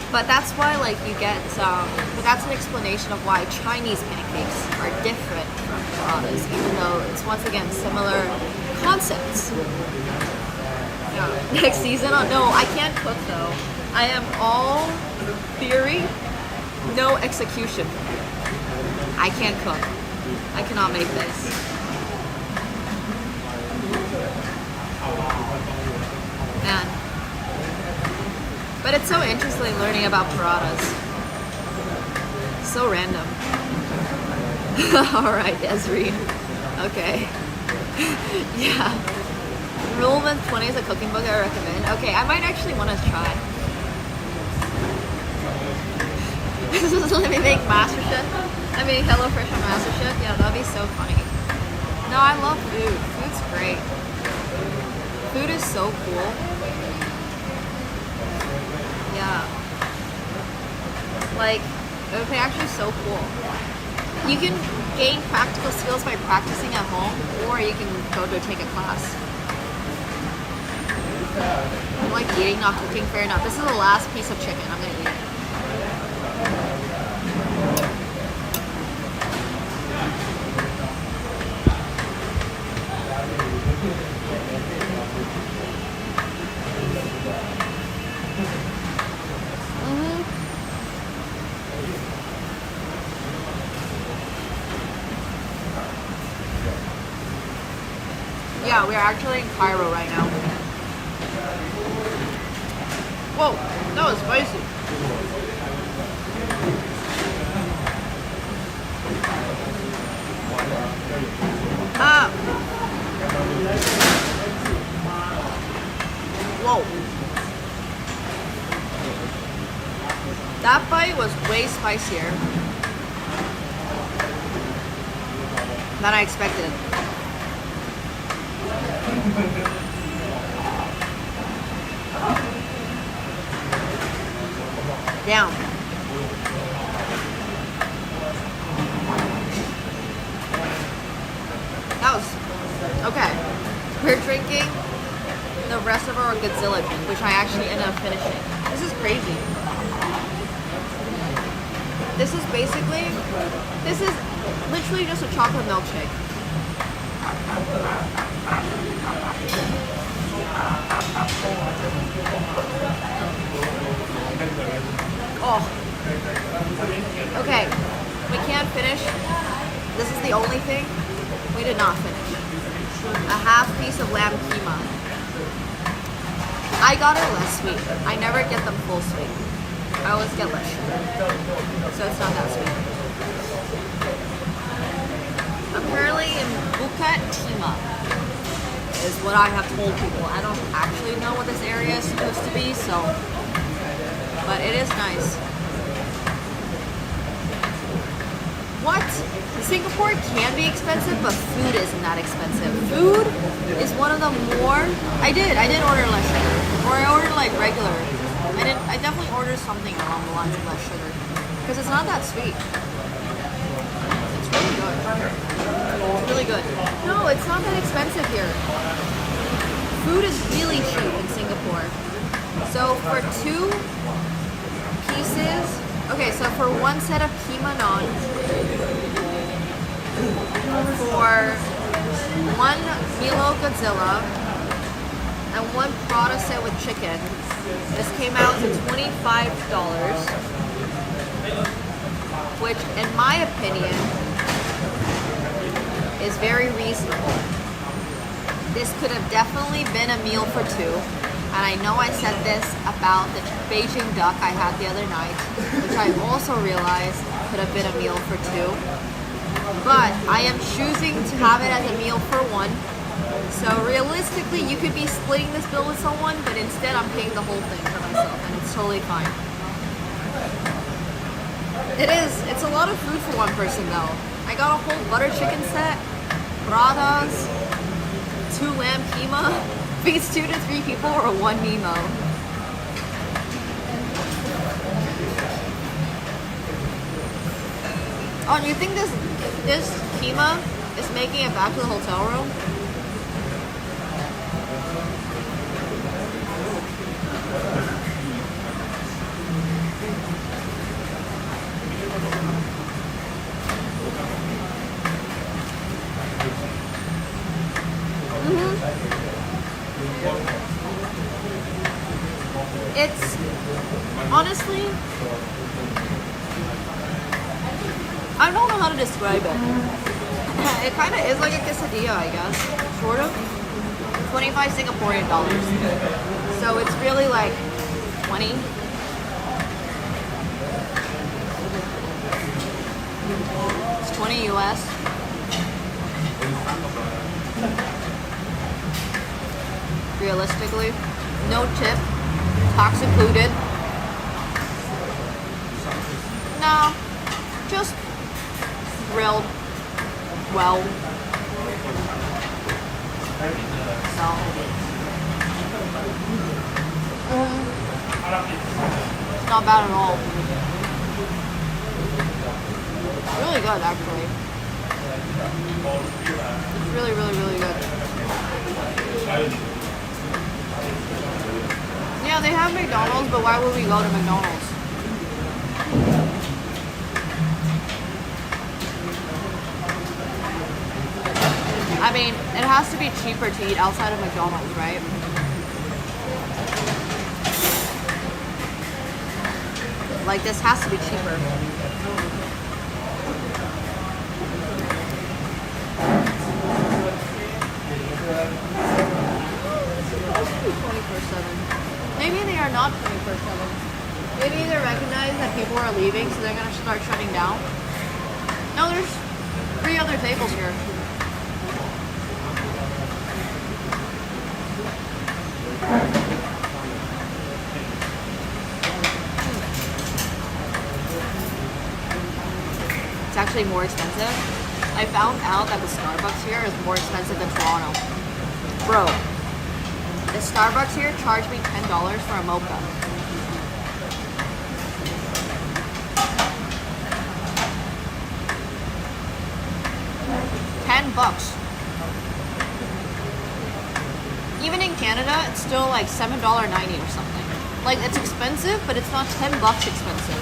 But that's why you get, but that's an explanation of why Chinese pancakes are different from parathas, even though it's once again similar concepts. Yeah. Next season? Oh, no, I can't cook though. I am all theory, no execution. I can't cook. I cannot make this. Man. But it's so interesting learning about paradas. So random. Alright, Desiree. Okay. Yeah. Rule 20 is a cooking book I recommend. Okay, I might actually want to try. Let me make MasterChef. I mean, HelloFresh on MasterChef. Yeah, that'd be so funny. No, I love food. Food's great. Food is so cool. Yeah. Like, okay, actually so cool. You can gain practical skills by practicing at home, or you can go to take a class. I'm like eating, not cooking, fair enough. This is the last piece of chicken. I'm gonna eat it. Yeah, we're actually in Cairo right now. Whoa, that was spicy. Whoa. That bite was way spicier than I expected. Down. That was okay. We're drinking the rest of our Godzilla drink, which I actually ended up finishing. This is crazy. This is literally just a chocolate milkshake. Oh. Okay. We can't finish. This is the only thing we did not finish. A half piece of lamb keema. I got it less sweet. I never get them full sweet. I always get less sugar. So it's not that sweet. Apparently in Bukat Tima is what I have told people. I don't actually know what this area is supposed to be, so but it is nice. What? Singapore can be expensive, but food isn't that expensive. Food is one of the more I did order less sugar. Or I ordered like regular. I definitely ordered something along the lines of less sugar. Because it's not that sweet. It's really good. It's really good. No, it's not that expensive here. Food is really cheap in Singapore. So for 2 pieces, okay, so for 1 set of keema naan, for 1 Milo Godzilla, and 1 Prada set with chicken, this came out to $25, which in my opinion is very reasonable. This could have definitely been a meal for 2. And I know I said this about the Beijing duck I had the other night, which I also realized could have been a meal for 2. But I am choosing to have it as a meal for 1. So realistically, you could be splitting this bill with someone, but instead I'm paying the whole thing for myself, and it's totally fine. It is. It's a lot of food for 1 person though. I got a whole butter chicken set, bratas, 2 lamb keema. Feeds 2 to 3 people or 1 Nemo. Oh, do you think this keema is making it back to the hotel room? I don't know how to describe it. It kind of is like a quesadilla, I guess. Sort of. 25 Singaporean dollars. So it's really like 20. It's 20 US. Realistically. No tip. Tax included. No. Just grilled well. So. It's not bad at all. Really good, actually. It's really, really, really good. Yeah, they have McDonald's, but why would we go to McDonald's? I mean, it has to be cheaper to eat outside of McDonald's, right? Like, this has to be cheaper. Maybe they are not 24/7. Maybe they recognize that people are leaving, so they're gonna start shutting down. No, there's 3 other tables here. It's actually more expensive. I found out that the Starbucks here is more expensive than Toronto. Bro, the Starbucks here charged me $10 for a mocha. $10. Even in Canada, it's still like $7.90 or something. Like, it's expensive, but it's not $10 expensive.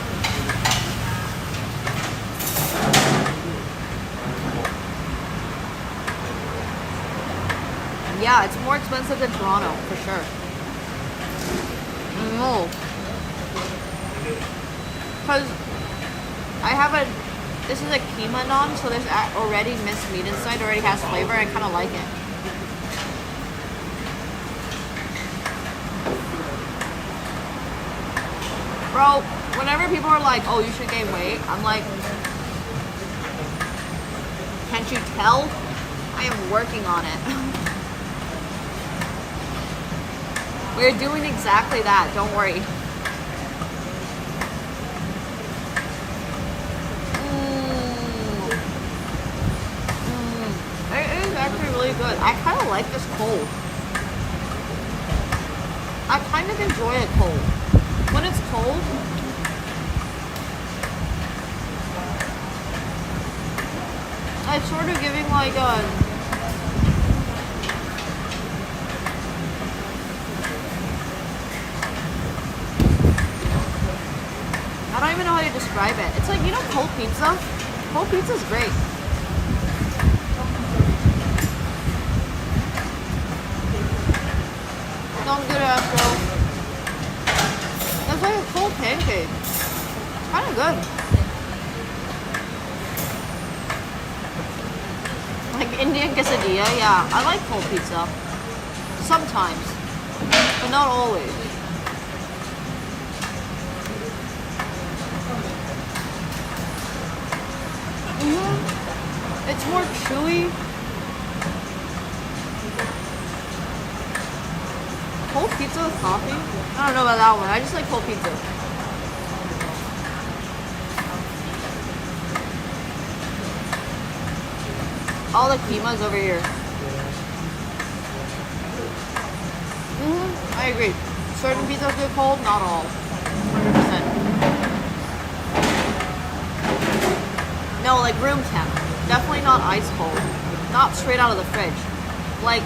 Yeah, it's more expensive than Toronto, for sure. No. Because I have this is a keema naan, so there's already minced meat inside, already has flavor, and I kind of like it. Bro, whenever people are like, oh, you should gain weight, I'm like, can't you tell? I am working on it. We're doing exactly that, don't worry. It is actually really good. I kind of like this cold. I kind of enjoy it cold. When it's cold, it's sort of giving like a I don't even know how to describe it. It's like, you know, cold pizza? Cold pizza's great. Don't get it, bro. It's like a cold pancake. It's kind of good. Like Indian quesadilla, yeah. I like cold pizza. Sometimes. But not always. It's more chewy. Cold pizza with coffee? I don't know about that one. I just like cold pizza. All the keema's over here. I agree. Certain pizzas get cold, not all. 100%. No, like room temp. Definitely not ice cold. Not straight out of the fridge. Like,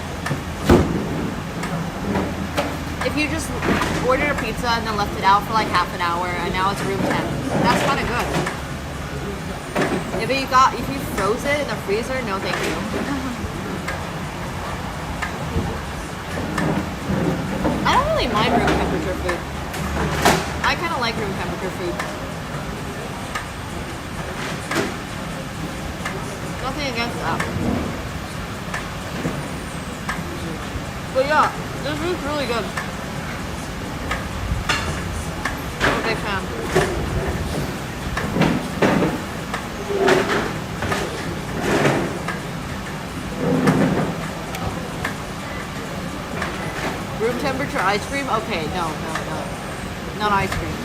if you just ordered a pizza and then left it out for like half an hour and now it's room temp, that's kind of good. If you froze it in the freezer, no thank you. I don't really mind room temperature food. I I kind of like room temperature food. Nothing against that. But yeah, this food's really good. I'm a big fan. Room temperature ice cream? Okay, no. Not ice cream.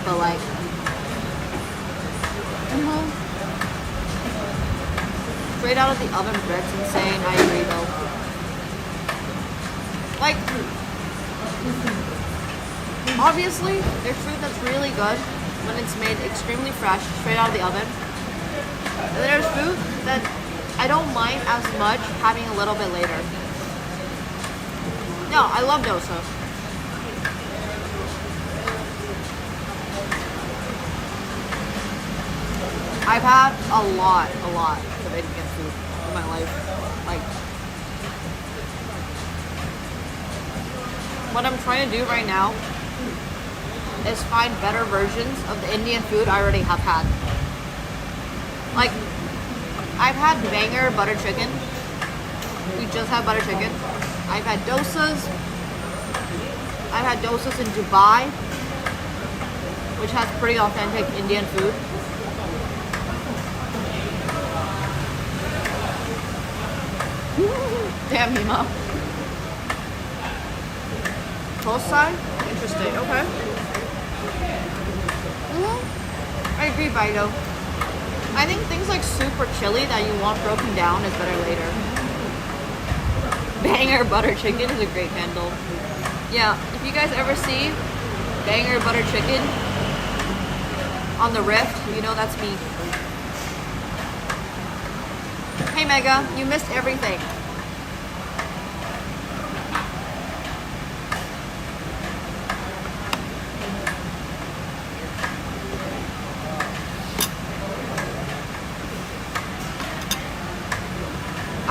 But like, straight out of the oven bread's insane. I agree though. Like, obviously, there's food that's really good when it's made extremely fresh, straight out of the oven. And there's food that I don't mind as much having a little bit later. No, I love dosa. I've had a lot of Indian food in my life. Like, what I'm trying to do right now is find better versions of the Indian food I already have had. Like, I've had banger butter chicken. We just had butter chicken. I've had dosas. I've had dosas in Dubai, which has pretty authentic Indian food. Damn, Nemo. Coast side? Interesting, okay. I agree, Bido. I think things like soup or chili that you want broken down is better later. Banger butter chicken is a great handle. Yeah, if you guys ever see banger butter chicken on the Rift, you know that's me. Hey Mega, you missed everything.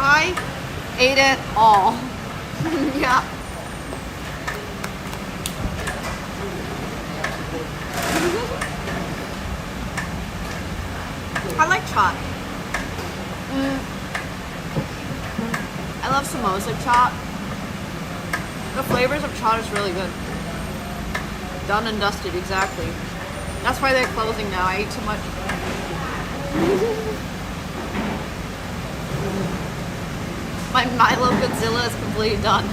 I ate it all. Yeah. I like chaat. I love samosa chaat. The flavors of chaat is really good. Done and dusted, exactly. That's why they're closing now. I ate too much. My Milo Godzilla is completely done.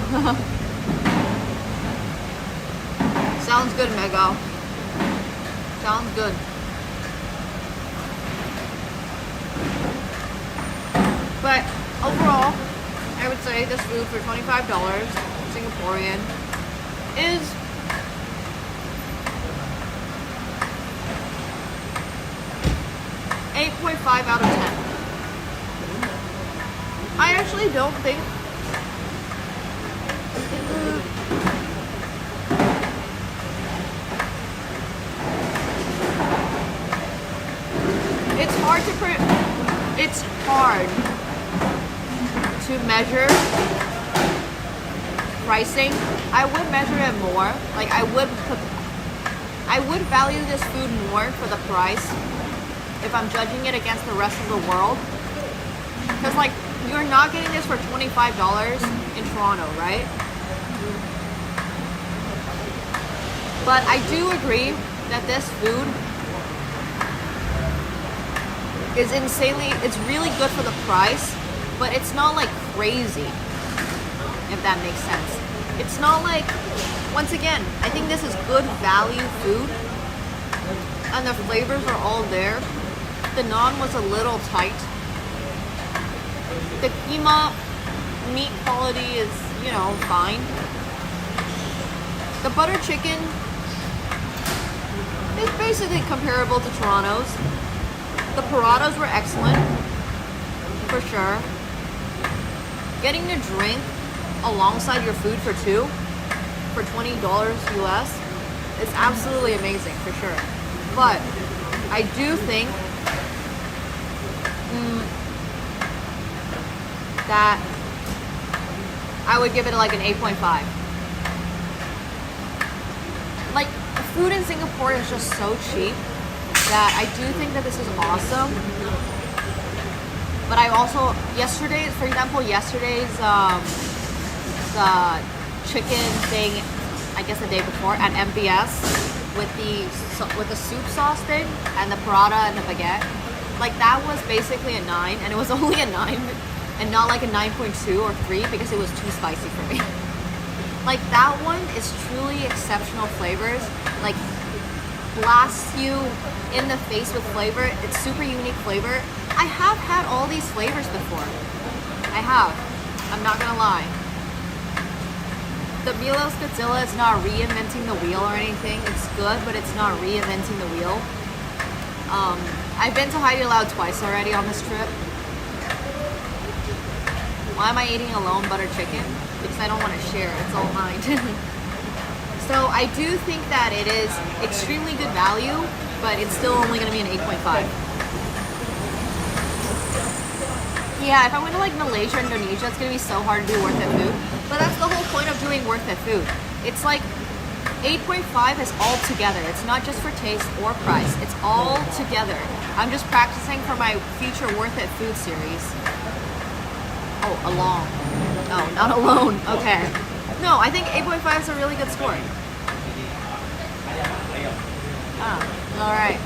Sounds good, Mego. Sounds good. But overall, I would say this food for $25 Singaporean is .5 out of 10. I actually don't think it's hard to measure pricing. I would measure it more. Like I would value this food more for the price if I'm judging it against the rest of the world. Because like you're not getting this for $25 in Toronto, right? But I do agree that this food is insanely, it's really good for the price, but it's not like crazy, if that makes sense. It's not like, once again, I think this is good value food, and the flavors are all there. The naan was a little tight. The keema meat quality is, you know, fine. The butter chicken is basically comparable to Toronto's. The parathas were excellent, for sure. Getting the drink alongside your food for two, for $20 US, is absolutely amazing, for sure. But I do think that I would give it like an 8.5. Like, food in Singapore is just so cheap that I do think that this is awesome. But I also, for example, yesterday's the chicken thing, I guess the day before at MBS with the soup sauce thing and the paratha and the baguette, like that was basically a 9, and it was only a 9 and not like a 9.2 or 3 because it was too spicy for me. Like that one is truly exceptional flavors, like blasts you in the face with flavor. It's super unique flavor. I have had all these flavors before. I have. I'm not gonna lie. The Milos Godzilla is not reinventing the wheel or anything. It's good, but it's not reinventing the wheel. I've been to Hai Di Lao twice already on this trip. Why am I eating alone butter chicken? Because I don't want to share. It's all mine. So I do think that it is extremely good value, but it's still only going to be an 8.5. Yeah, if I went to like Malaysia, Indonesia, it's going to be so hard to do worth it food. But that's the whole point of doing worth it food. It's like 8.5 is all together. It's not just for taste or price. It's all together. I'm just practicing for my future worth it food series. Oh, along. No, not alone. Okay. No, I think 8.5 is a really good score. Ah, alright.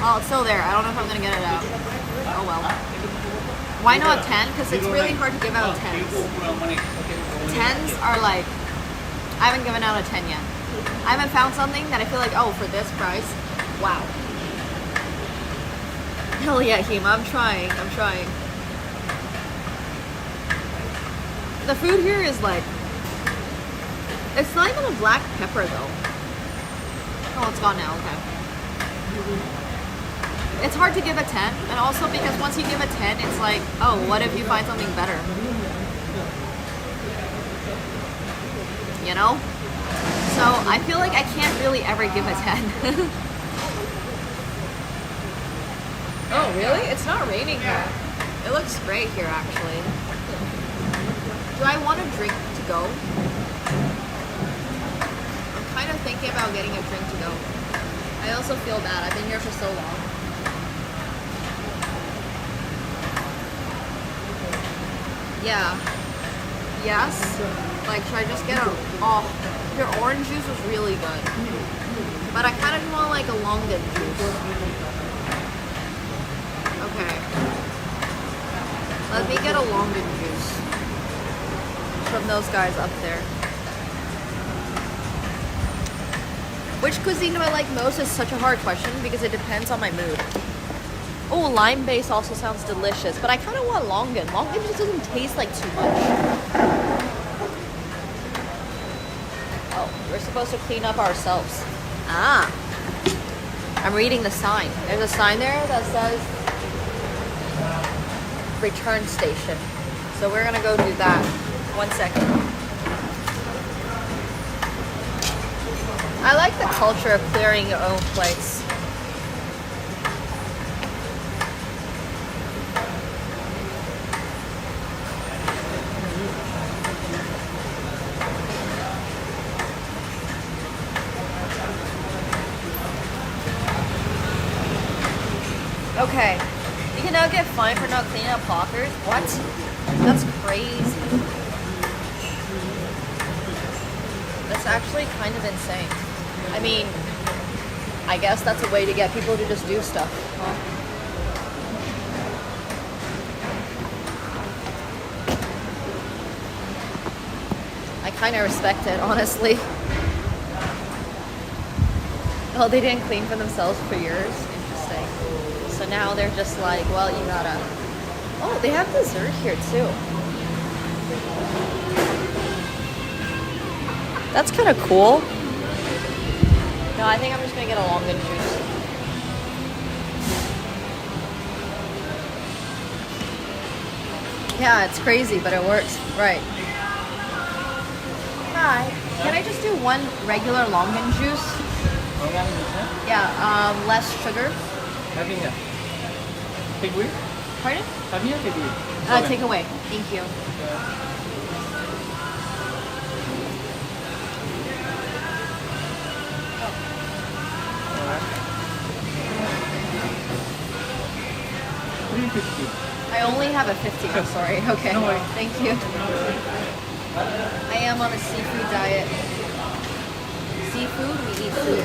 Oh, it's still there. I don't know if I'm gonna get it out. Oh well. Why not 10? Because it's really hard to give out 10s. 10s are like, I haven't given out a 10 yet. I haven't found something that I feel like, oh, for this price, wow. Hell yeah, Hema, I'm trying. The food here is like, it's not even a black pepper though. Oh, it's gone now, okay. It's hard to give a 10, and also because once you give a 10, it's like, oh, what if you find something better? You know? So I feel like I can't really ever give a 10. Oh, really? It's not raining here. It looks great here, actually. Do I want a drink to go? I'm kind of thinking about getting a drink to go. I also feel bad. I've been here for so long. Yeah. Yes. Like, should I just get a... Oh, your orange juice was really good. But I kind of want like a Longan juice. Okay. Let me get a Longan juice. From those guys up there. Which cuisine do I like most is such a hard question because it depends on my mood. Oh, lime base also sounds delicious, but I kind of want Longan. Longan just doesn't taste like too much. Oh, we're supposed to clean up ourselves. Ah. I'm reading the sign. There's a sign there that says return station. So we're gonna go do that. 1 second. I like the culture of clearing your own plates. Okay, you can now get fined for not cleaning up lockers. What? That's crazy. That's actually kind of insane. I mean, I guess that's a way to get people to just do stuff, huh? I kind of respect it, honestly. Oh, they didn't clean for themselves for years? Interesting. So now they're just like, well, you gotta... Oh, they have dessert here too. That's kind of cool. No, I think I'm just gonna get a Longan juice. Yeah, it's crazy, but it works. Right. Hi. Can I just do one regular Longan juice? Yeah, less sugar. Having a takeaway? Pardon? Having a takeaway. Take away. Thank you. 50. I only have a 50. I'm sorry. Okay. No worries. Thank you. I am on a seafood diet. Seafood, we eat food.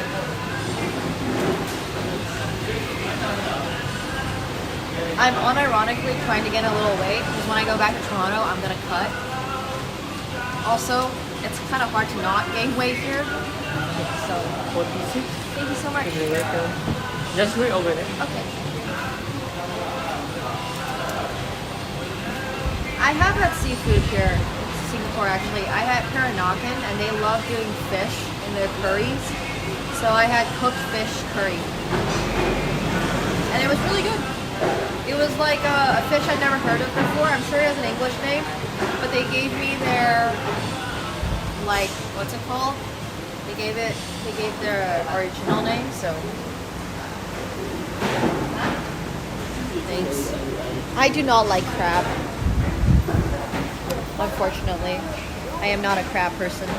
I'm unironically trying to gain a little weight because when I go back to Toronto, I'm gonna cut. Also, it's kind of hard to not gain weight here. So, 46. thank you so much. You're welcome. Just wait over there. Okay. I have had seafood here in Singapore actually. I had Peranakan and they love doing fish in their curries. So I had cooked fish curry. And it was really good. It was like a fish I'd never heard of before. I'm sure it has an English name. But they gave me their, like, what's it called? They gave their original name, so. Thanks. I do not like crab. Unfortunately, I am not a crab person.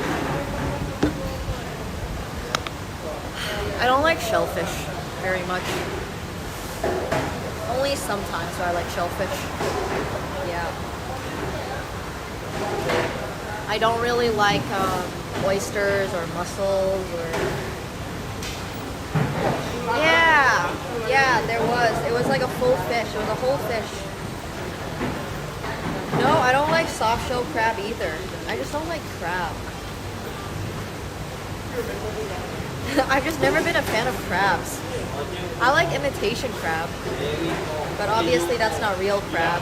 I don't like shellfish very much. Only sometimes do I like shellfish. Yeah. I don't really like oysters or mussels or... Yeah, there was. It was like a full fish. It was a whole fish. No, I don't like soft shell crab either. I just don't like crab. I've just never been a fan of crabs. I like imitation crab, but obviously that's not real crab.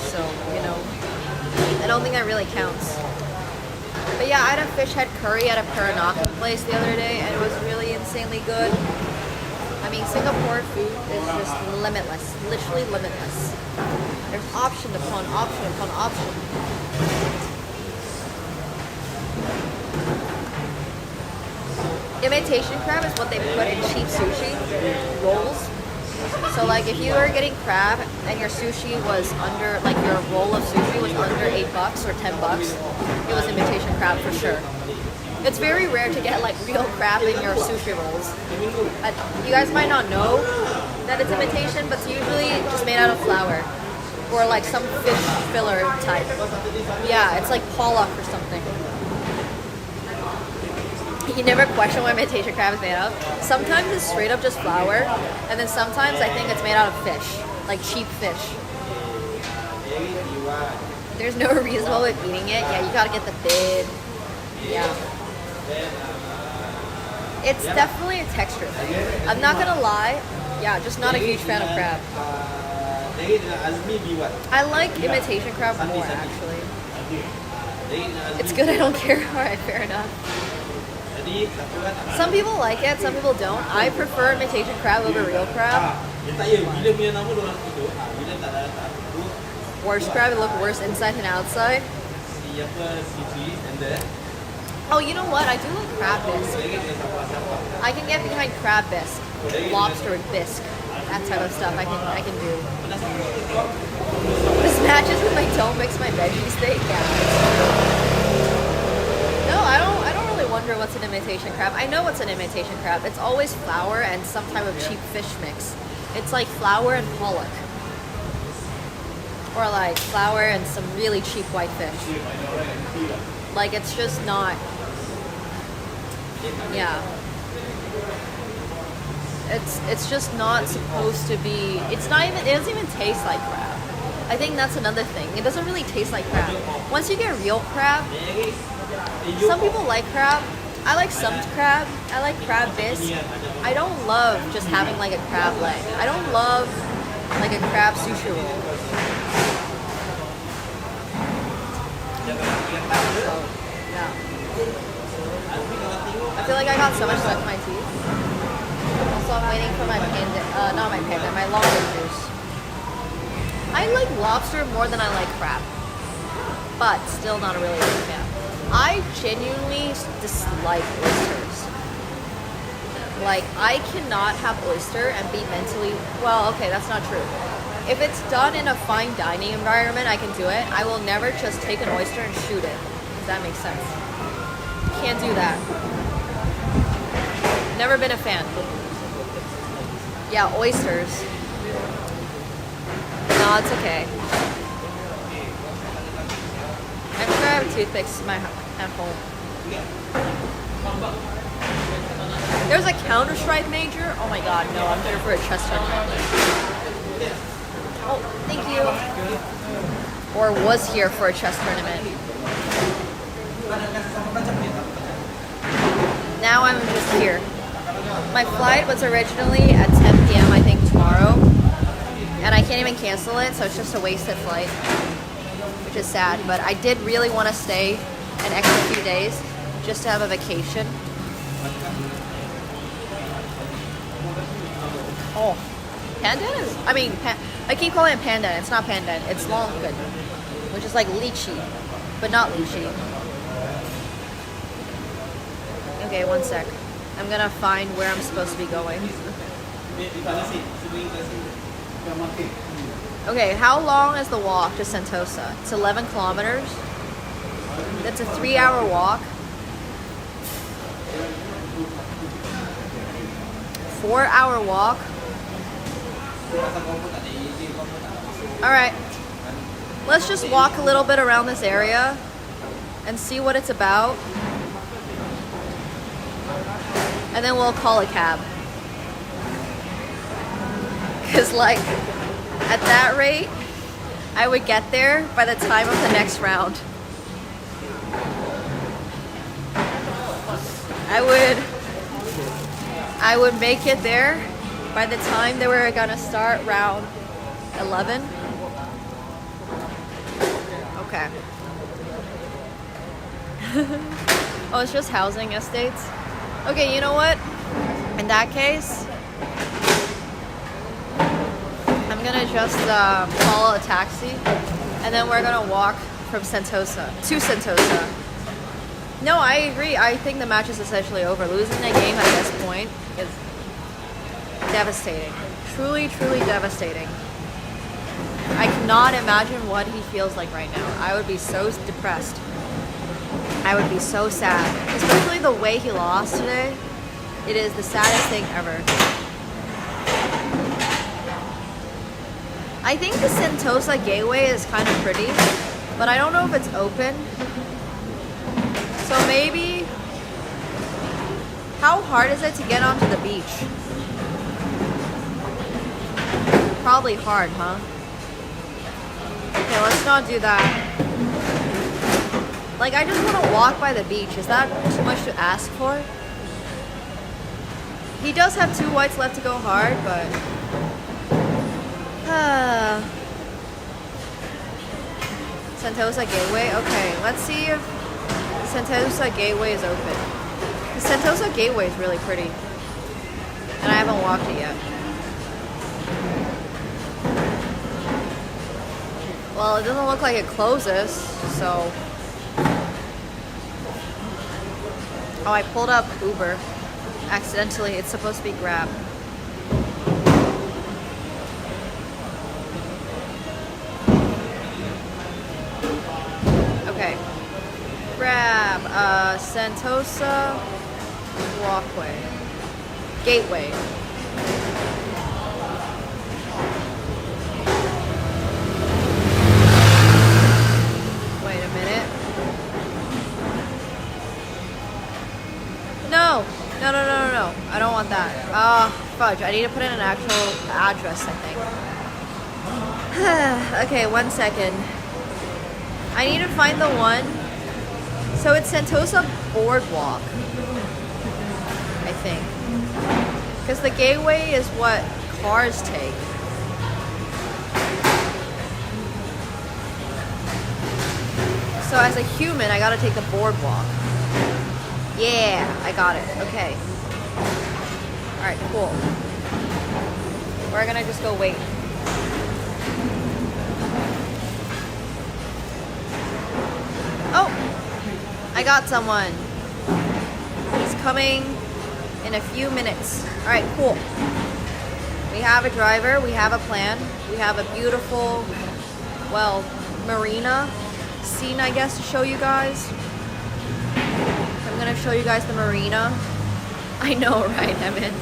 So, you know, I don't think that really counts. But yeah, I had a fish head curry at a Peranakan place the other day, and it was really insanely good. I mean, Singapore food is just limitless, literally limitless. There's option upon option upon option. Imitation crab is what they put in cheap sushi rolls. So like if you were getting crab and your sushi was under, like your roll of sushi was under $8 or $10, it was imitation crab for sure. It's very rare to get like real crab in your sushi rolls. You guys might not know that it's imitation, but it's usually just made out of flour or like some fish filler type. Yeah, it's like pollock or something. You never question what imitation crab is made of. Sometimes it's straight up just flour, and then sometimes I think it's made out of fish, like cheap fish. There's no reason why with eating it. Yeah, you gotta get the bid. Yeah. It's definitely a texture thing. I'm not gonna lie. Yeah, just not a huge fan of crab. I like imitation crab more, actually. It's good, I don't care. Alright, fair enough. Some people like it, some people don't. I prefer imitation crab over real crab. Worse crab, it look worse inside than outside. Oh, you know what? I do like crab bisque. I can get behind crab bisque, lobster bisque, that type of stuff. I can do. This matches with my don't mix my veggie steak. Yeah. No, I don't really wonder what's an imitation crab. I know what's an imitation crab. It's always flour and some type of cheap fish mix. It's like flour and pollock. Or like flour and some really cheap white fish. Like it's just not, yeah. It's just not supposed to be, it doesn't even taste like crab. I think that's another thing. It doesn't really taste like crab. Once you get real crab, some people like crab. I like some crab. I like crab bisque. I don't love just having like a crab leg. I don't love like a crab sushi roll. So, yeah. I feel like I got so much stuff in my teeth. Also, I'm waiting for my my lobster juice. I like lobster more than I like crab, but still not a really big fan. I genuinely dislike oysters. Like, I cannot have oyster and be mentally, well, okay, that's not true. If it's done in a fine dining environment, I can do it. I will never just take an oyster and shoot it. Does that make sense? Can't do that. Never been a fan. Yeah, oysters. No, it's okay. I'm sure I have toothpicks at home. There's a Counter-Strike major? Oh my god, no, I'm here for a chess tournament. Oh, thank you. Or was here for a chess tournament. Now I'm just here. My flight was originally at 10 p.m. I think tomorrow. And I can't even cancel it, so it's just a wasted flight. Which is sad, but I did really want to stay an extra few days just to have a vacation. Oh, pandan is, I keep calling it pandan. It's not pandan, it's longkun, which is like lychee, but not lychee. Okay, one sec. I'm gonna find where I'm supposed to be going. Okay, how long is the walk to Sentosa? It's 11 kilometers. That's a 3-hour walk. 4-hour walk. Alright. Let's just walk a little bit around this area and see what it's about. And then we'll call a cab. Because like, at that rate, I would get there by the time of the next round. I would make it there by the time they were gonna start round 11. Okay. Oh, it's just housing estates. Okay, you know what? In that case, I'm gonna just call a taxi, and then we're gonna walk from Sentosa to Sentosa. No, I agree. I think the match is essentially over. Losing the game at this point is devastating. Truly, truly devastating. I cannot imagine what he feels like right now. I would be so depressed. I would be so sad. Especially the way he lost today. It is the saddest thing ever. I think the Sentosa gateway is kind of pretty, but I don't know if it's open. So maybe, how hard is it to get onto the beach? Probably hard, huh? Okay, let's not do that. Like, I just want to walk by the beach. Is that too much to ask for? He does have 2 whites left to go hard, but... Sentosa Gateway? Okay, let's see if Sentosa Gateway is open. The Sentosa Gateway is really pretty. And I haven't walked it yet. Well, it doesn't look like it closes, so... Oh, I pulled up Uber. Accidentally, it's supposed to be Grab. Okay. Grab, Sentosa Walkway. Gateway. Wait a minute. No! No, no, no, no, no. I don't want that. Fudge. I need to put in an actual address, I think. Okay, 1 second. I need to find the one. So it's Sentosa Boardwalk, I think. Because the gateway is what cars take. So as a human, I gotta take the boardwalk. Yeah, I got it. Okay. Alright, cool. We're gonna just go wait. Oh! I got someone. He's coming in a few minutes. Alright, cool. We have a driver, we have a plan, we have a beautiful, well, marina scene, I guess, to show you guys. I'm gonna show you guys the marina. I know, right, Emin?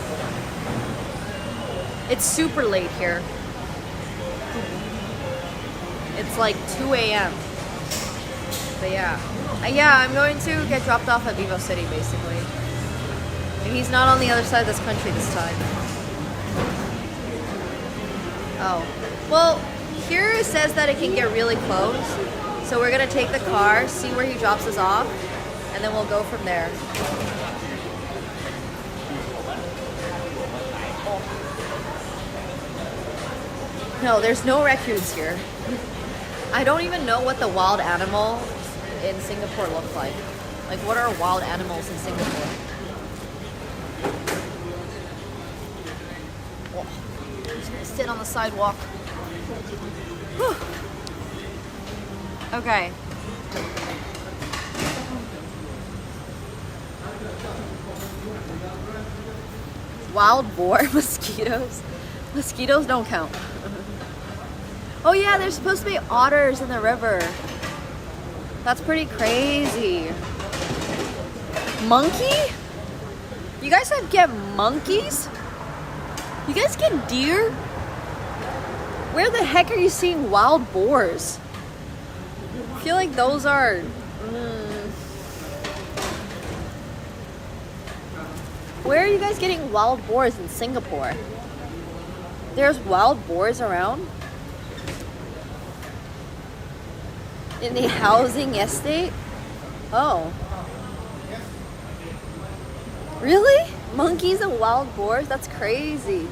It's super late here. It's like 2 a.m. But yeah. Yeah, I'm going to get dropped off at Vivo City, basically. And he's not on the other side of this country this time. Oh. Well, here it says that it can get really close. So we're gonna take the car, see where he drops us off, and then we'll go from there. No, there's no raccoons here. I don't even know what the wild animal in Singapore look like. Like, what are wild animals in Singapore? Oh, I'm just gonna sit on the sidewalk. Whew. Okay. Wild boar mosquitoes? Mosquitoes don't count. Oh yeah, there's supposed to be otters in the river. That's pretty crazy. Monkey? You guys get monkeys? You guys get deer? Where the heck are you seeing wild boars? I feel like those are... Where are you guys getting wild boars in Singapore? There's wild boars around? In the housing estate? Oh. Really? Monkeys and wild boars? That's crazy.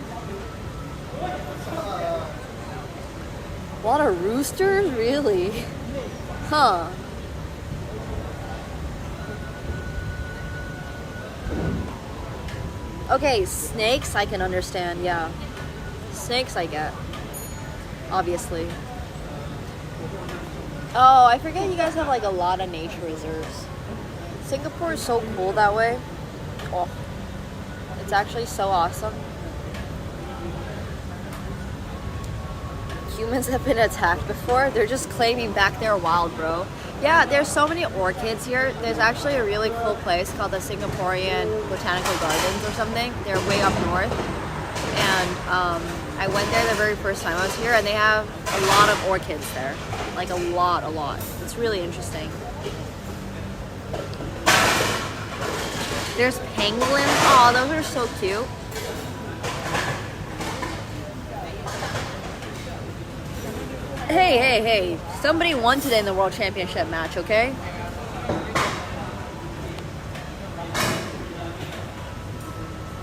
A lot of roosters? Really? Huh. Okay, snakes I can understand, yeah. Snakes I get. Obviously. Oh, I forget you guys have like a lot of nature reserves. Singapore is so cool that way. Oh, it's actually so awesome. Humans have been attacked before. They're just claiming back their wild, bro. Yeah, there's so many orchids here. There's actually a really cool place called the Singaporean Botanical Gardens or something. They're way up north. And I went there the very first time I was here, and they have a lot of orchids there. Like a lot. It's really interesting. There's penguins. Oh, those are so cute. Hey. Somebody won today in the World Championship match, okay?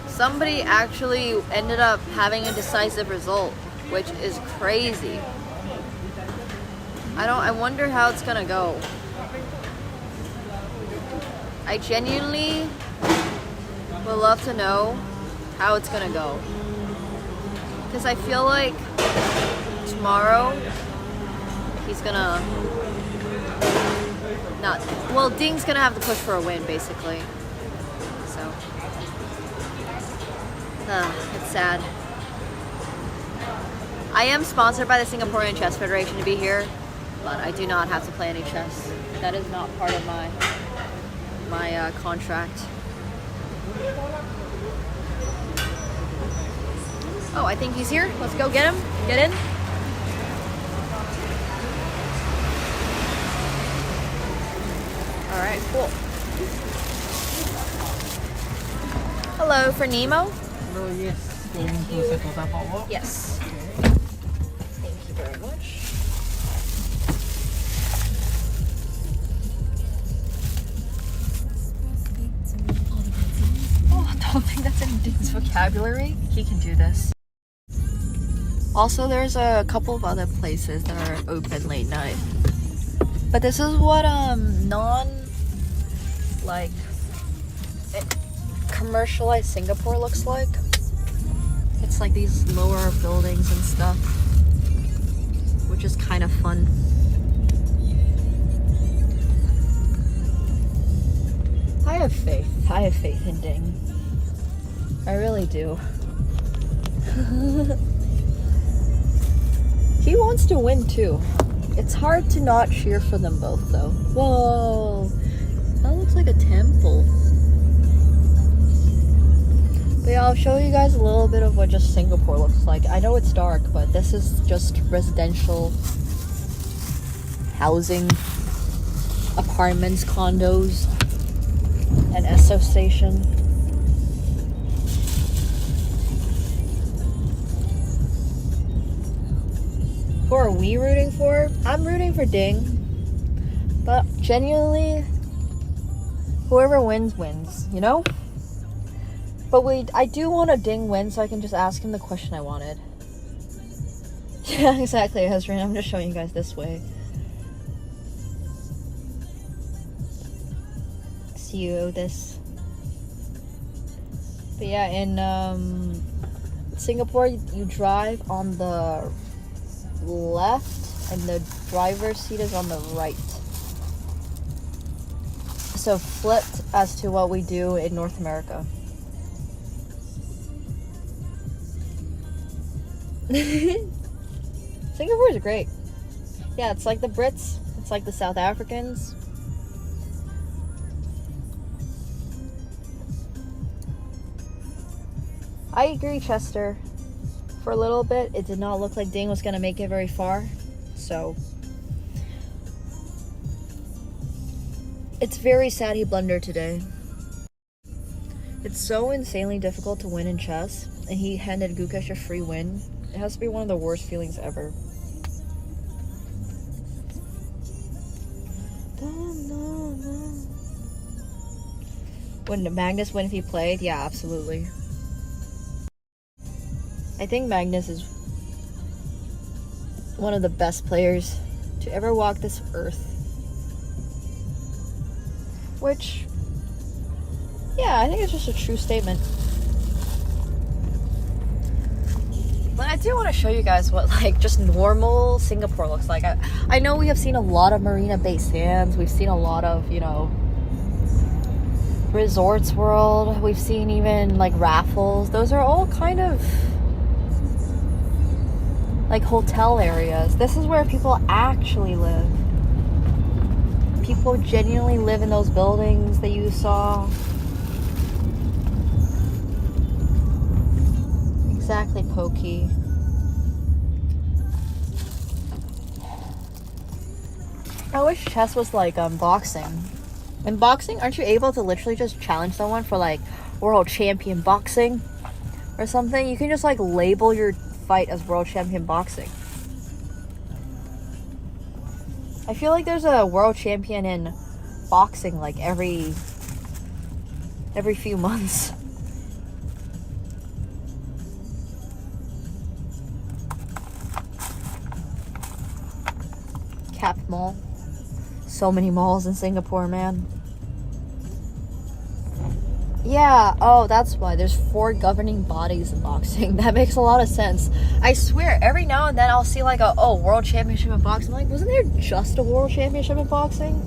Somebody actually ended up having a decisive result, which is crazy. I wonder how it's gonna go. I genuinely would love to know how it's gonna go. Because I feel like tomorrow he's gonna not, well, Ding's gonna have to push for a win basically. So it's sad. I am sponsored by the Singaporean Chess Federation to be here, but I do not have to play any chess. That is not part of my contract. Oh, I think he's here. Let's go get him. Get in. All right, cool. Hello, for Nemo? Hello, yes. Going to settle down for work? Yes. Thank you very much. Oh, I don't think that's in Ding's vocabulary. He can do this. Also, there's a couple of other places that are open late night. But this is what commercialized Singapore looks like. It's like these lower buildings and stuff, which is kind of fun. I have faith. I have faith in Ding. I really do. He wants to win too. It's hard to not cheer for them both though. Whoa! That looks like a temple. But yeah, I'll show you guys a little bit of what just Singapore looks like. I know it's dark, but this is just residential housing, apartments, condos, an Esso station. Who are we rooting for? I'm rooting for Ding. But genuinely, whoever wins, wins, you know? But I do want a Ding win so I can just ask him the question I wanted. Yeah, exactly, Hezrin. I'm just showing you guys this way. See you this. But yeah, in Singapore, you drive on the left and the driver's seat is on the right. So flipped as to what we do in North America. Singapore is great. Yeah, it's like the Brits. It's like the South Africans. I agree, Chester. For a little bit, it did not look like Ding was going to make it very far. So, it's very sad he blundered today. It's so insanely difficult to win in chess, and he handed Gukesh a free win. It has to be one of the worst feelings ever. Would Magnus win if he played? Yeah, absolutely. I think Magnus is one of the best players to ever walk this earth. Which, yeah, I think it's just a true statement. But I do want to show you guys what like just normal Singapore looks like. I know we have seen a lot of Marina Bay Sands. We've seen a lot of, you know, Resorts World. We've seen even like Raffles. Those are all kind of like hotel areas. This is where people actually live. People genuinely live in those buildings that you saw. Exactly, Pokey. I wish chess was like boxing. In boxing, aren't you able to literally just challenge someone for like world champion boxing or something? You can just like label your fight as world champion boxing. I feel like there's a world champion in boxing like every few months. Cap Mall. So many malls in Singapore, man. Yeah, oh, that's why. There's 4 governing bodies in boxing. That makes a lot of sense. I swear, every now and then I'll see like a, oh, world championship in boxing. I'm like, wasn't there just a world championship in boxing?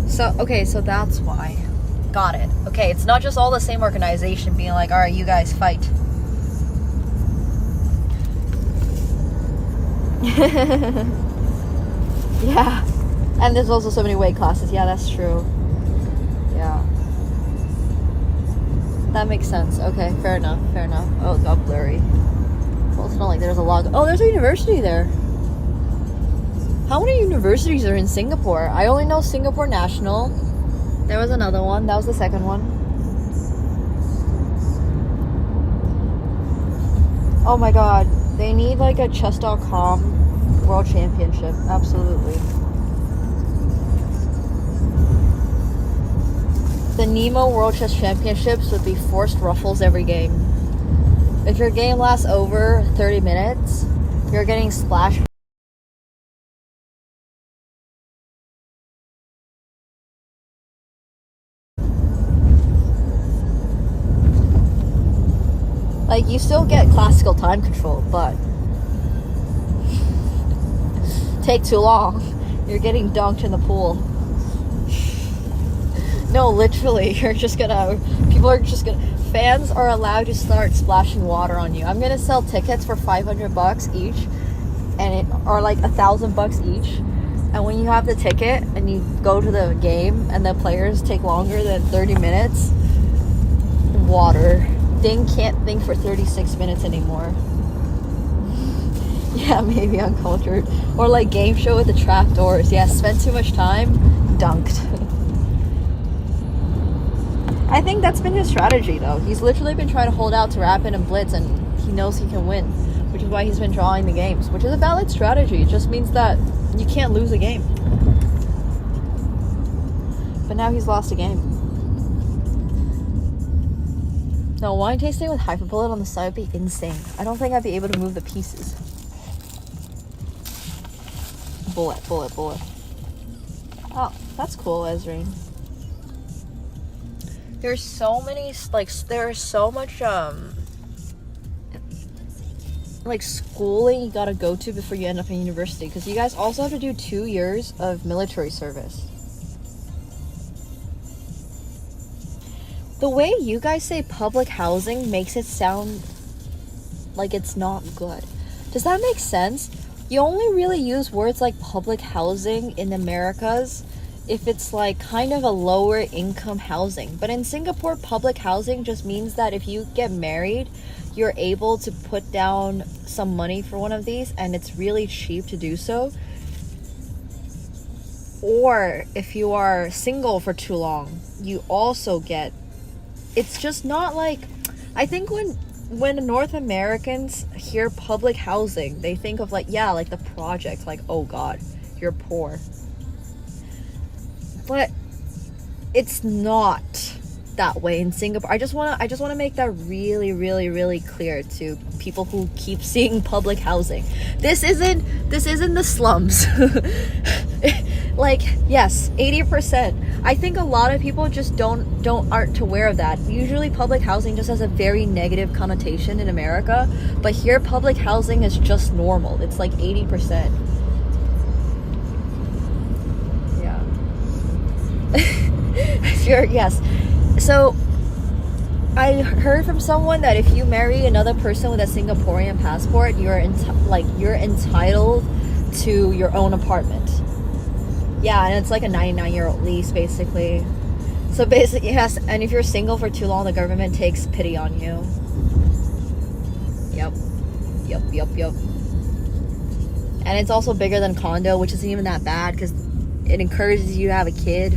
So, okay, so that's why. Got it. Okay, it's not just all the same organization being like, alright, you guys fight. Yeah. And there's also so many weight classes. Yeah, that's true. Yeah. That makes sense. Okay, fair enough. Fair enough. Oh, it got blurry. Well, it's not like there's a log. Oh, there's a university there. How many universities are in Singapore? I only know Singapore National. There was another one. That was the second one. Oh my god. They need like a chess.com world championship. Absolutely. The Nemo World Chess Championships would be forced ruffles every game. If your game lasts over 30 minutes, you're getting splashed. Like, you still get classical time control, but take too long. You're getting dunked in the pool. No, literally, fans are allowed to start splashing water on you. I'm gonna sell tickets for $500 each, or like $1,000 each. And when you have the ticket and you go to the game and the players take longer than 30 minutes, water. Ding can't think for 36 minutes anymore. Yeah, maybe uncultured. Or like game show with the trapdoors. Yeah, spent too much time, dunked. I think that's been his strategy though. He's literally been trying to hold out to Rapid and Blitz, and he knows he can win, which is why he's been drawing the games, which is a valid strategy. It just means that you can't lose a game. But now he's lost a game. No, wine tasting with hyperbullet on the side would be insane. I don't think I'd be able to move the pieces. Bullet. Oh, that's cool, Ezreen. There's so many, like, there's so much, like, schooling you gotta go to before you end up in university. Because you guys also have to do 2 years of military service. The way you guys say public housing makes it sound like it's not good. Does that make sense? You only really use words like public housing in Americas if it's like kind of a lower income housing. But in Singapore, public housing just means that if you get married, you're able to put down some money for one of these, and it's really cheap to do so. Or if you are single for too long, you also get... It's just not like... I think when North Americans hear public housing, they think of like, yeah, like the project, like, oh god, you're poor. But it's not that way in Singapore. I just want to make that really, really, really clear to people who keep seeing public housing. This isn't the slums. Like, yes, 80%. I think a lot of people just aren't aware of that. Usually public housing just has a very negative connotation in America, but here public housing is just normal. It's like 80%. Yeah. Sure, yes. So I heard from someone that if you marry another person with a Singaporean passport, you're entitled to your own apartment. Yeah, and it's like a 99-year-old lease, basically. So basically, yes, and if you're single for too long, the government takes pity on you. Yep. And it's also bigger than condo, which isn't even that bad, because it encourages you to have a kid.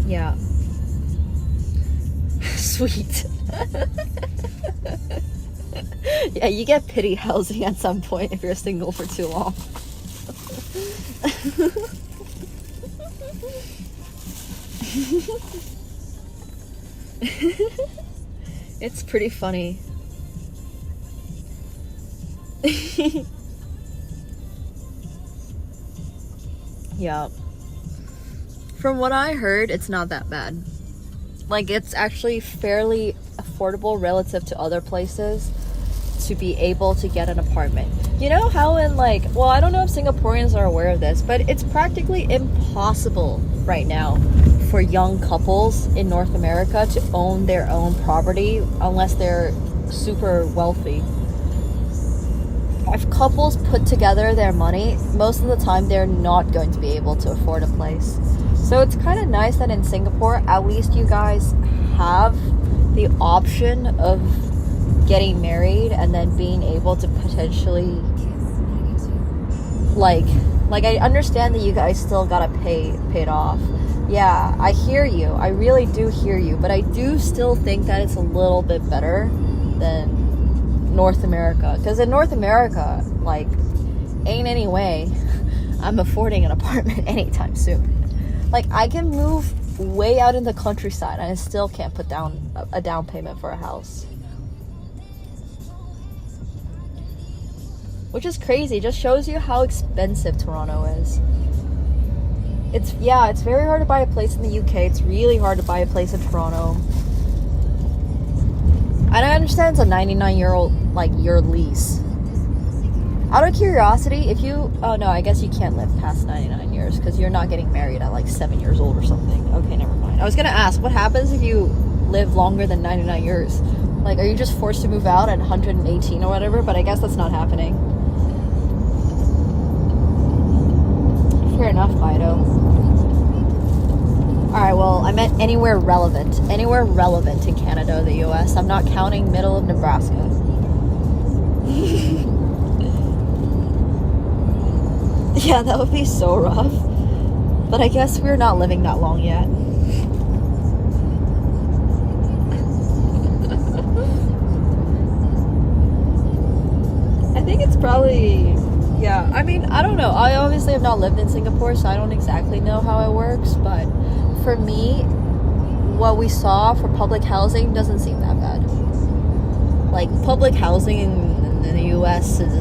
Yeah. Sweet. Yeah, you get pity housing at some point if you're single for too long. It's pretty funny. Yeah. From what I heard, it's not that bad. Like, it's actually fairly affordable relative to other places to be able to get an apartment. You know how in like, well, I don't know if Singaporeans are aware of this, but it's practically impossible right now for young couples in North America to own their own property unless they're super wealthy. If couples put together their money, most of the time they're not going to be able to afford a place. So it's kind of nice that in Singapore, at least you guys have the option of getting married and then being able to potentially like I understand that you guys still gotta pay it off. Yeah, I hear you. I really do hear you, but I do still think that it's a little bit better than North America, because in North America, like, ain't any way I'm affording an apartment anytime soon. Like, I can move way out in the countryside and I still can't put down a down payment for a house. Which is crazy. It just shows you how expensive Toronto is. It's very hard to buy a place in the UK. It's really hard to buy a place in Toronto. And I understand it's a 99-year-old, like, year lease. Out of curiosity, if you... Oh, no, I guess you can't live past 99 years because you're not getting married at, like, 7 years old or something. Okay, never mind. I was going to ask, what happens if you live longer than 99 years? Like, are you just forced to move out at 118 or whatever? But I guess that's not happening. Fair enough, Fido. Alright, well, I meant anywhere relevant. Anywhere relevant in Canada or the US. I'm not counting middle of Nebraska. Yeah, that would be so rough. But I guess we're not living that long yet. I think it's probably, yeah, I mean, I don't know. I obviously have not lived in Singapore, so I don't exactly know how it works. But for me, what we saw for public housing doesn't seem that bad. Like, public housing in the US is,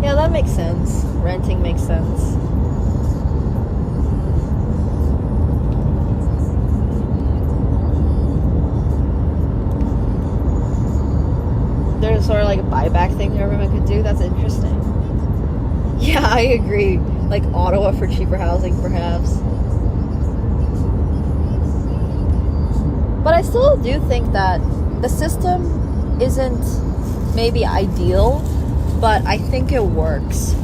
yeah, that makes sense. Renting makes sense. There's sort of like a buyback thing that everyone could do. That's interesting. Yeah, I agree. Like Ottawa for cheaper housing, perhaps. But I still do think that the system isn't maybe ideal, but I think it works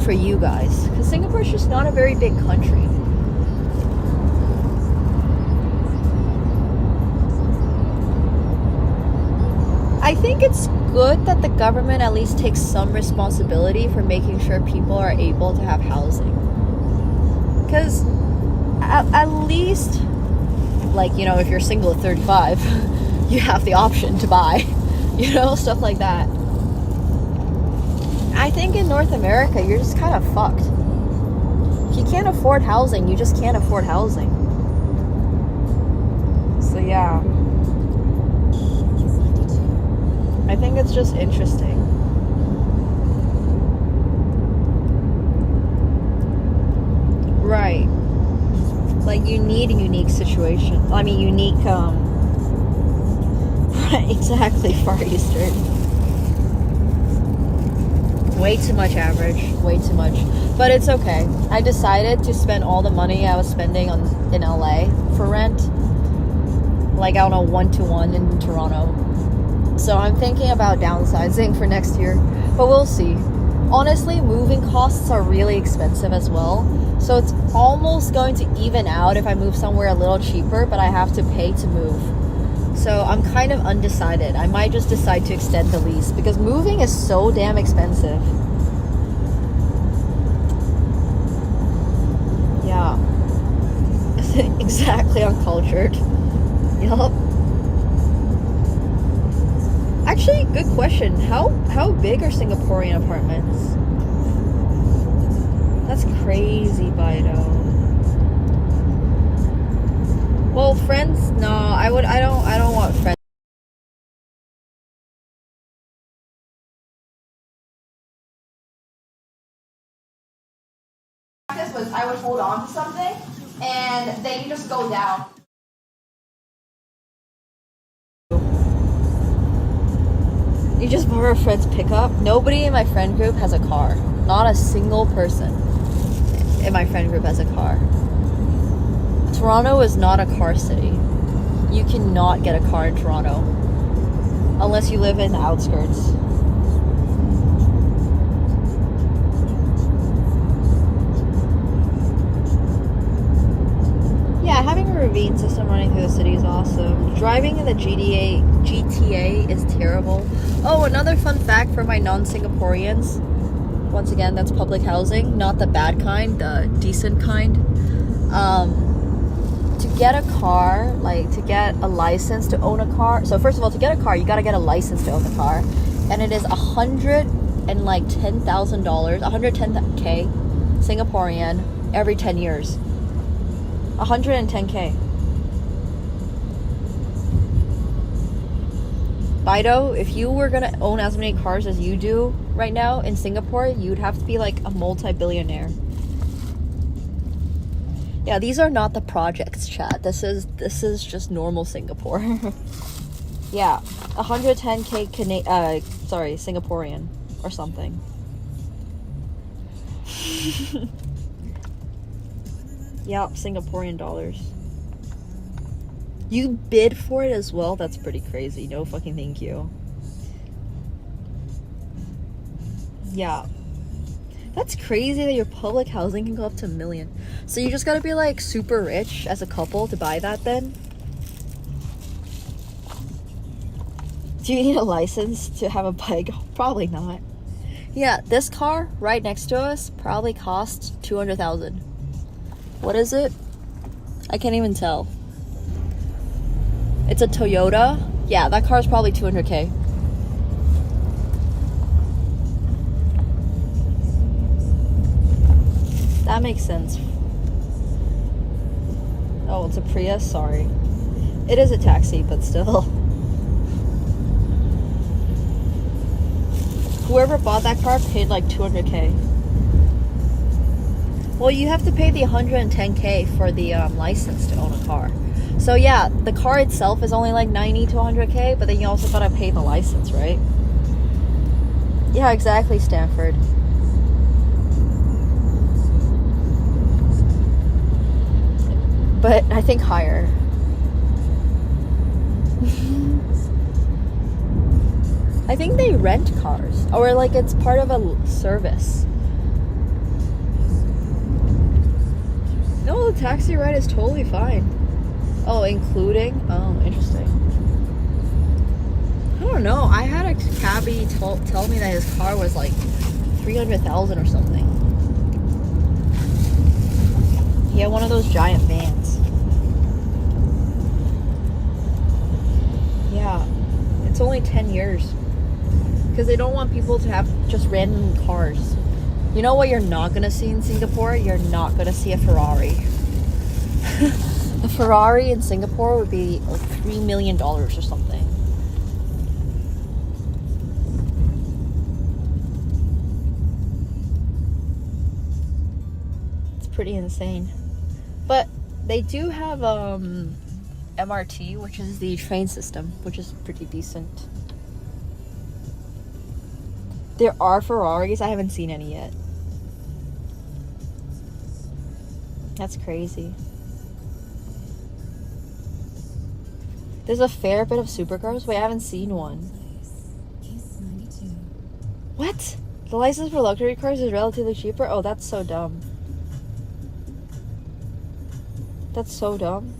for you guys. Because Singapore's just not a very big country. I think it's good that the government at least takes some responsibility for making sure people are able to have housing. Because at least, like, you know, if you're single at 35, you have the option to buy, you know, stuff like that. I think in North America, you're just kind of fucked. If you can't afford housing, you just can't afford housing. So yeah. I think it's just interesting. Right. Like, you need a unique situation. I mean, unique, right, exactly, Far Eastern. Way too much average. Way too much. But it's okay. I decided to spend all the money I was spending in LA for rent. Like, I don't know, 1-to-1 in Toronto. So I'm thinking about downsizing for next year, but we'll see. Honestly, moving costs are really expensive as well, so it's almost going to even out if I move somewhere a little cheaper, but I have to pay to move. So I'm kind of undecided. I might just decide to extend the lease because moving is so damn expensive. Yeah. Exactly, uncultured. Yup. Actually, good question. How big are Singaporean apartments? That's crazy, Bido. Well, friends, no, I don't want friends. Practice was I would hold on to something and then you just go down. You just borrow a friend's pickup. Nobody in my friend group has a car. Not a single person in my friend group has a car. Toronto is not a car city. You cannot get a car in Toronto unless you live in the outskirts. Yeah, having a ravine system running through the city is awesome. Driving in the GTA is terrible. Oh, another fun fact for my non-Singaporeans. Once again, that's public housing. Not the bad kind, the decent kind. To get a car, like to get a license to own a car. So first of all, to get a car, you gotta get a license to own the car. And it is $110,000, 110K Singaporean every 10 years. 110K. Bido, if you were gonna own as many cars as you do right now in Singapore, you'd have to be like a multi-billionaire. Yeah, these are not the projects, chat. This is just normal Singapore. Yeah, 110K Singaporean or something. Yeah, Singaporean dollars. You bid for it as well? That's pretty crazy. No fucking thank you. Yeah. That's crazy that your public housing can go up to $1 million. So you just gotta be like super rich as a couple to buy that then? Do you need a license to have a bike? Probably not. Yeah, this car right next to us probably costs $200,000. What is it? I can't even tell. It's a Toyota. Yeah, that car is probably $200K. That makes sense. Oh, it's a Prius? Sorry. It is a taxi, but still. Whoever bought that car paid like $200K. Well, you have to pay the $110K for the license to own a car. So yeah, the car itself is only like $90 to $100K, but then you also gotta pay the license, right? Yeah, exactly, Stanford. But I think higher. I think they rent cars, or like it's part of a service. No, the taxi ride is totally fine. Oh, including? Oh, interesting. I don't know. I had a cabbie tell me that his car was like $300,000 or something. He had one of those giant vans. Yeah, it's only 10 years. Because they don't want people to have just random cars. You know what you're not going to see in Singapore? You're not going to see a Ferrari. A Ferrari in Singapore would be like $3 million or something. It's pretty insane. But they do have MRT, which is the train system, which is pretty decent. There are Ferraris. I haven't seen any yet. That's crazy. There's a fair bit of supercars. Wait, I haven't seen one. What? The license for luxury cars is relatively cheaper? Oh, that's so dumb. That's so dumb.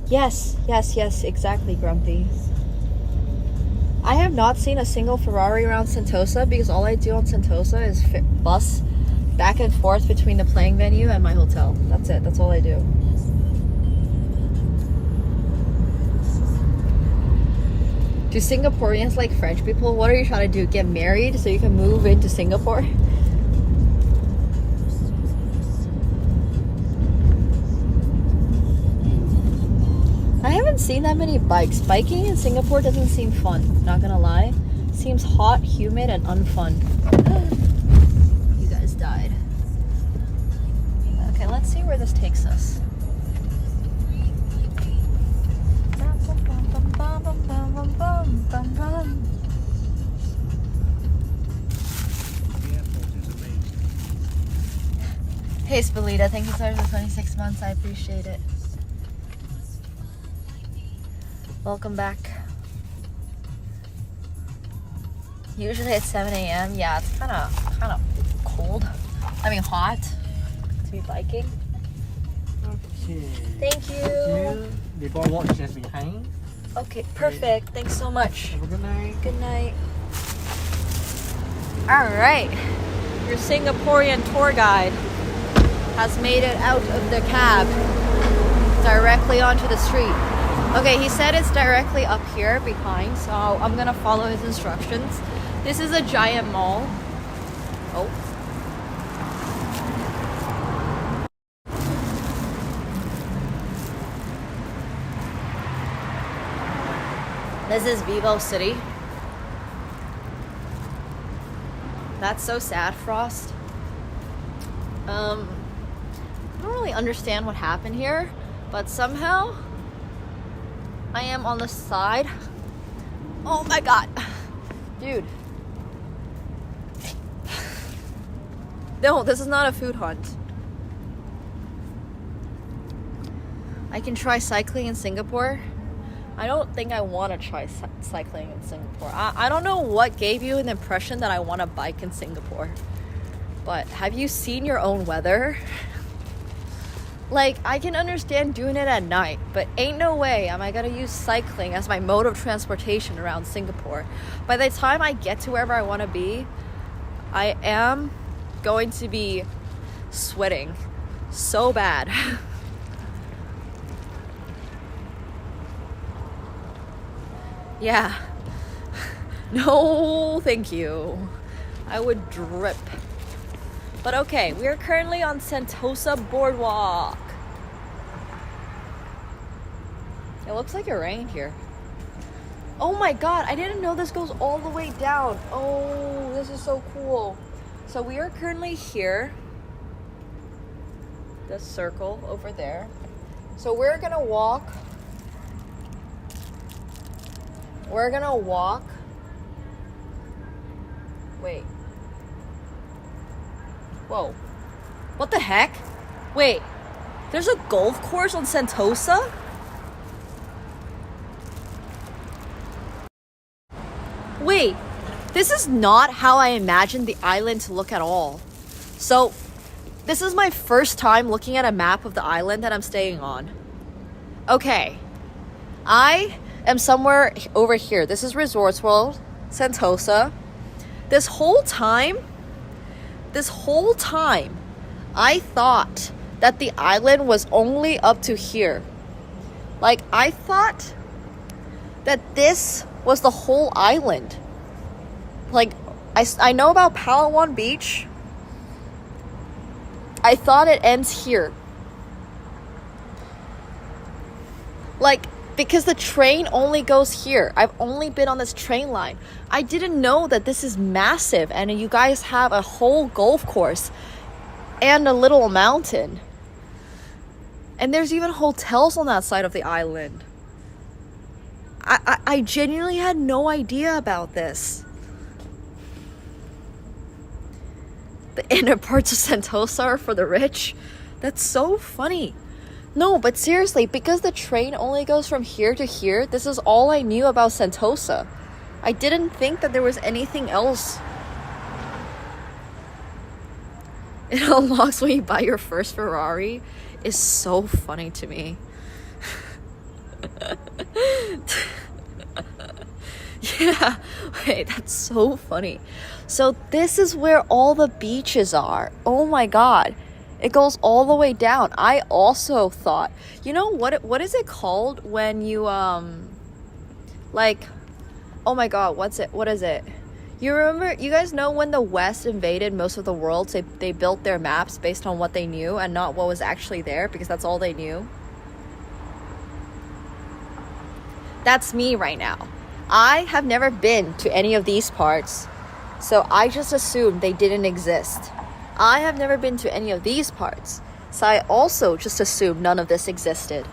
Yes, exactly, Grumpy. I have not seen a single Ferrari around Sentosa because all I do on Sentosa is bus back and forth between the playing venue and my hotel. That's it. That's all I do. Do Singaporeans like French people? What are you trying to do? Get married so you can move into Singapore? I haven't seen that many bikes. Biking in Singapore doesn't seem fun, not gonna lie. Seems hot, humid, and unfun. You guys died. Okay, let's see where this takes us. Hey Spalita, thank you for the 26 months, I appreciate it. Welcome back. Usually at 7 a.m. Yeah, it's kind of cold. I mean hot to be biking. Okay. Thank you. The ball watch just behind. Okay, perfect. Thanks so much. Have a good night. Good night. All right. Your Singaporean tour guide has made it out of the cab directly onto the street. Okay, he said it's directly up here behind, so I'm gonna follow his instructions. This is a giant mall. Oh. This is Vivo City. That's so sad, Frost. I don't really understand what happened here, but somehow I am on the side. Oh my god. Dude. No, this is not a food hunt. I can try cycling in Singapore. I don't think I want to try cycling in Singapore. I don't know what gave you an impression that I want to bike in Singapore. But have you seen your own weather? Like, I can understand doing it at night, but ain't no way am I gonna use cycling as my mode of transportation around Singapore. By the time I get to wherever I want to be, I am going to be sweating so bad. Yeah. No, thank you. I would drip. But okay, we are currently on Sentosa Boardwalk. It looks like it rained here. Oh my god, I didn't know this goes all the way down. Oh, this is so cool. So we are currently here. The circle over there. So we're gonna walk. We're gonna walk. Wait. Whoa. What the heck? Wait. There's a golf course on Sentosa? Wait. This is not how I imagined the island to look at all. So, this is my first time looking at a map of the island that I'm staying on. Okay. I am somewhere over here. This is Resorts World, Sentosa. This whole time, I thought that the island was only up to here. Like, I thought that this was the whole island. Like, I know about Palawan Beach. I thought it ends here. Like, because the train only goes here. I've only been on this train line. I didn't know that this is massive and you guys have a whole golf course and a little mountain. And there's even hotels on that side of the island. I genuinely had no idea about this. The inner parts of Sentosa are for the rich. That's so funny. No, but seriously, because the train only goes from here to here, this is all I knew about Sentosa. I didn't think that there was anything else. It unlocks when you buy your first Ferrari is so funny to me. Yeah, wait, that's so funny. So this is where all the beaches are. Oh my god. It goes all the way down. I also thought, you know what is it called when you like, oh my god, what is it? You guys know when the West invaded most of the world, they built their maps based on what they knew and not what was actually there because that's all they knew? That's me right now. I have never been to any of these parts, so I just assumed they didn't exist. I have never been to any of these parts, so I also just assumed none of this existed.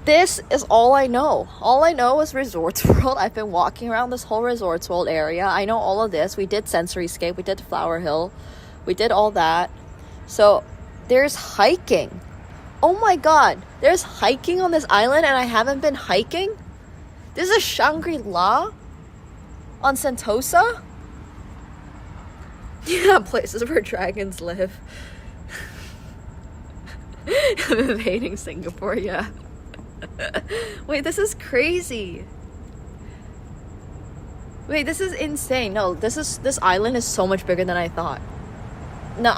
This is all I know. All I know is Resorts World. I've been walking around this whole Resorts World area. I know all of this. We did Sensoryscape. We did Flower Hill. We did all that. So there's hiking. Oh my god. There's hiking on this island and I haven't been hiking? This is Shangri-La? On Sentosa? Yeah, places where dragons live. I'm invading Singapore, yeah. Wait, this is crazy. Wait, this is insane. No, this island is so much bigger than I thought. No,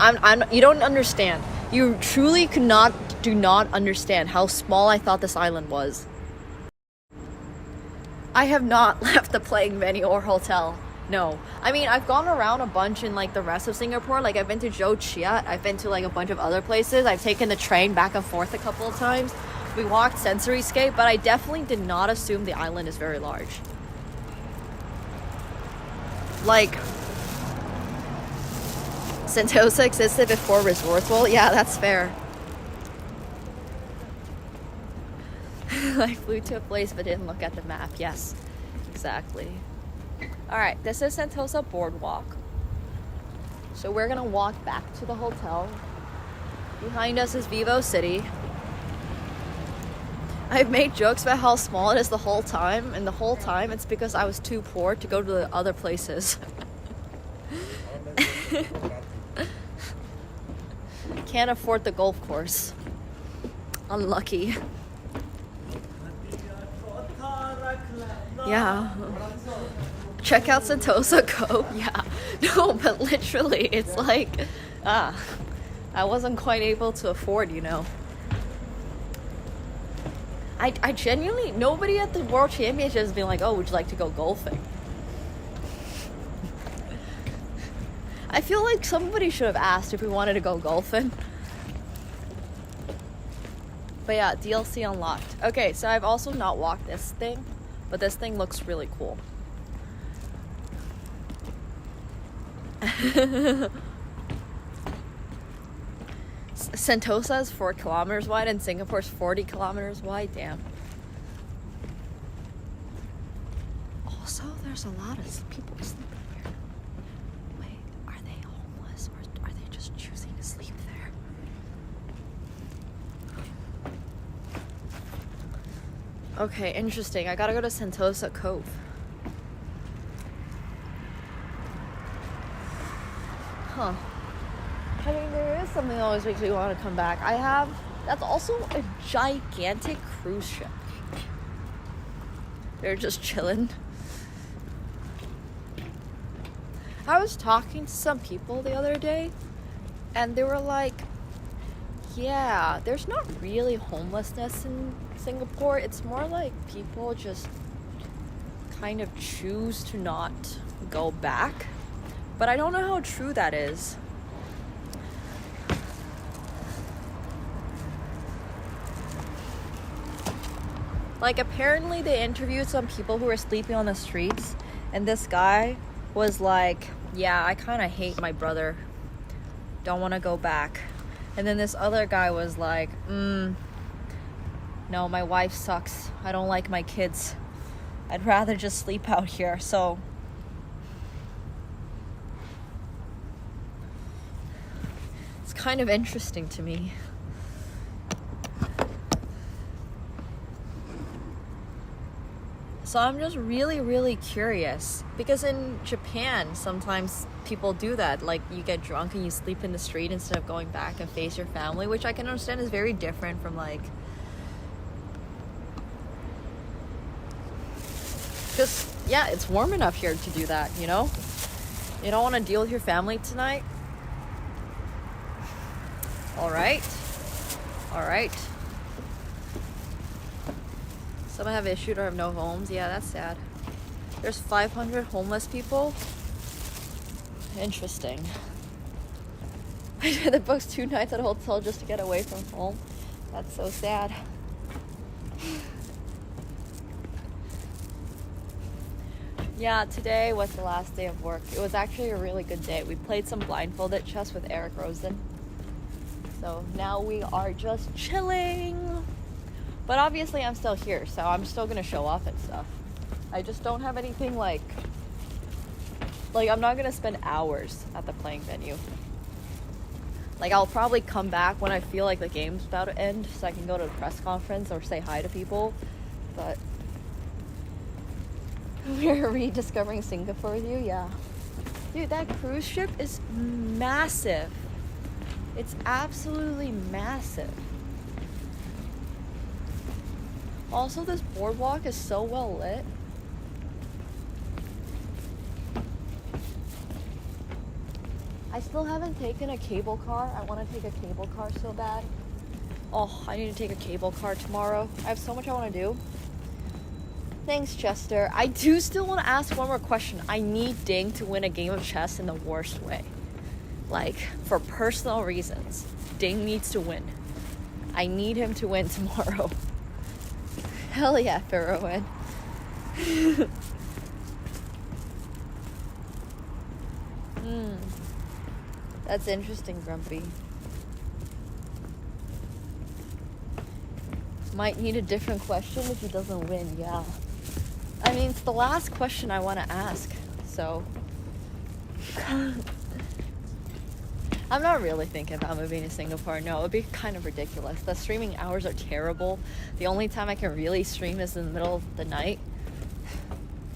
you don't understand. You truly do not understand how small I thought this island was. I have not left the playing venue or hotel. No. I mean, I've gone around a bunch in like the rest of Singapore. Like I've been to Jo Chiat. I've been to like a bunch of other places. I've taken the train back and forth a couple of times. We walked Sensoryscape, but I definitely did not assume the island is very large. Like, Sentosa existed before Resorts World? Yeah, that's fair. I flew to a place but didn't look at the map. Yes, exactly. Alright, this is Sentosa Boardwalk. So we're gonna walk back to the hotel. Behind us is Vivo City. I've made jokes about how small it is the whole time, and the whole time it's because I was too poor to go to the other places. Can't afford the golf course. Unlucky. Yeah. Check out Sentosa Cove. Yeah. No, but literally, it's like, I wasn't quite able to afford, you know. I genuinely, nobody at the World Championship has been like, oh, would you like to go golfing? I feel like somebody should have asked if we wanted to go golfing. But yeah, DLC unlocked. Okay, so I've also not walked this thing, but this thing looks really cool. Sentosa is 4 kilometers wide and Singapore's 40 kilometers wide. Damn. Also, there's a lot of people sleeping here. Wait, are they homeless or are they just choosing to sleep there? Okay, interesting. I gotta go to Sentosa Cove. Huh. I mean, there is something that always makes me want to come back. That's also a gigantic cruise ship. They're just chilling. I was talking to some people the other day, and they were like, yeah, there's not really homelessness in Singapore. It's more like people just kind of choose to not go back. But I don't know how true that is. Like, apparently they interviewed some people who were sleeping on the streets, and this guy was like, yeah, I kind of hate my brother. Don't want to go back. And then this other guy was like, no, my wife sucks. I don't like my kids. I'd rather just sleep out here. So it's kind of interesting to me. So I'm just really, really curious, because in Japan, sometimes people do that. Like, you get drunk and you sleep in the street instead of going back and face your family, which I can understand is very different from, like, because, yeah, it's warm enough here to do that, you know? You don't want to deal with your family tonight? All right. Some have issued or have no homes. Yeah, that's sad. There's 500 homeless people. Interesting. I had to book 2 nights at a hotel just to get away from home. That's so sad. Yeah, today was the last day of work. It was actually a really good day. We played some blindfolded chess with Eric Rosen. So now we are just chilling. But obviously I'm still here, so I'm still gonna show off and stuff. I just don't have anything like I'm not gonna spend hours at the playing venue. Like, I'll probably come back when I feel like the game's about to end, so I can go to the press conference or say hi to people. But we're rediscovering Singapore with you, yeah. Dude, that cruise ship is massive. It's absolutely massive. Also, this boardwalk is so well lit. I still haven't taken a cable car. I want to take a cable car so bad. Oh, I need to take a cable car tomorrow. I have so much I want to do. Thanks, Chester. I do still want to ask one more question. I need Ding to win a game of chess in the worst way. Like, for personal reasons. Ding needs to win. I need him to win tomorrow. Hell yeah, Farrowin. That's interesting, Grumpy. Might need a different question if he doesn't win, yeah. I mean, it's the last question I want to ask, so... I'm not really thinking about moving to Singapore. No, it would be kind of ridiculous. The streaming hours are terrible. The only time I can really stream is in the middle of the night.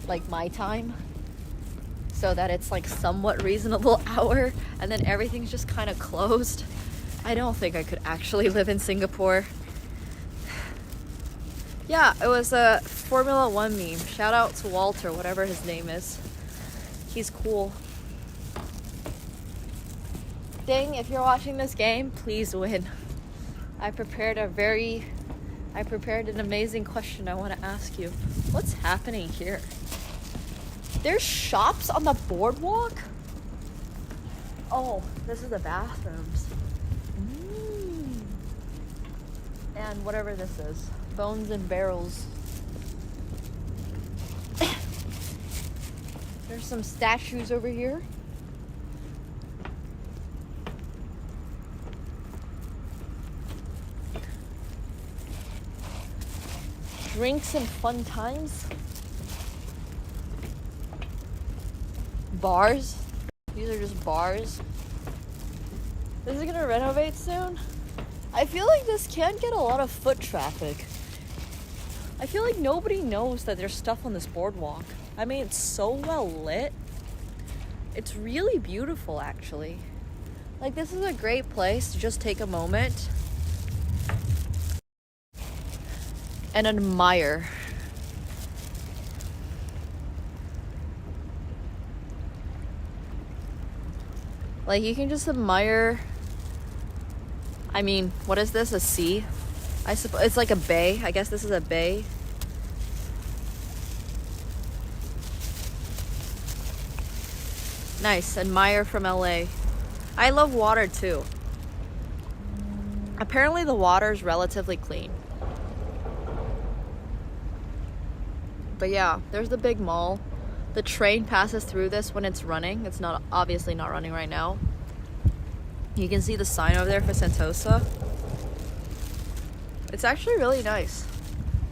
Like, my time. so that it's like somewhat reasonable hour, and then everything's just kind of closed. I don't think I could actually live in Singapore. Yeah, it was a Formula 1 meme. Shout out to Walter, whatever his name is. He's cool. Ding, if you're watching this game, please win. I prepared an amazing question I want to ask you. What's happening here? There's shops on the boardwalk? Oh, this is the bathrooms. And whatever this is. Bones and barrels. There's some statues over here. Drinks and fun times. Bars. These are just bars. Is it gonna renovate soon? I feel like this can get a lot of foot traffic. I feel like nobody knows that there's stuff on this boardwalk. I mean, it's so well lit. It's really beautiful, actually. Like, this is a great place to just take a moment and admire. Like, you can just admire. I mean, what is this? A sea? I suppose it's like a bay. I guess this is a bay. Nice. Admire from LA. I love water too. Apparently the water is relatively clean. But yeah, there's the big mall. The train passes through this when it's running. It's not obviously not running right now. You can see the sign over there for Sentosa. It's actually really nice.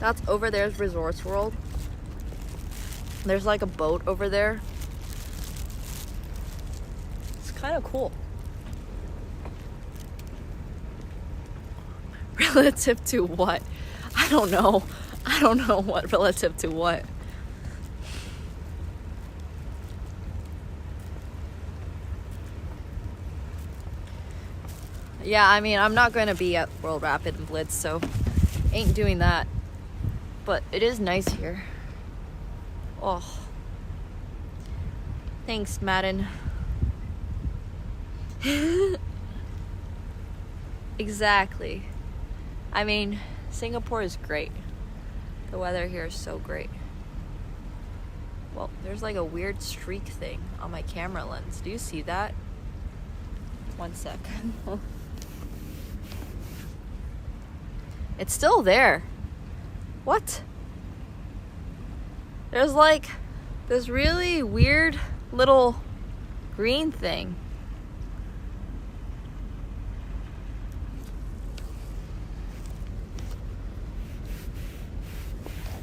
That's over there's Resorts World. There's like a boat over there. It's kind of cool. Relative to what? I don't know. I don't know what relative to what. Yeah, I mean, I'm not going to be at World Rapid and Blitz, so ain't doing that. But it is nice here. Oh. Thanks, Madden. Exactly. I mean, Singapore is great. The weather here is so great. Well, there's like a weird streak thing on my camera lens. Do you see that? One sec. It's still there. What? There's like this really weird little green thing.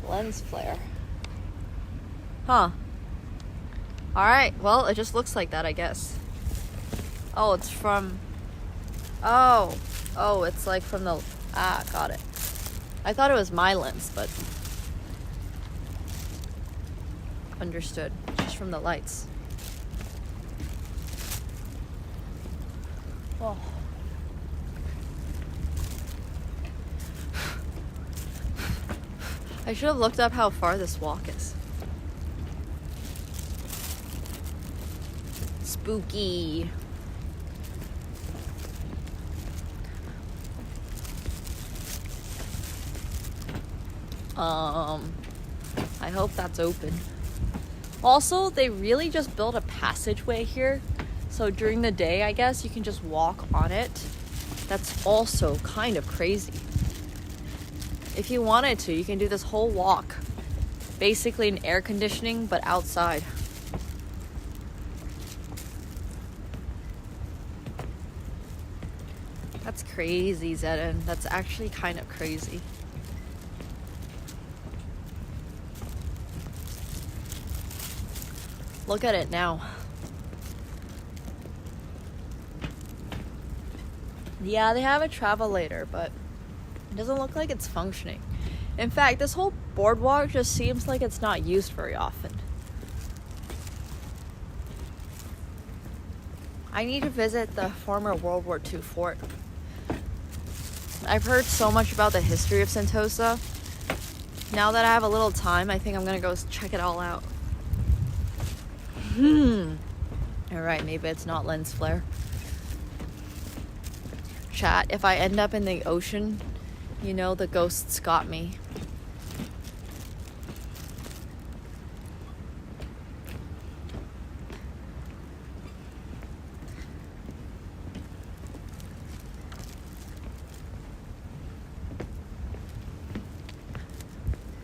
Lens flare. Huh. Alright, well, it just looks like that, I guess. Oh, it's from... Oh, it's like from the... Ah, got it. I thought it was my lens, but... Understood. Just from the lights. Oh. I should have looked up how far this walk is. Spooky. I hope that's open. Also, they really just built a passageway here. So during the day, I guess, you can just walk on it. That's also kind of crazy. If you wanted to, you can do this whole walk. Basically in air conditioning, but outside. That's crazy, Zedin. That's actually kind of crazy. Look at it now. Yeah, they have a travelator, but it doesn't look like it's functioning. In fact, this whole boardwalk just seems like it's not used very often. I need to visit the former World War II fort. I've heard so much about the history of Sentosa. Now that I have a little time, I think I'm gonna go check it all out. Alright, maybe it's not lens flare. Chat, if I end up in the ocean, you know the ghosts got me.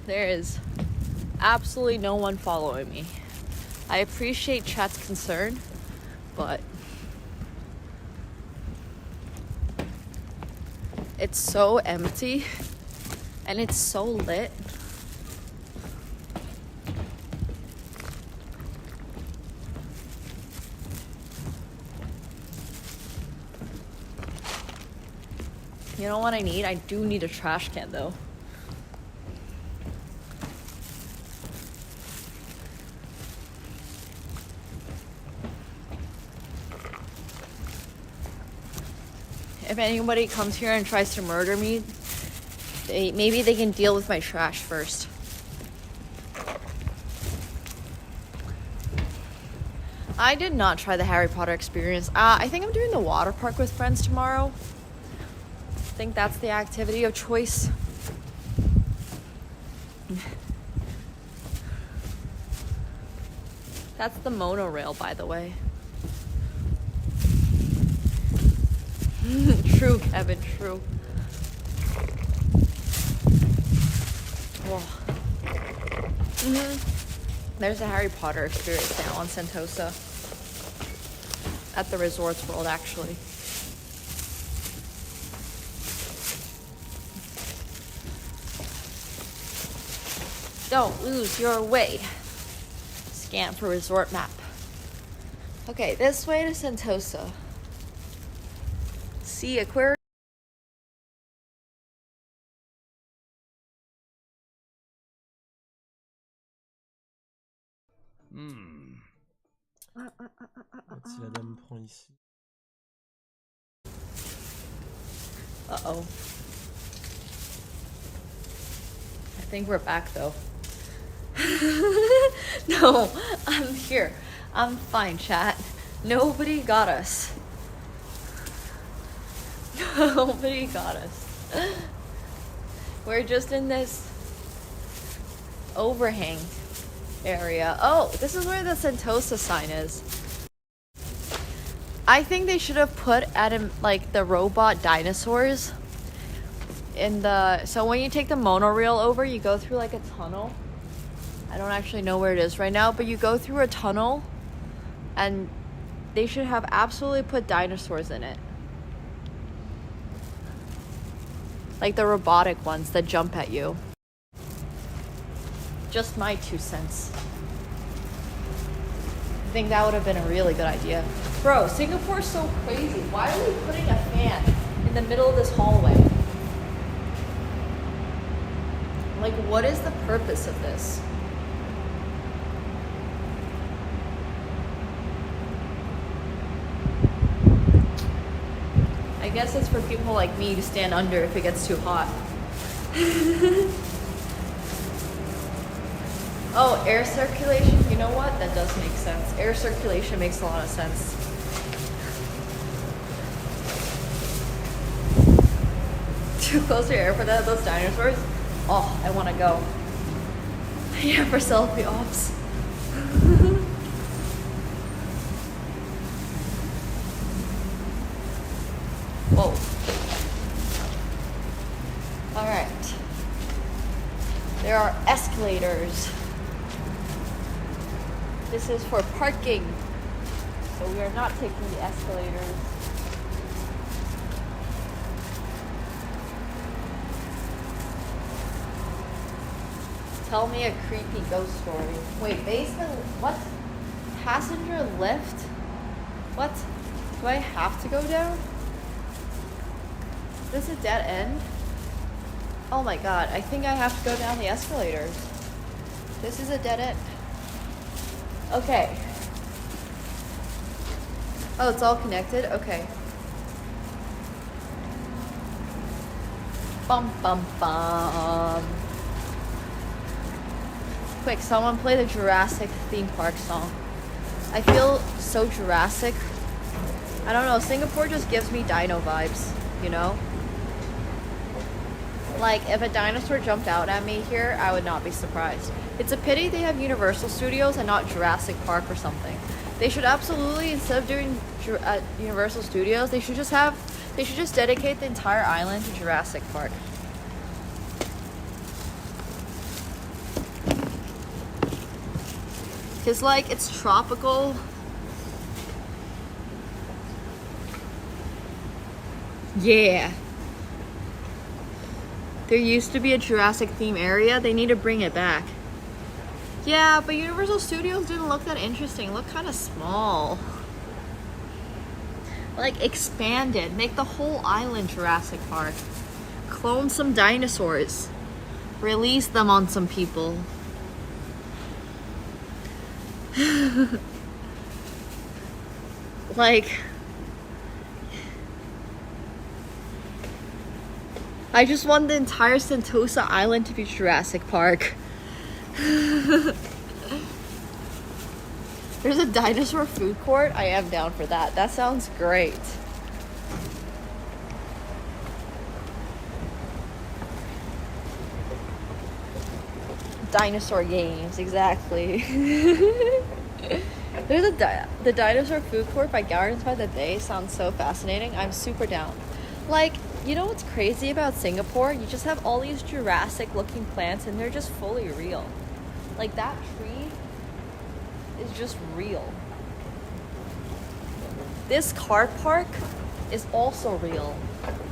There is absolutely no one following me. I appreciate chat's concern, but it's so empty and it's so lit. You know what I need? I do need a trash can though. If anybody comes here and tries to murder me, maybe they can deal with my trash first. I did not try the Harry Potter experience. I think I'm doing the water park with friends tomorrow. I think that's the activity of choice. That's the monorail, by the way. True, Kevin, true. Oh. There's a Harry Potter experience now on Sentosa. At the Resorts World, actually. Don't lose your way. Scan for resort map. Okay, this way to Sentosa. See aquarium. Si la dame prend ici. Uh-oh. I think we're back though. No, I'm here. I'm fine, chat. Nobody got us. Nobody got us. We're just in this overhang area. Oh, this is where the Sentosa sign is. I think they should have put like the robot dinosaurs in the, so when you take the monorail over, you go through like a tunnel. I don't actually know where it is right now, but you go through a tunnel and they should have absolutely put dinosaurs in it. Like the robotic ones that jump at you. Just my 2 cents. I think that would have been a really good idea. Bro, Singapore's so crazy. Why are we putting a fan in the middle of this hallway? Like, what is the purpose of this? I guess it's for people like me to stand under if it gets too hot. Oh, air circulation? You know what? That does make sense. Air circulation makes a lot of sense. Too close to air for that? Those dinosaurs? Oh, I want to go. Yeah, for selfie ops. Whoa. Alright. There are escalators. This is for parking. So we are not taking the escalators. Tell me a creepy ghost story. Wait, basement, what? Passenger lift? What? Do I have to go down? Is this a dead end? Oh my god, I think I have to go down the escalators. This is a dead end. Okay. Oh, it's all connected? Okay. Bum bum bum. Quick, someone play the Jurassic theme park song. I feel so Jurassic. I don't know, Singapore just gives me dino vibes, you know? Like, if a dinosaur jumped out at me here, I would not be surprised. It's a pity they have Universal Studios and not Jurassic Park or something. They should absolutely, instead of doing Universal Studios, they should just dedicate the entire island to Jurassic Park. Cause like, it's tropical. Yeah. There used to be a Jurassic theme area. They need to bring it back. Yeah, but Universal Studios didn't look that interesting. It looked kind of small. Like, expand it. Make the whole island Jurassic Park. Clone some dinosaurs. Release them on some people. Like, I just want the entire Sentosa Island to be Jurassic Park. There's a dinosaur food court. I am down for that. That sounds great. Dinosaur games, exactly. There's the dinosaur food court by Gardens by the Bay sounds so fascinating. I'm super down. Like, you know what's crazy about Singapore? You just have all these Jurassic looking plants and they're just fully real. Like, that tree is just real. This car park is also real.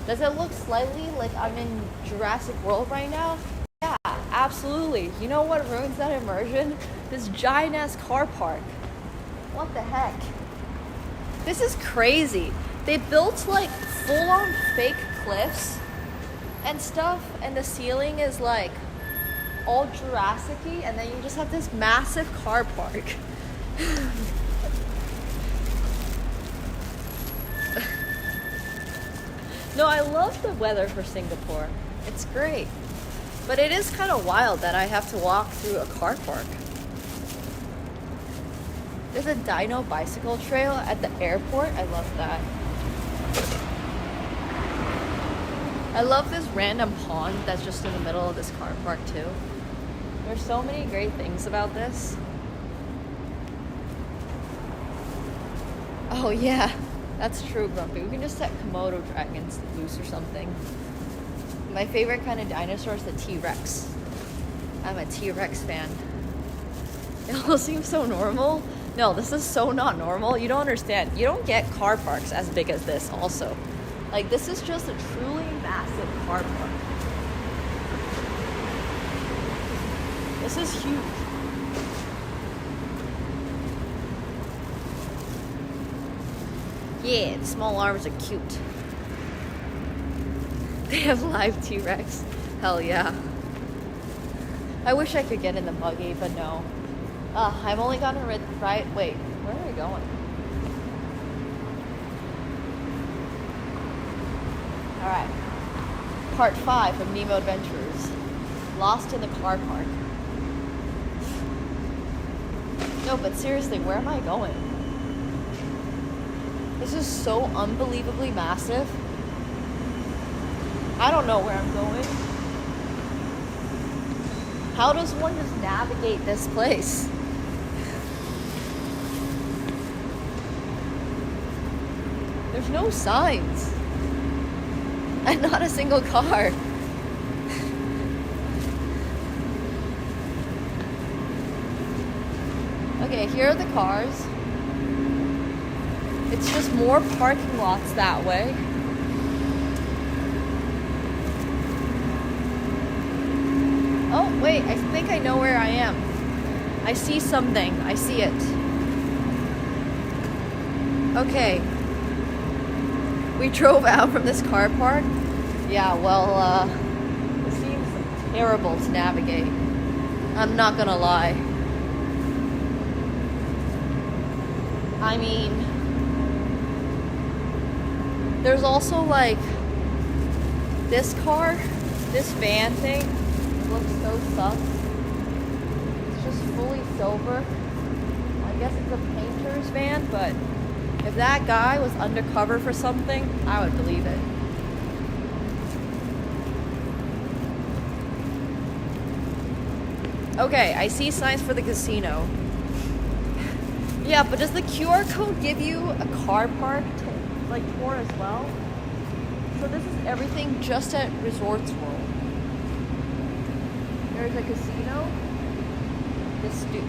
Does it look slightly like I'm in Jurassic World right now? Yeah, absolutely. You know what ruins that immersion? This giant ass car park. What the heck? This is crazy. They built like full on fake cliffs and stuff, and the ceiling is like all Jurassic-y, and then you just have this massive car park. No, I love the weather for Singapore. It's great. But it is kind of wild that I have to walk through a car park. There's a dino bicycle trail at the airport. I love that. I love this random pond that's just in the middle of this car park too. There's so many great things about this. Oh yeah, that's true, Grumpy. We can just set Komodo dragons loose or something. My favorite kind of dinosaur is the T-Rex. I'm a T-Rex fan. It all seems so normal. No, this is so not normal. You don't understand. You don't get car parks as big as this also. Like, this is just a truly massive car park. This is huge. Yeah, the small arms are cute. They have live T-Rex. Hell yeah. I wish I could get in the buggy, but no. I've only gotten a right. Wait, where are we going? Alright. Part 5 of Nemo Adventures. Lost in the car park. No, but seriously, where am I going? This is so unbelievably massive. I don't know where I'm going. How does one just navigate this place? There's no signs. And not a single car. Okay, here are the cars. It's just more parking lots that way. Oh, wait, I think I know where I am. I see something. I see it. Okay. We drove out from this car park. Yeah, well, it seems terrible to navigate. I'm not gonna lie. I mean, There's also like this car, this van thing looks so sus. It's just fully silver. I guess it's a painter's van, but if that guy was undercover for something, I would believe it. Okay, I see signs for the casino. Yeah, but does the QR code give you a car park tour as well? So this is everything just at Resorts World. There's a casino,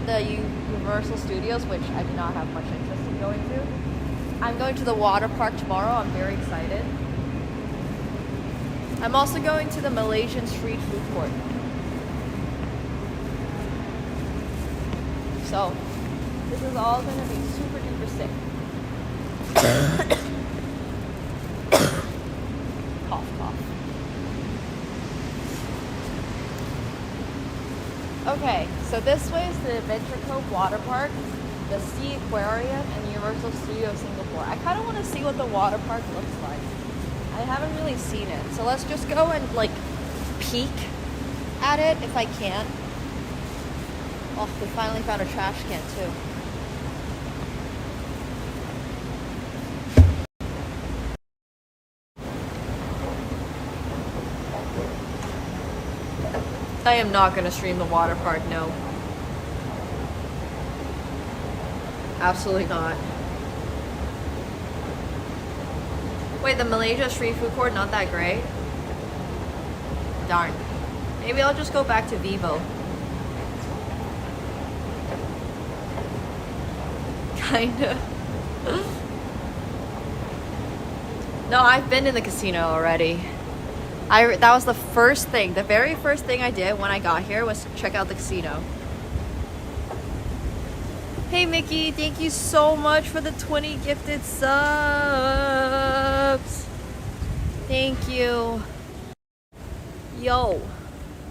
the Universal Studios, which I do not have much interest in going to. I'm going to the water park tomorrow. I'm very excited. I'm also going to the Malaysian street food court. So, this is all going to be super duper sick. Cough, cough. Okay, so this way is the Adventure Cove Water Park, the Sea Aquarium, and Universal Studios Singapore. I kind of want to see what the water park looks like. I haven't really seen it, so let's just go and like peek at it if I can. Oh, we finally found a trash can too. I am not going to stream the water park, no. Absolutely not. Wait, the Malaysia street food court not that great? Darn. Maybe I'll just go back to Vivo. Kinda. No, I've been in the casino already. That was the first thing. The very first thing I did when I got here was to check out the casino. Hey Mickey, thank you so much for the 20 gifted subs. Thank you. Yo,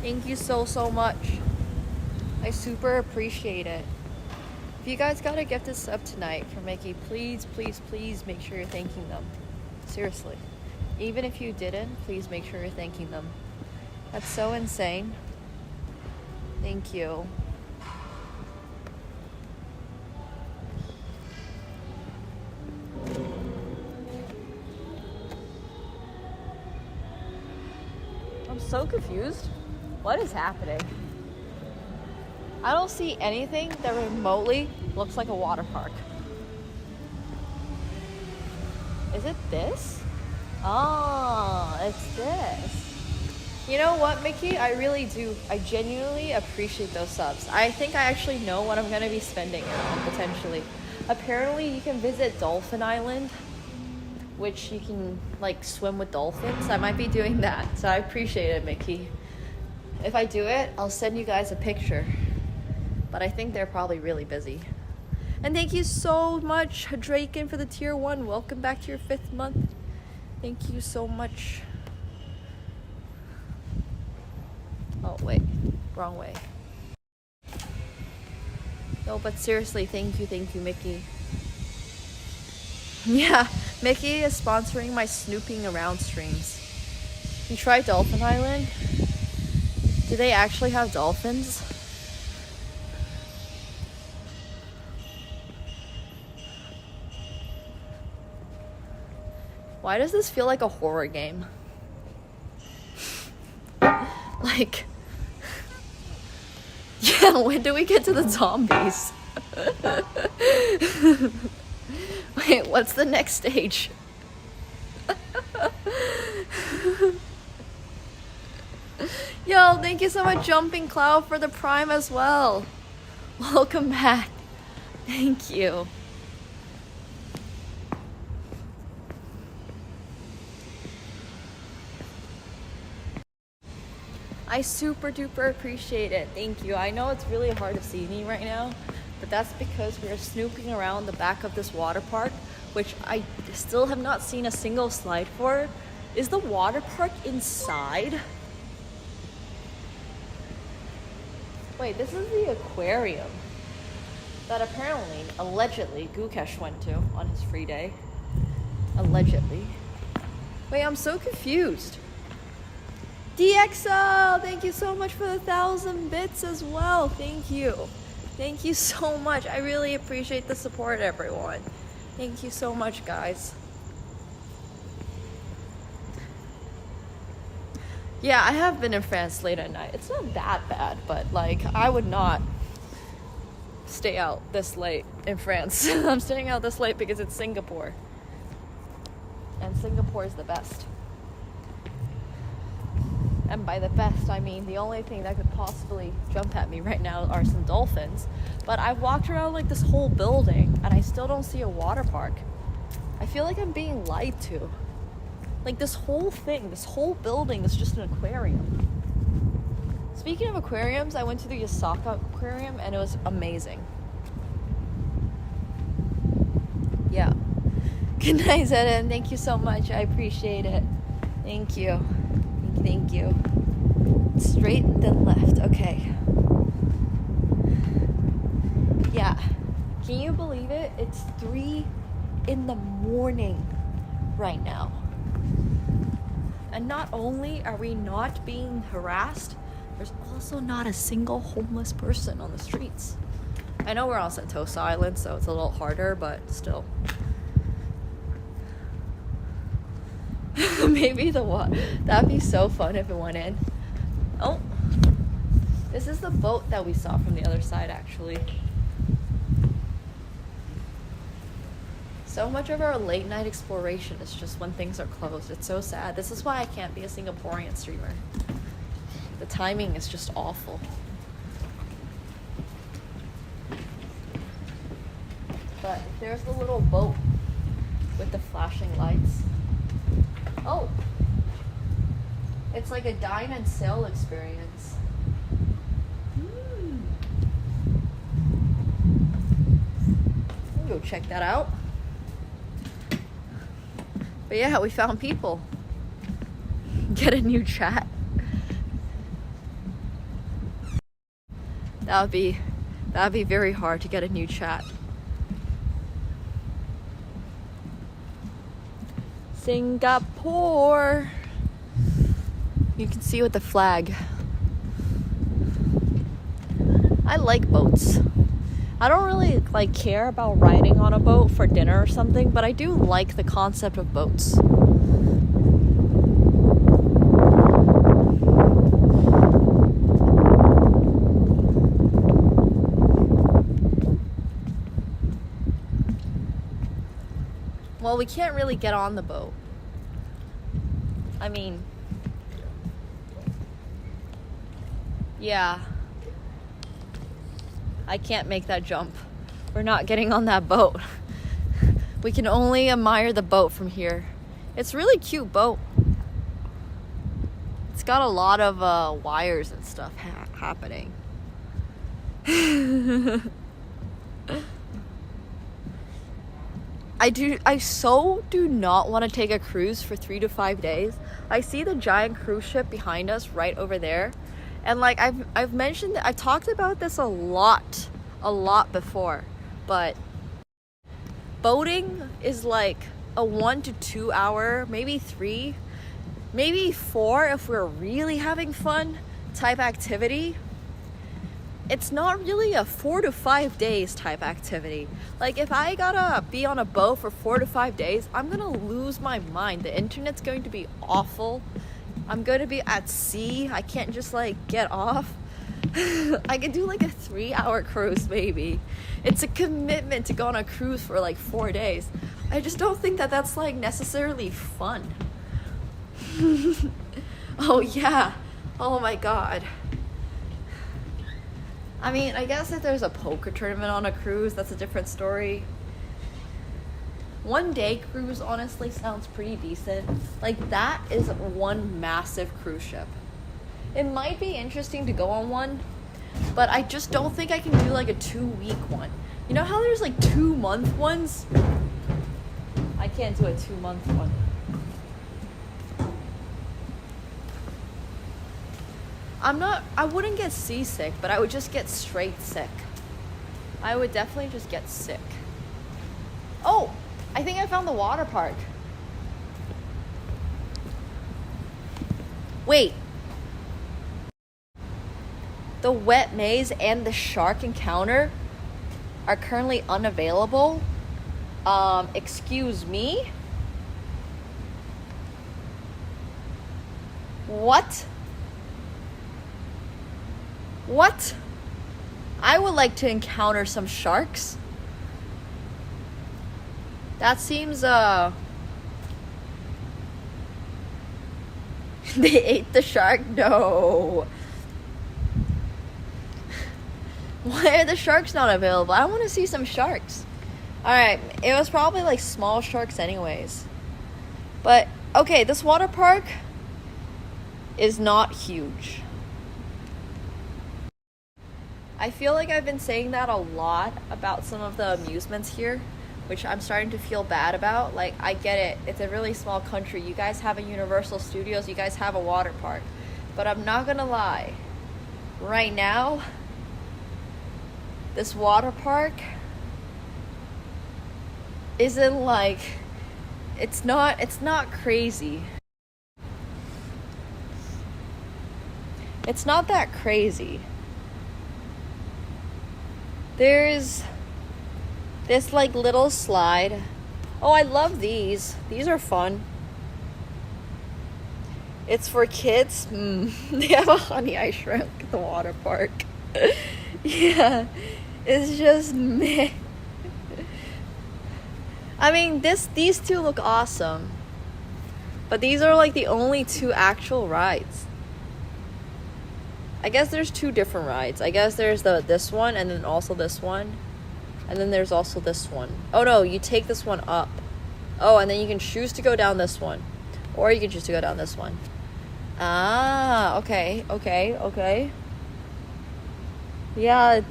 thank you so much. I super appreciate it. If you guys got a gifted sub tonight for Mickey, please make sure you're thanking them. Seriously. Even if you didn't, please make sure you're thanking them. That's so insane. Thank you. I'm so confused. What is happening? I don't see anything that remotely looks like a water park. Is it this? Oh, it's this. You know what, Mickey? I genuinely appreciate those subs. I think I actually know what I'm going to be spending it on, potentially. Apparently, you can visit Dolphin Island, which you can, like, swim with dolphins. I might be doing that, so I appreciate it, Mickey. If I do it, I'll send you guys a picture. But I think they're probably really busy. And thank you so much, Draken, for the tier 1. Welcome back to your 5th month. Thank you so much. Oh, wait. Wrong way. No, but seriously, thank you, Mickey. Yeah, Mickey is sponsoring my snooping around streams. You tried Dolphin Island? Do they actually have dolphins? Why does this feel like a horror game? Like, yeah, when do we get to the zombies? Wait, what's the next stage? Yo, thank you so much, Jumping Cloud, for the Prime as well. Welcome back. Thank you. I super duper appreciate it. Thank you. I know it's really hard to see me right now, but that's because we're snooping around the back of this water park, which I still have not seen a single slide for. Is the water park inside? Wait, this is the aquarium that apparently, allegedly, Gukesh went to on his free day. Allegedly. Wait, I'm so confused. DXL, thank you so much for the 1,000 bits as well. Thank you. Thank you so much. I really appreciate the support, everyone. Thank you so much, guys. Yeah, I have been in France late at night. It's not that bad, but like I would not stay out this late in France. I'm staying out this late because it's Singapore. And Singapore is the best. And by the best, I mean the only thing that could possibly jump at me right now are some dolphins. But I've walked around like this whole building and I still don't see a water park. I feel like I'm being lied to. Like this whole thing, this whole building is just an aquarium. Speaking of aquariums, I went to the Osaka aquarium and it was amazing. Yeah. Good night, Zedden. Thank you so much. I appreciate it. Thank you. Thank you. Straight, then left. Okay. Yeah. Can you believe it? It's 3 in the morning right now. And not only are we not being harassed, there's also not a single homeless person on the streets. I know we're on Sentosa Island, so it's a little harder, but still. Maybe the what? That'd be so fun if it went in. Oh, this is the boat that we saw from the other side, actually. So much of our late night exploration is just when things are closed. It's so sad. This is why I can't be a Singaporean streamer. The timing is just awful. But there's the little boat with the flashing lights. Oh, it's like a dine and sail experience. We'll go check that out. But yeah, we found people. Get a new chat. That'd be very hard to get a new chat. Singapore. You can see with the flag. I like boats. I don't really care about riding on a boat for dinner or something, but I do like the concept of boats. Well, we can't really get on the boat. I mean, yeah. I can't make that jump. We're not getting on that boat. We can only admire the boat from here. It's a really cute boat. It's got a lot of wires and stuff happening. I so do not want to take a cruise for 3 to 5 days. I see the giant cruise ship behind us right over there. And I've mentioned that I talked about this a lot before, but boating is like a 1 to 2 hour, maybe 3, maybe 4 if we're really having fun type activity. It's not really a 4 to 5 days type activity. Like if I gotta be on a boat for 4 to 5 days, I'm gonna lose my mind. The internet's going to be awful. I'm going to be at sea. I can't just get off. I could do a 3-hour cruise maybe. It's a commitment to go on a cruise for 4 days. I just don't think that that's necessarily fun. Oh yeah. Oh my god. I mean, I guess if there's a poker tournament on a cruise, that's a different story. 1 day cruise honestly sounds pretty decent. That is one massive cruise ship. It might be interesting to go on one, but I just don't think I can do a 2-week one. You know how there's 2-month ones? I can't do a 2-month one. I wouldn't get seasick, but I would just get straight sick. I would definitely just get sick. Oh, I think I found the water park. Wait. The wet maze and the shark encounter are currently unavailable. Excuse me? What? What? I would like to encounter some sharks. That seems, They ate the shark? No. Why are the sharks not available? I want to see some sharks. Alright, it was probably like small sharks anyways. But, okay, this water park is not huge. I feel like I've been saying that a lot about some of the amusements here, which I'm starting to feel bad about. Like, I get it. It's a really small country. You guys have a Universal Studios. You guys have a water park. But I'm not gonna lie. Right now, this water park isn't like... It's not crazy. It's not that crazy. There's this like little slide. Oh, I love these. These are fun. It's for kids. They have a honey I shrunk at the water park. Yeah. It's just meh. I mean, these two look awesome. But these are like the only two actual rides. I guess there's two different rides. I guess there's this one and then also this one. And then there's also this one. Oh no, you take this one up. Oh, and then you can choose to go down this one. Or you can choose to go down this one. Ah, okay. Yeah,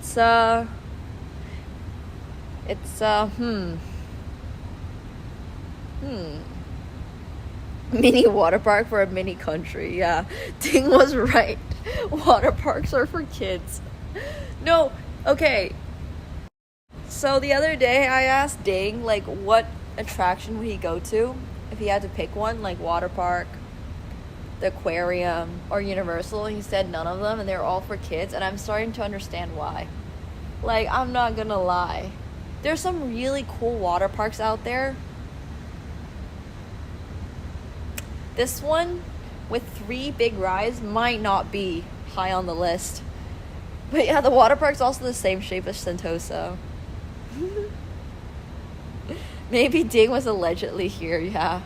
Mini water park for a mini country. Yeah, Ding was right. Water parks are for kids. No, okay. So the other day I asked Ding, like, what attraction would he go to if he had to pick one, like water park, the aquarium, or Universal. He said none of them, and they're all for kids, and I'm starting to understand why. Like, I'm not gonna lie. There's some really cool water parks out there. This one with 3 big rides might not be high on the list. But yeah, the water park's also the same shape as Sentosa. Maybe Ding was allegedly here, yeah.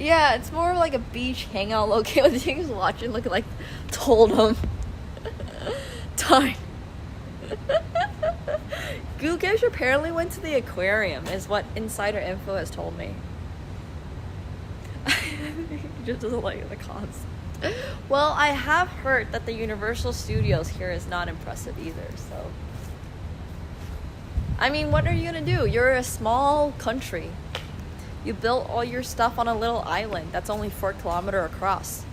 Yeah, it's more like a beach hangout location. Ding's watching, looking like told him. Darn. Gugesh apparently went to the aquarium, is what insider info has told me. He just doesn't like the concept. Well, I have heard that the Universal Studios here is not impressive either, so... I mean, what are you gonna do? You're a small country. You built all your stuff on a little island that's only 4 kilometers across.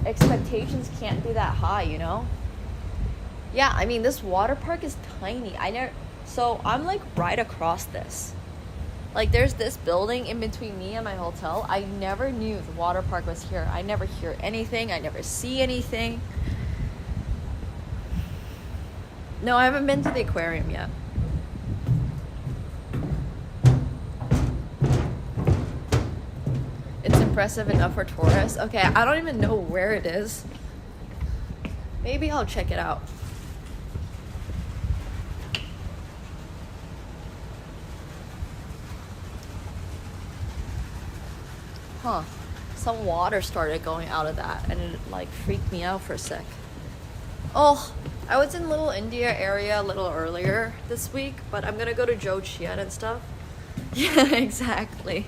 Expectations can't be that high, you know? Yeah, I mean, this water park is tiny. So I'm like right across this. Like, there's this building in between me and my hotel. I never knew the water park was here. I never hear anything. I never see anything. No, I haven't been to the aquarium yet. It's impressive enough for tourists. Okay, I don't even know where it is. Maybe I'll check it out. Huh. Some water started going out of that and it like freaked me out for a sec. Oh, I was in Little India area a little earlier this week, but I'm gonna go to Joe Chien and stuff. Yeah, exactly.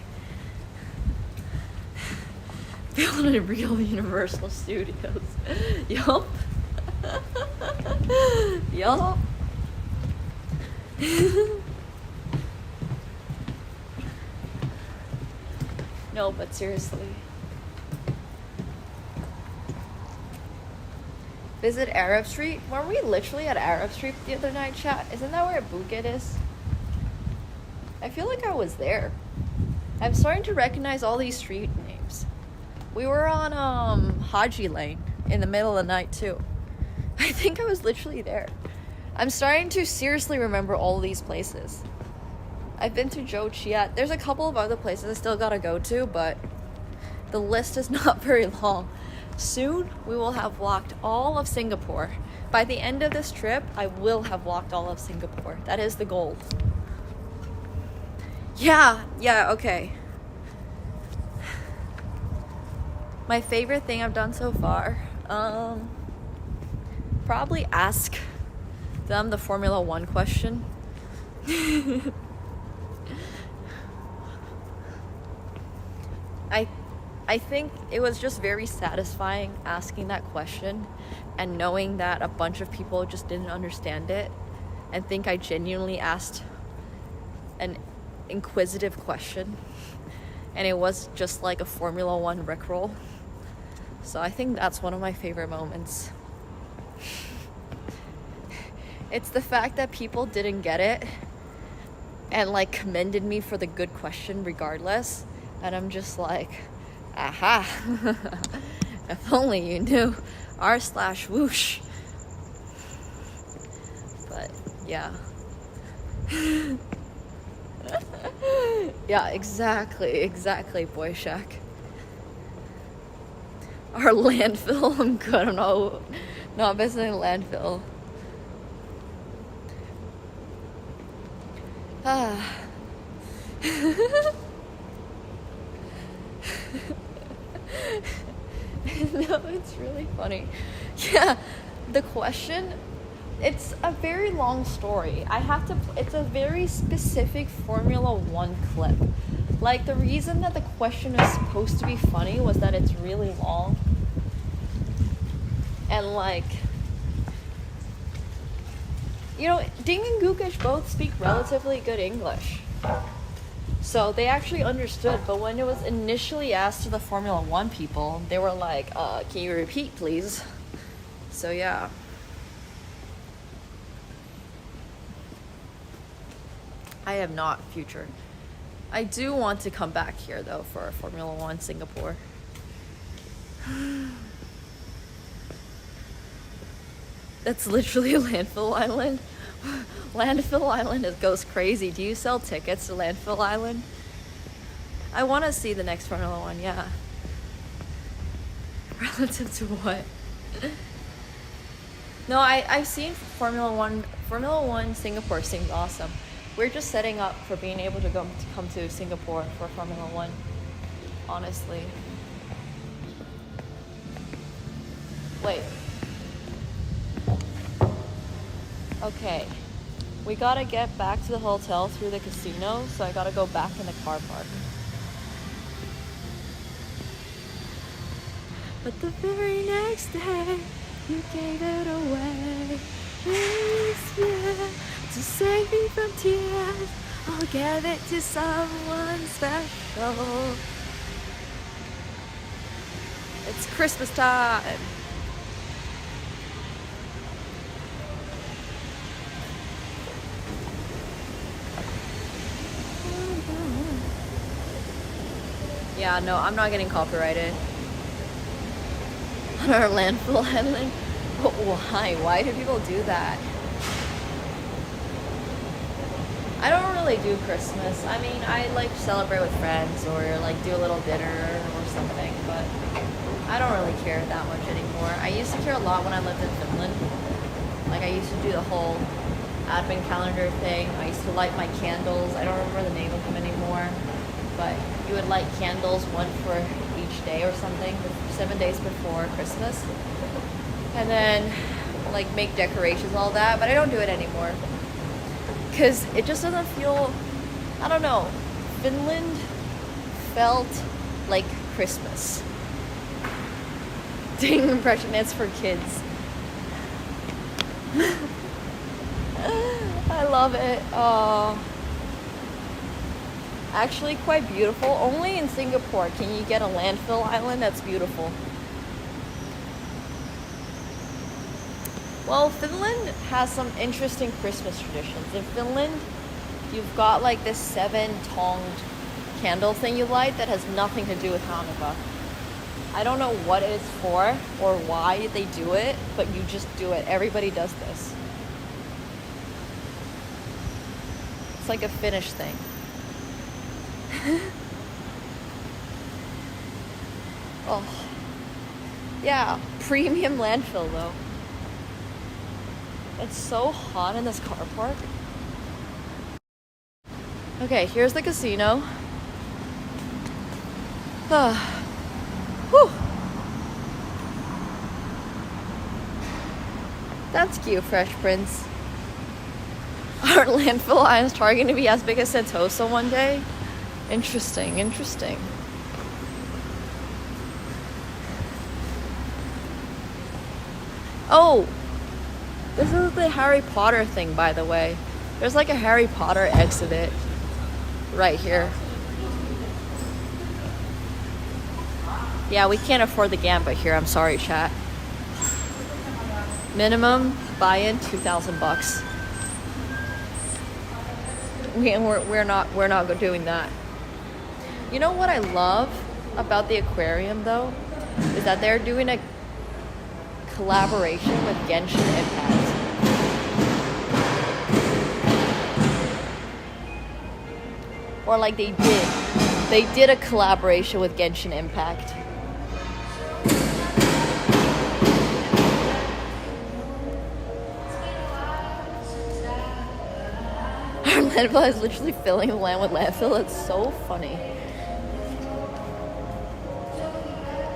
Building a real Universal Studios. Yup. Yup. No, but seriously. Visit Arab Street? Were we literally at Arab Street the other night, chat? Isn't that where Phuket is? I feel like I was there. I'm starting to recognize all these street names. We were on Haji Lane in the middle of the night too. I think I was literally there. I'm starting to seriously remember all these places. I've been to Joe Chiat. There's a couple of other places I still gotta go to, but the list is not very long. Soon, we will have walked all of Singapore. By the end of this trip, I will have walked all of Singapore. That is the goal. Yeah, okay. My favorite thing I've done so far, probably ask them the Formula 1 question. I think it was just very satisfying asking that question and knowing that a bunch of people just didn't understand it and think I genuinely asked an inquisitive question and it was just like a Formula 1 rickroll. So I think that's one of my favorite moments. It's the fact that people didn't get it and like commended me for the good question regardless, and I'm just like, aha. If only you knew r/whoosh. But yeah. Yeah, exactly, Boy Shack. Our landfill, I'm good. I'm not visiting landfill. No, it's really funny. Yeah, the question, it's a very long story. It's a very specific Formula 1 clip. Like, the reason that the question is supposed to be funny was that it's really long. And like, you know, Ding and Gookish both speak relatively good English. So they actually understood, but when it was initially asked to the Formula 1 people, they were like, can you repeat, please? So yeah. I have not, future. I do want to come back here, though, for Formula 1 Singapore. That's literally a landfill island. Landfill Island goes crazy. Do you sell tickets to Landfill Island? I want to see the next Formula 1, yeah. Relative to what? No, I've seen Formula 1. Formula 1 Singapore seems awesome. We're just setting up for being able to come to Singapore for Formula 1, honestly. Wait. Okay. We gotta get back to the hotel through the casino, so I gotta go back in the car park. But the very next day, you gave it away. This year, to save me from tears, I'll give it to someone special. It's Christmas time. Yeah, no, I'm not getting copyrighted. On our landfill island? Why? Why do people do that? I don't really do Christmas. I mean, I like celebrate with friends or like do a little dinner or something, but I don't really care that much anymore. I used to care a lot when I lived in Finland. Like, I used to do the whole advent calendar thing. I used to light my candles. I don't remember the name of them anymore, but you would light candles, one for each day or something, 7 days before Christmas. And then, like, make decorations, all that. But I don't do it anymore. Because it just doesn't feel, I don't know. Finland felt like Christmas. Ding impression is for kids. I love it. Oh. Actually quite beautiful. Only in Singapore can you get a landfill island that's beautiful. Well, Finland has some interesting Christmas traditions. In Finland, you've got like this 7-tonged candle thing you light that has nothing to do with Hanukkah. I don't know what it's for or why they do it, but you just do it. Everybody does this. It's like a Finnish thing. Oh. Yeah, premium landfill though. It's so hot in this car park. Okay, here's the casino. Whew. That's cute, Fresh Prince. Are landfill islands targeting to be as big as Sentosa one day? Interesting, interesting. Oh! This is the Harry Potter thing, by the way. There's like a Harry Potter exhibit right here. Yeah, we can't afford the gambit here. I'm sorry, chat. Minimum buy-in $2,000. We're not doing that. You know what I love about the aquarium though, is that they're doing a collaboration with Genshin Impact. Or like they did a collaboration with Genshin Impact. Our landfill is literally filling the land with landfill. It's so funny.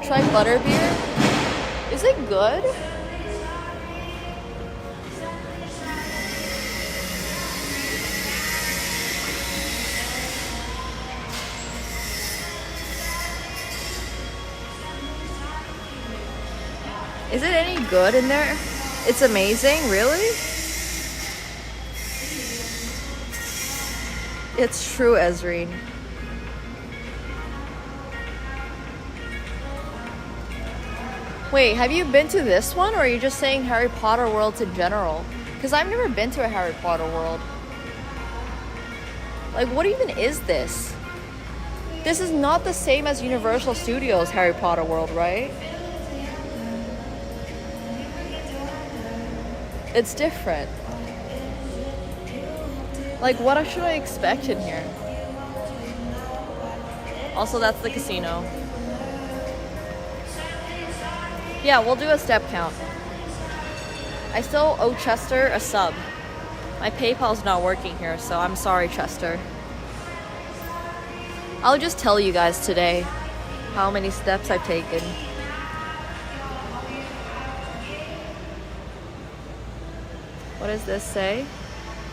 Try butterbeer. Is it good? Is it any good in there? It's amazing, really? It's true, Ezreen. Wait, have you been to this one, or are you just saying Harry Potter worlds in general? Because I've never been to a Harry Potter world. Like, what even is this? This is not the same as Universal Studios Harry Potter world, right? It's different. Like, what should I expect in here? Also, that's the casino. Yeah, we'll do a step count. I still owe Chester a sub. My PayPal's not working here, so I'm sorry, Chester. I'll just tell you guys today how many steps I've taken. What does this say?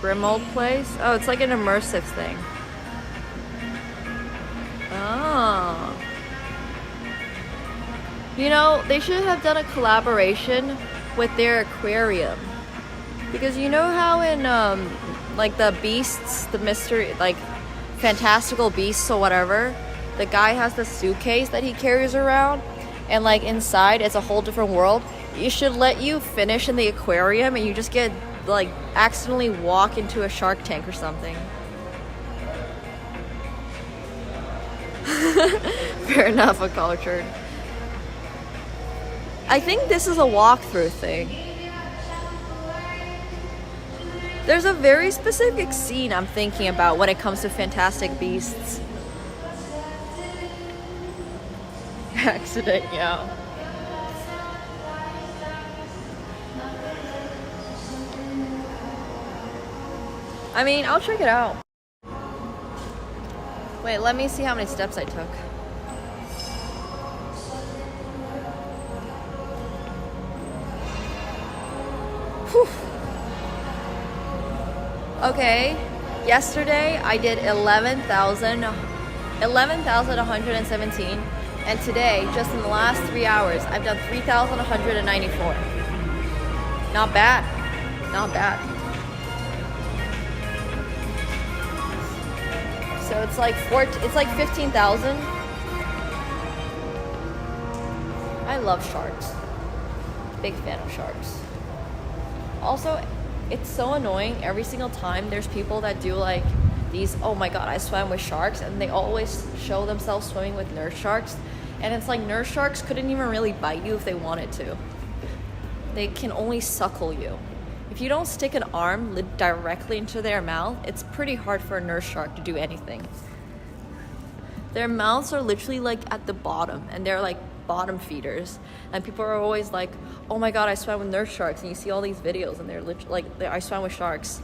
Grimold Place? Oh, it's like an immersive thing. Oh. You know, they should have done a collaboration with their aquarium. Because you know how in, like the beasts, the mystery, like fantastical beasts or whatever, the guy has the suitcase that he carries around, and like inside it's a whole different world. You should let you finish in the aquarium and you just get, like, accidentally walk into a shark tank or something. Fair enough, a cultured. I think this is a walkthrough thing. There's a very specific scene I'm thinking about when it comes to Fantastic Beasts. Accident, yeah. I mean, I'll check it out. Wait, let me see how many steps I took. Whew. Okay, yesterday I did 11,117, and today, just in the last 3 hours, I've done 3,194. Not bad. Not bad. So it's like 15,000. I love sharks. Big fan of sharks. Also, it's so annoying every single time there's people that do like these, oh my god, I swam with sharks, and they always show themselves swimming with nurse sharks, and it's like nurse sharks couldn't even really bite you if they wanted to. They can only suckle you. If you don't stick an arm directly into their mouth, it's pretty hard for a nurse shark to do anything. Their mouths are literally like at the bottom, and they're like bottom feeders, and people are always like, oh my god, I swam with nurse sharks, and you see all these videos and they're literally like, I swam with sharks.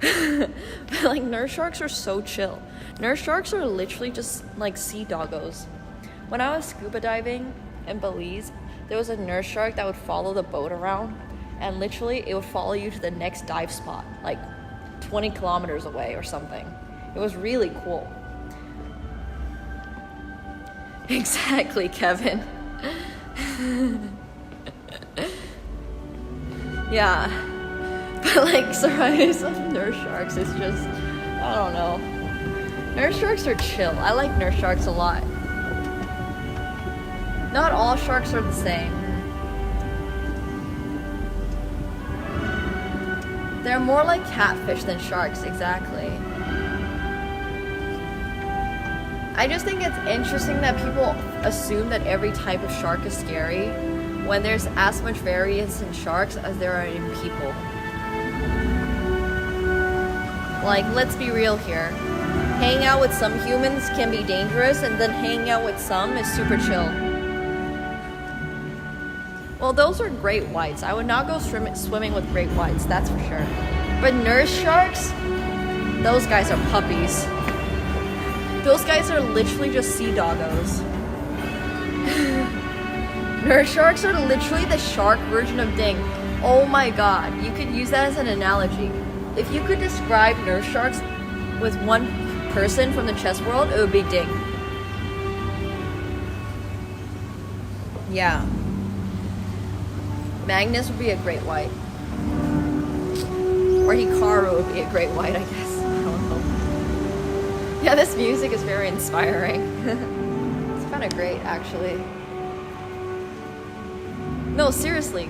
But like nurse sharks are so chill. Nurse sharks are literally just like sea doggos. When I was scuba diving in Belize, there was a nurse shark that would follow the boat around, and literally it would follow you to the next dive spot, like 20 kilometers away or something. It was really cool. Exactly, Kevin. Yeah. But like, surroundings of nurse sharks is just, I don't know. Nurse sharks are chill. I like nurse sharks a lot. Not all sharks are the same. They're more like catfish than sharks, exactly. I just think it's interesting that people assume that every type of shark is scary when there's as much variance in sharks as there are in people. Like, let's be real here. Hanging out with some humans can be dangerous, and then hanging out with some is super chill. Well, those are great whites. I would not go swimming with great whites, that's for sure. But nurse sharks, those guys are puppies. Those guys are literally just sea doggos. Nurse sharks are literally the shark version of Ding. Oh my god, you could use that as an analogy. If you could describe nurse sharks with one person from the chess world, it would be Ding. Yeah. Magnus would be a great white. Or Hikaru would be a great white, I guess. I don't know. Yeah, this music is very inspiring. It's kind of great, actually. No, seriously,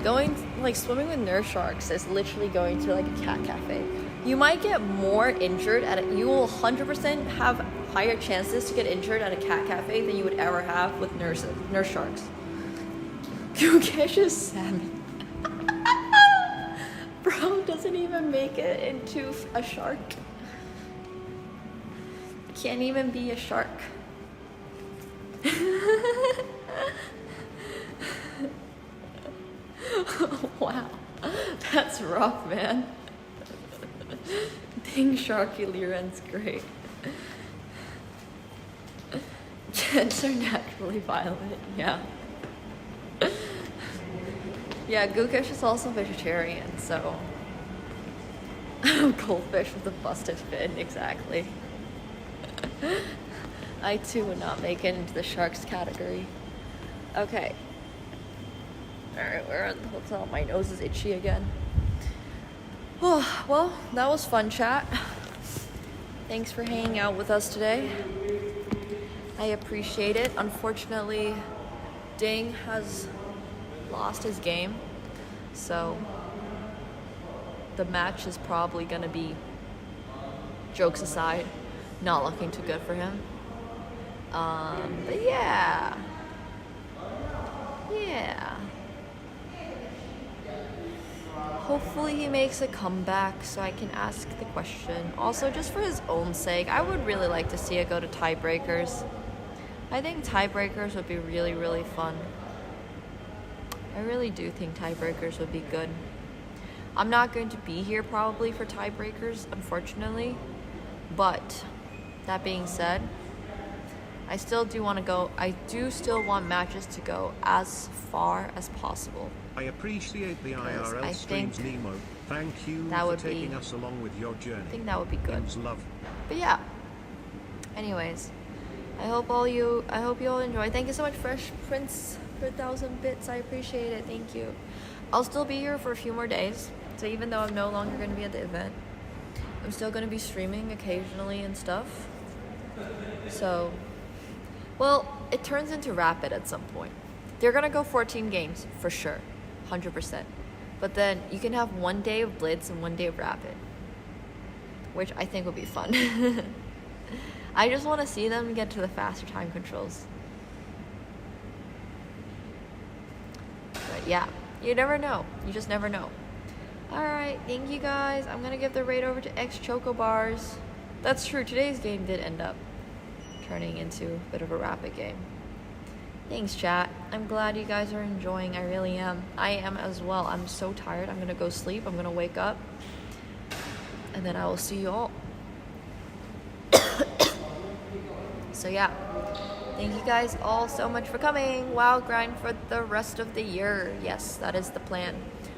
swimming with nurse sharks is literally going to like a cat cafe. You might get more injured at it. You will 100% have higher chances to get injured at a cat cafe than you would ever have with nurse sharks. Gukesh's salmon. Bro doesn't even make it into a shark. Can't even be a shark. Wow, that's rough, man. Ding Sharky Liren's great. Jets are naturally violent, yeah. Yeah, Gukesh is also vegetarian, so goldfish with a busted fin, exactly. I too would not make it into the sharks category. Okay. Alright, we're at the hotel. My nose is itchy again. Oh, well, that was fun, chat. Thanks for hanging out with us today. I appreciate it. Unfortunately, Ding has lost his game, so the match is probably gonna be, jokes aside, not looking too good for him. But yeah. Hopefully he makes a comeback so I can ask the question. Also, just for his own sake, I would really like to see it go to tiebreakers. I think tiebreakers would be really, really fun. I really do think tiebreakers would be good. I'm not going to be here probably for tiebreakers, unfortunately. But that being said, I still do want to go. I do still want matches to go as far as possible. I appreciate the IRL streams, Nemo. Thank you for taking us along with your journey. I think that would be good. Love. But yeah. Anyways, I hope you all enjoy. Thank you so much, Fresh Prince, for 1,000 bits. I appreciate it. Thank you. I'll still be here for a few more days. So even though I'm no longer going to be at the event, I'm still going to be streaming occasionally and stuff. So, well, it turns into Rapid at some point. They're going to go 14 games for sure. 100%. But then you can have one day of Blitz and one day of Rapid, which I think would be fun. I just want to see them get to the faster time controls. But yeah, you never know. You just never know. Alright, thank you guys. I'm gonna give the raid over to X Choco Bars. That's true, today's game did end up turning into a bit of a rapid game. Thanks, chat. I'm glad you guys are enjoying. I really am. I am as well. I'm so tired. I'm gonna go sleep. I'm gonna wake up. And then I will see you all. So yeah. Thank you guys all so much for coming. WoW grind for the rest of the year. Yes, that is the plan.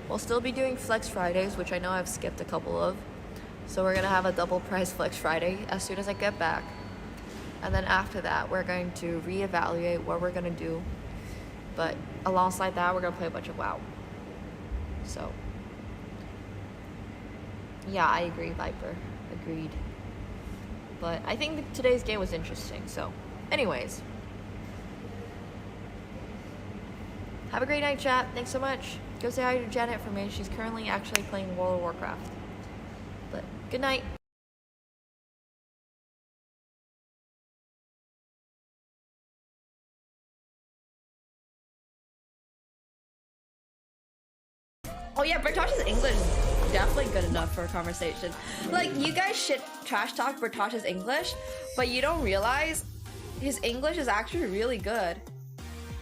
We'll still be doing Flex Fridays, which I know I've skipped a couple of. So we're gonna have a double price Flex Friday as soon as I get back. And then after that, we're going to reevaluate what we're gonna do. But alongside that, we're gonna play a bunch of WoW. So yeah, I agree, Viper. Agreed. But I think today's game was interesting, so anyways. Have a great night, chat. Thanks so much. Go say hi to Janet for me. She's currently actually playing World of Warcraft. But good night. Oh yeah, Bertosh's English is definitely good enough for a conversation. Like, you guys shit trash talk Bertosh's English, but you don't realize his English is actually really good.